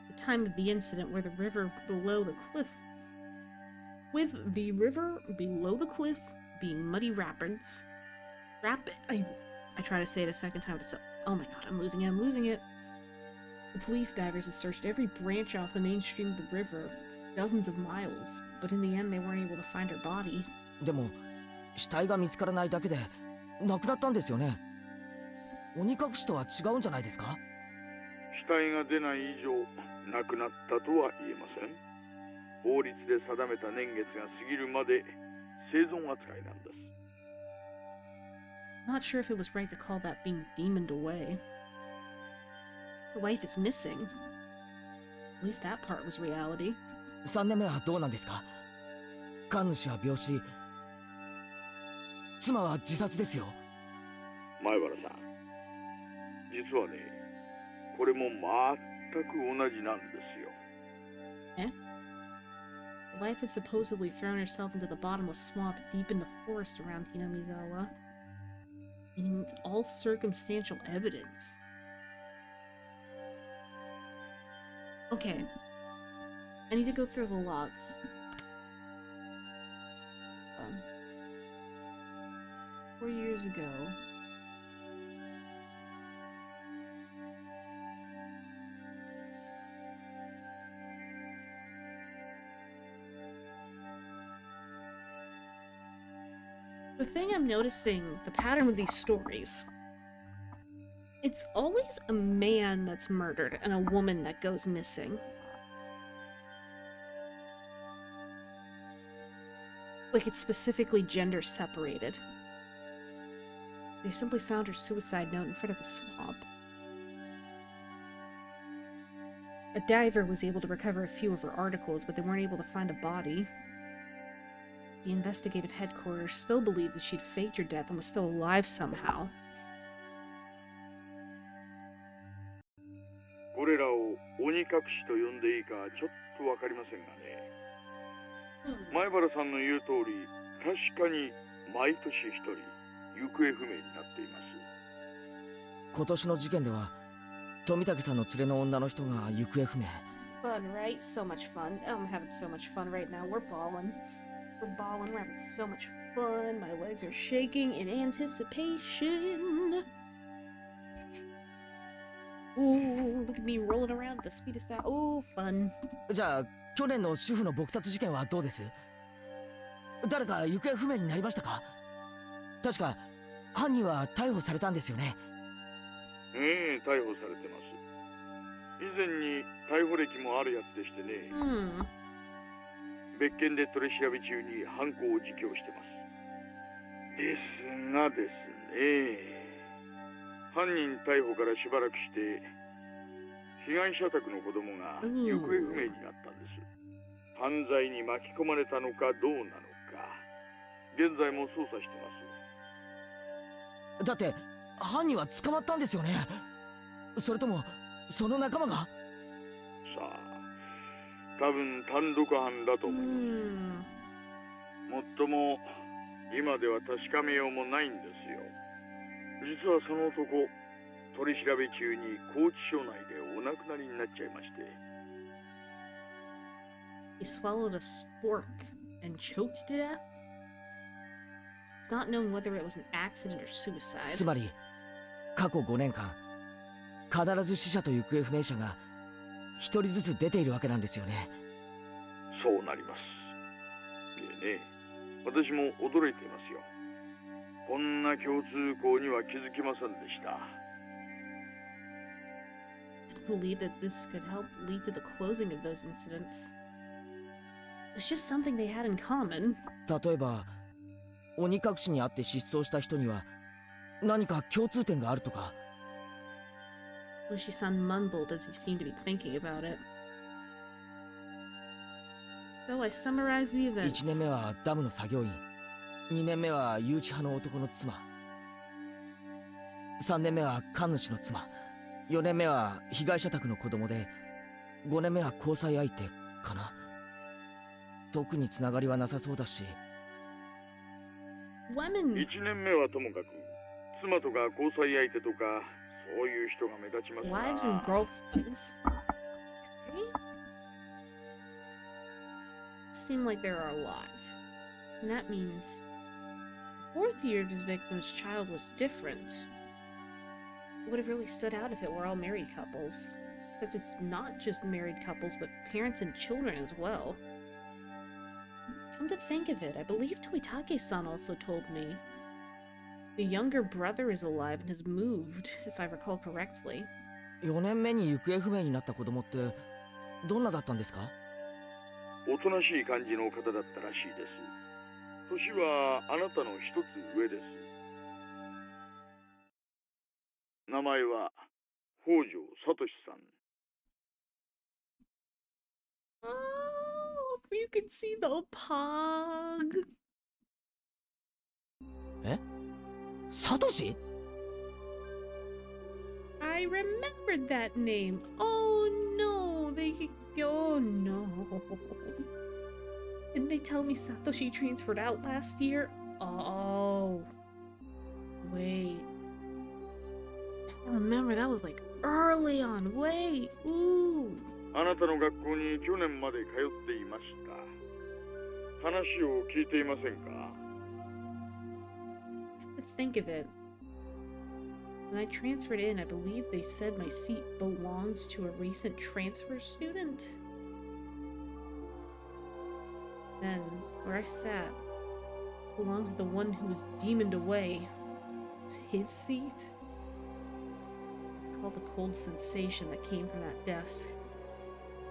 At the time of the incident, where the river below the cliff, with the river below the cliff being muddy rapids, I try to say it a second time, but oh my god, I'm losing it. The police divers had searched every branch off the main stream of the river, dozens of miles, but in the end they weren't able to find her body. でも死体が見つからないだけで亡くなったんですよね。鬼隠しとは違うんじゃないですか？死体が出ない以上亡くなったとは言えません。法律で定めた年月が過ぎるまで生存扱いなんです。 I'm not sure if it was right to call that being demoned away. Her wife is missing. At least that part was reality. 3年目はどうなんですか？神主は病死、妻は自殺ですよ。前原さん、実はね、これも全く同じなんですよ。Eh? The wife had supposedly thrown herself into the bottomless swamp deep in the forest around Hinamizawa. And all circumstantial evidence. Okay. I need to go through the logs. 4 years ago. The thing I'm noticing, the pattern with these stories, it's always a man that's murdered and a woman that goes missing. Like it's specifically gender separated. They simply found her suicide note in front of the swamp. A diver was able to recover a few of her articles, but they weren't able to find a body. The investigative headquarters still believed that she'd faked her death and was still alive somehow. これらを鬼隠しと呼んでいいかちょっとわかりませんがね。前原さんの言う通り、確かに毎年一人行方不明になっています。今年の事件では富武さんの連れの女の人が行方不明。Fun, right? So much fun. I'm having so much fun right now. We're balling. We're balling. We're having so much fun. My legs are shaking in anticipation. Ooh, look at me rolling around at the speed of sound. Oh, fun. じゃあ去年の主婦の撲殺事件はどうです？誰か行方不明になりましたか？確か犯人は逮捕されたんですよね。ええ、逮捕されてます。以前に逮捕歴もあるやつでしてね。別件で取り調べ中に犯行を自供してます。ですがですね、犯人逮捕からしばらくして被害者宅の子供が行方不明になったんです。犯罪に巻き込まれたのかどうなのか、現在も捜査してます。だって犯人は捕まったんですよね。それともその仲間が？さあ、多分単独犯だと思います。もっとも今では確かめようもないんですよ。実はその男、取り調べ中に拘置所内でお亡くなりになっちゃいまして。He swallowed a spork and choked to death? It's not known whether it was an accident or suicide. つまり過去5年間必ず死者と行方不明者が一人ずつ出ているわけなんですよね。そうなります。いえね、私も驚いていますよ。こんな共通項には気づきませんでした。I believe that this could help lead to the closing of those incidents. It's just something they had in common. 例えば鬼隠しにあって失踪した人には何か共通点があるとか。Oshi-san mumbled as he seemed to be thinking about it. So I summarized the events. 1年目はダムの作業員、2年目は誘致派の男の妻、3年目は神主の妻、4年目は被害者宅の子供で、5年目は交際相手かな。特につながりはなさそうだし。Women. 1年目はともかく妻とか交際相手とかそういう人が目立ちますが。Wives and girlfriends. Seem like there are a lot. And that means the fourth year of his victim's child was different. It would have really stood out if it were all married couples. Except it's not just married couples, but parents and children as well. Come to think of it, I believe Toitake-san also told me. The younger brother is alive and has moved, if I recall correctly. 4年目に行方不明になった子供ってどんなだったんですか？おとなしい感じの方だったらしいです。年はあなたの一つ上です。名前は北条聡さん。Oh, you can see the pog. え？サトシ？ I remembered that name. Oh no, oh no. Didn't they tell me Satoshi transferred out last year? Oh. Wait. I remember that was like early on. Wait. Ooh. あなたの学校に去年まで通っていました。話を聞いていませんか？ To think of it. When I transferred in, I believe they said my seat belongs to a recent transfer student. Then, where I sat, belonged to the one who was demoned away. It was his seat. I recall the cold sensation that came from that desk.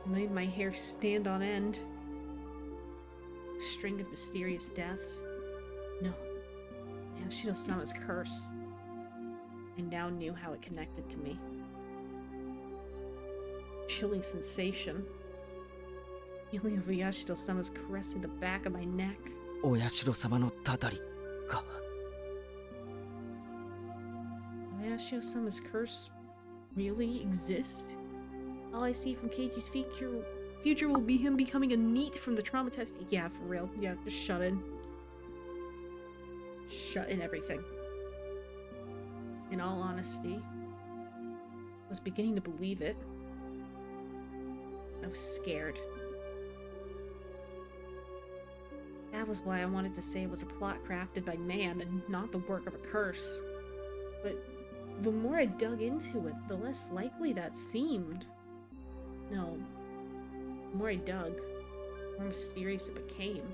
It made my hair stand on end. A string of mysterious deaths. No. Yashiro-sama's curse. I now knew how it connected to me. Chilling sensation. Feeling of Yashiro-sama's caressing the back of my neck. お社様のたたりか。Yashiro-sama's curse really exist? All I see from Keiichi's future will be him becoming a NEET from the trauma test. Yeah, for real. Yeah, just shut in. Shut in everything. In all honesty, I was beginning to believe it. I was scared. That was why I wanted to say it was a plot crafted by man and not the work of a curse. But the more I dug into it, the less likely that seemed. No. The more I dug, the more mysterious it became.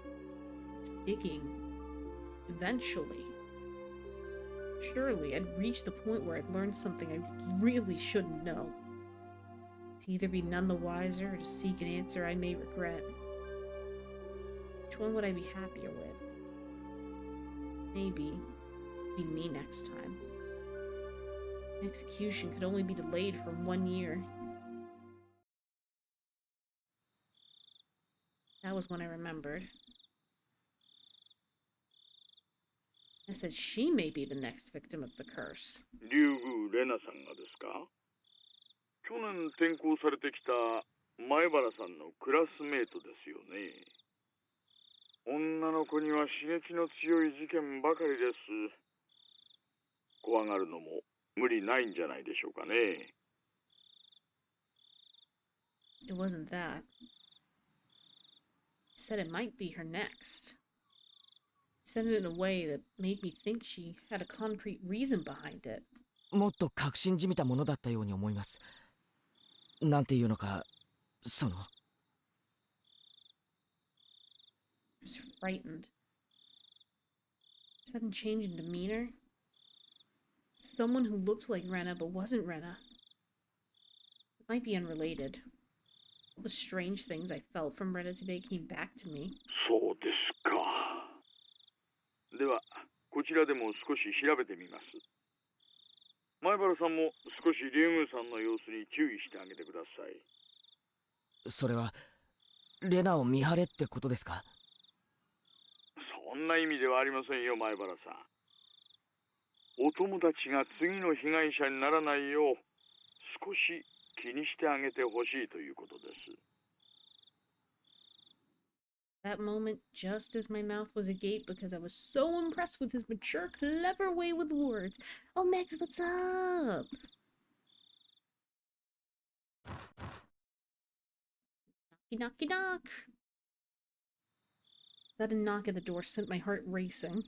I was digging. Eventually. Surely I'd reached the point where I'd learned something I really shouldn't know. To either be none the wiser or to seek an answer I may regret. Which one would I be happier with? Maybe it'd be me next time. Execution could only be delayed for 1 year. That was when I remembered. I said she may be the next victim of the curse. 竜宮レナさんがですか？去年転校されてきた前原さんのクラスメートですよね。女の子には刺激の強い事件ばかりです。怖がるのも無理ないんじゃないでしょうかね。It wasn't that. She said it might be her next. She said it in a way that made me think she had a concrete reason behind it. もっと確信じみたものだったように思います。なんていうのか、その。I was frightened. Sudden change in demeanor. Someone who looked like Rena but wasn't Rena. It might be unrelated. All the strange things I felt from Rena today came back to me. そうですか。では、こちらでも少し調べてみます。前原さんも少し竜宮さんの様子に注意してあげてください。それは、レナを見張れってことですか？そんな意味ではありませんよ、前原さん。お友達が次の被害者にならないよう、少し気にしてあげてほしいということです。That moment, just as my mouth was agape because I was so impressed with his mature, clever way with words. Oh, Max, what's up? Knocky, knocky, knock. That a knock at the door sent my heart racing.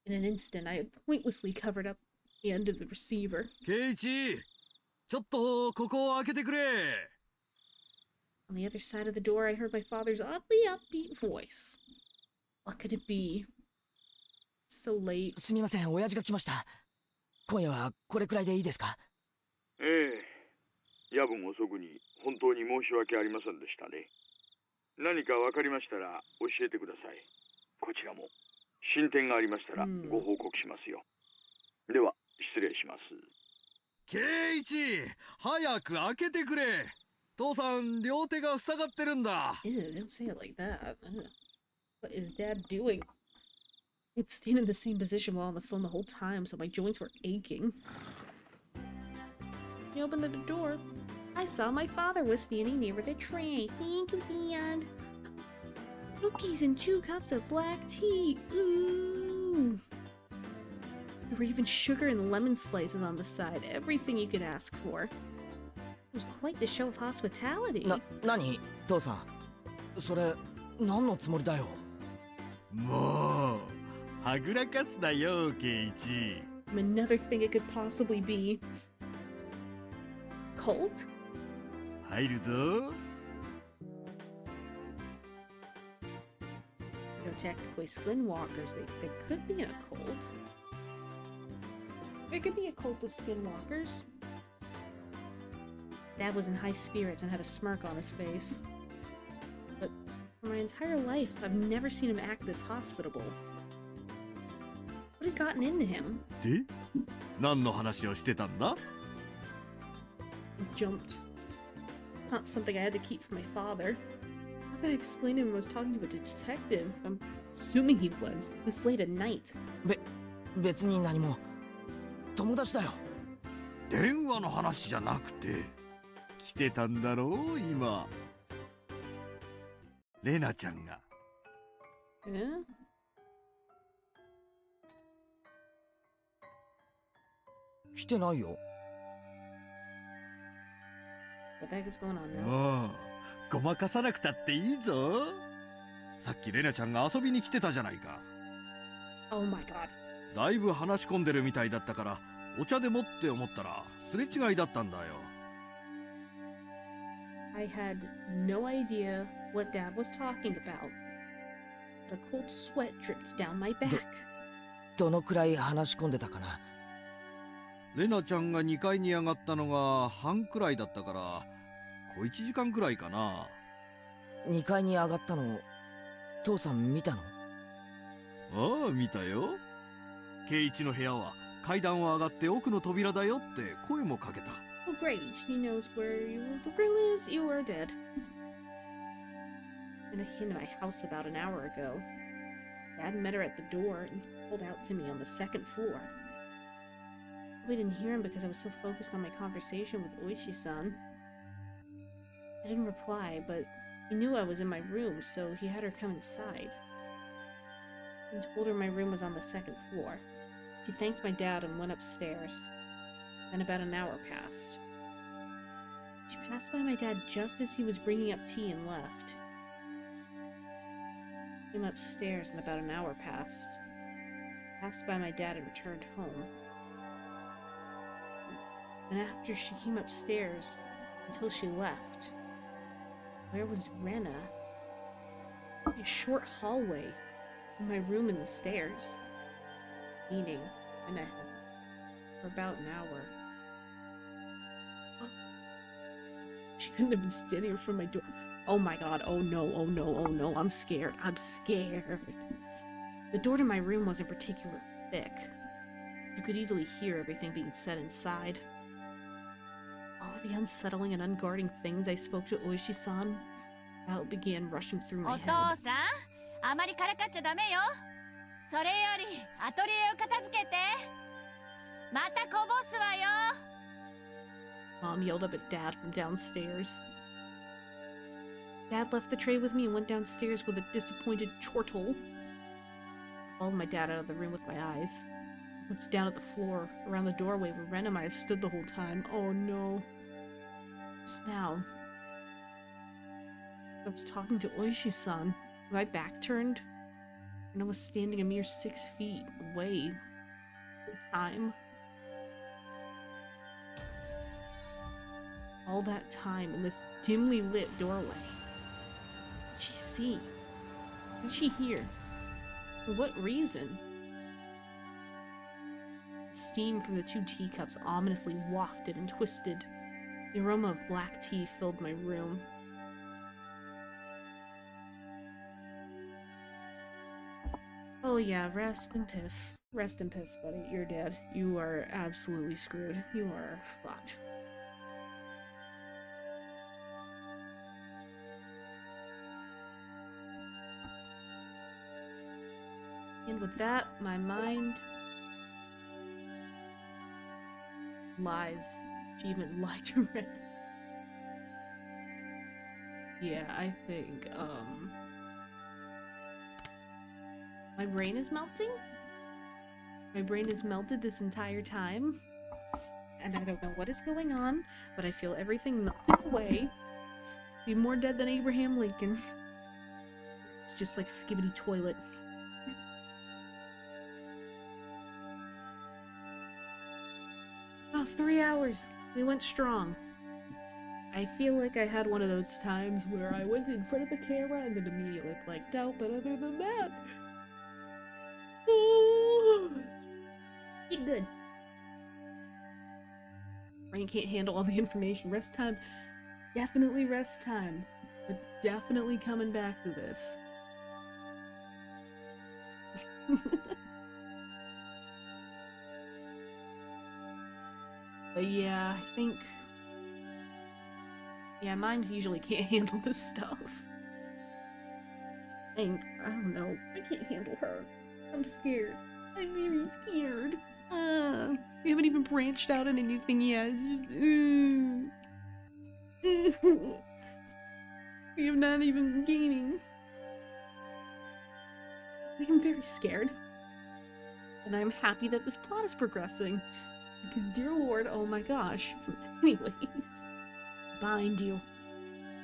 In an instant, I had pointlessly covered up the end of the receiver. ケイチ、ちょっとここを開けてくれ。On the other side of the door, I heard my father's oddly upbeat voice. What could it be? So late. すみません、親父が来ました。今夜はこれくらいでいいですか？ええ、夜分遅くに本当に申し訳ありませんでしたね。何か分かりましたら教えてください。こちらも進展がありましたらご報告しますよ。では失礼します。ケイチ、早く開けてくれ。父さん、両手が塞がってるんだ。Ew, don't say it like that. What is Dad doing? I'd stayed in the same position while on the phone the whole time, so my joints were aching. He opened the door. I saw my father was standing near the tray. Thank you, Dad. Cookies and 2 cups of black tea. Ooh. There were even sugar and lemon slices on the side. Everything you could ask for. It was quite the show of hospitality. 何？父さん。それ、何のつもりだよ。もう、はぐらかすなよ、ケイチ。Another thing it could possibly be. Cult? 入るぞ。No, technically skinwalkers. They could be in a cult. There could be a cult of skinwalkers. Dad was in high spirits and had a smirk on his face. But for my entire life, I've never seen him act this hospitable. What had gotten into him? で、何の話をしてたんだ？ I jumped. Not something I had to keep from my father. How could I explain to him I was talking to a detective? I'm assuming he was. This late at night. 別に何も。友達だよ。電話の話じゃなくて、来てたんだろう、今。レナちゃんが。Yeah? "来てないよ。What the heck is going on now? もう、ごまかさなくたっていいぞ。さっきレナちゃんが遊びに来てたじゃないか。Oh my god. だいぶ話し込んでるみたいだったから、お茶でもって思ったら、すれ違いだったんだよ。I had no idea what Dad was talking about. But a cold sweat dripped down my back. どのくらい話し込んでたかな。レナちゃんが2階に上がったのが半くらいだったから、小1時間くらいかな。2階に上がったの、父さん見たの？ああ、見たよ。圭一の部屋は階段を上がって奥の扉だよって声もかけた。Oh great, he knows where the room is. You are dead. When I came to my house about an hour ago, Dad met her at the door and called out to me on the second floor. I didn't hear him because I was so focused on my conversation with Oishi-san. I didn't reply, but he knew I was in my room, so he had her come inside and told her my room was on the second floor. She thanked my dad and went upstairs. Then about an hour passed. She passed by my dad just as he was bringing up tea and left. Came upstairs and about an hour passed. Passed by my dad and returned home. And after she came upstairs, until she left, where was Rena? A short hallway in my room and the stairs. Meaning, and I had for about an hour. She couldn't have been standing in front of my door. Oh my god, oh no, oh no, oh no, I'm scared, I'm scared. The door to my room wasn't particularly thick. You could easily hear everything being said inside. All of the unsettling and unguarding things I spoke to Oshi-san about began rushing through my head. お父さん、あまりからかっちゃダメよ。それよりアトリエを片付けて。またこぼすわよ。Mom yelled up at Dad from downstairs. Dad left the tray with me and went downstairs with a disappointed chortle. I followed my dad out of the room with my eyes. Looked down at the floor, around the doorway where Ren and I have stood the whole time. Oh no. Just now, I was talking to Oishi-san. My back turned, and I was standing a mere 6 feet away. The whole time. All that time in this dimly lit doorway. What did she see? What did she hear? For what reason? Steam from the 2 teacups ominously wafted and twisted. The aroma of black tea filled my room. Oh yeah, rest and piss. Rest and piss, buddy. You're dead. You are absolutely screwed. You are fucked. And with that, my mind lies. She even lied to Ren. Yeah, I think, my brain is melting? My brain is melted this entire time. And I don't know what is going on, but I feel everything melting away. Be more dead than Abraham Lincoln. It's just like Skibbity Toilet. Oh, 3 hours. They went strong. I feel like I had one of those times where I went in front of the camera and then immediately blanked out, but other than that... Keep good. Brain can't handle all the information. Rest time. Definitely rest time. But definitely coming back to this. But yeah, I think... Yeah, mimes usually can't handle this stuff. I don't know. I can't handle her. I'm scared. I'm very scared. We haven't even branched out on anything yet. It's just, we have not even gaming. I'm very scared. And I'm happy that this plot is progressing. Because, dear lord, oh my gosh. Anyways. Bind you.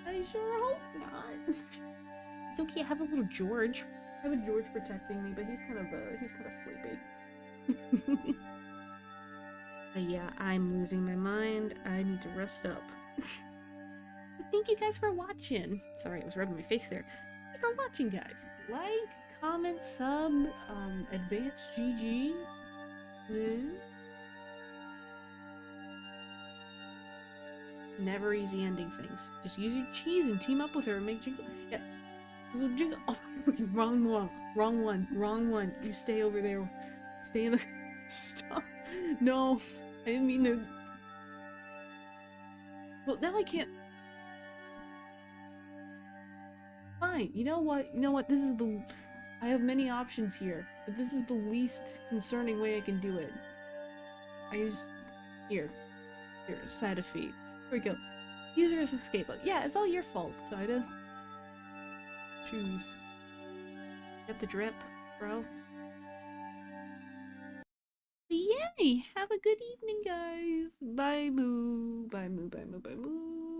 I sure hope not. It's okay, I have a little George. I have a George protecting me, but he's kind of sleepy. But yeah, I'm losing my mind. I need to rest up. Thank you guys for watching. Sorry, I was rubbing my face there. Thank you for watching, guys. Like, comment, sub, advanced GG. It's never easy ending things. Just use your cheese and team up with her and make jingle. Yeah. Jingle. Oh, wrong one. You stay over there. Stay in the... Stop. No. I didn't mean to... Well, now I can't... Fine. You know what? This is the... I have many options here, but this is the least concerning way I can do it. I use... Here, side of feet. Here we go. User is escape. Yeah, it's all your fault, Saida. Choose. Get the drip, bro. Yay! Have a good evening, guys. Bye, moo. Bye, moo, bye, moo, bye, moo.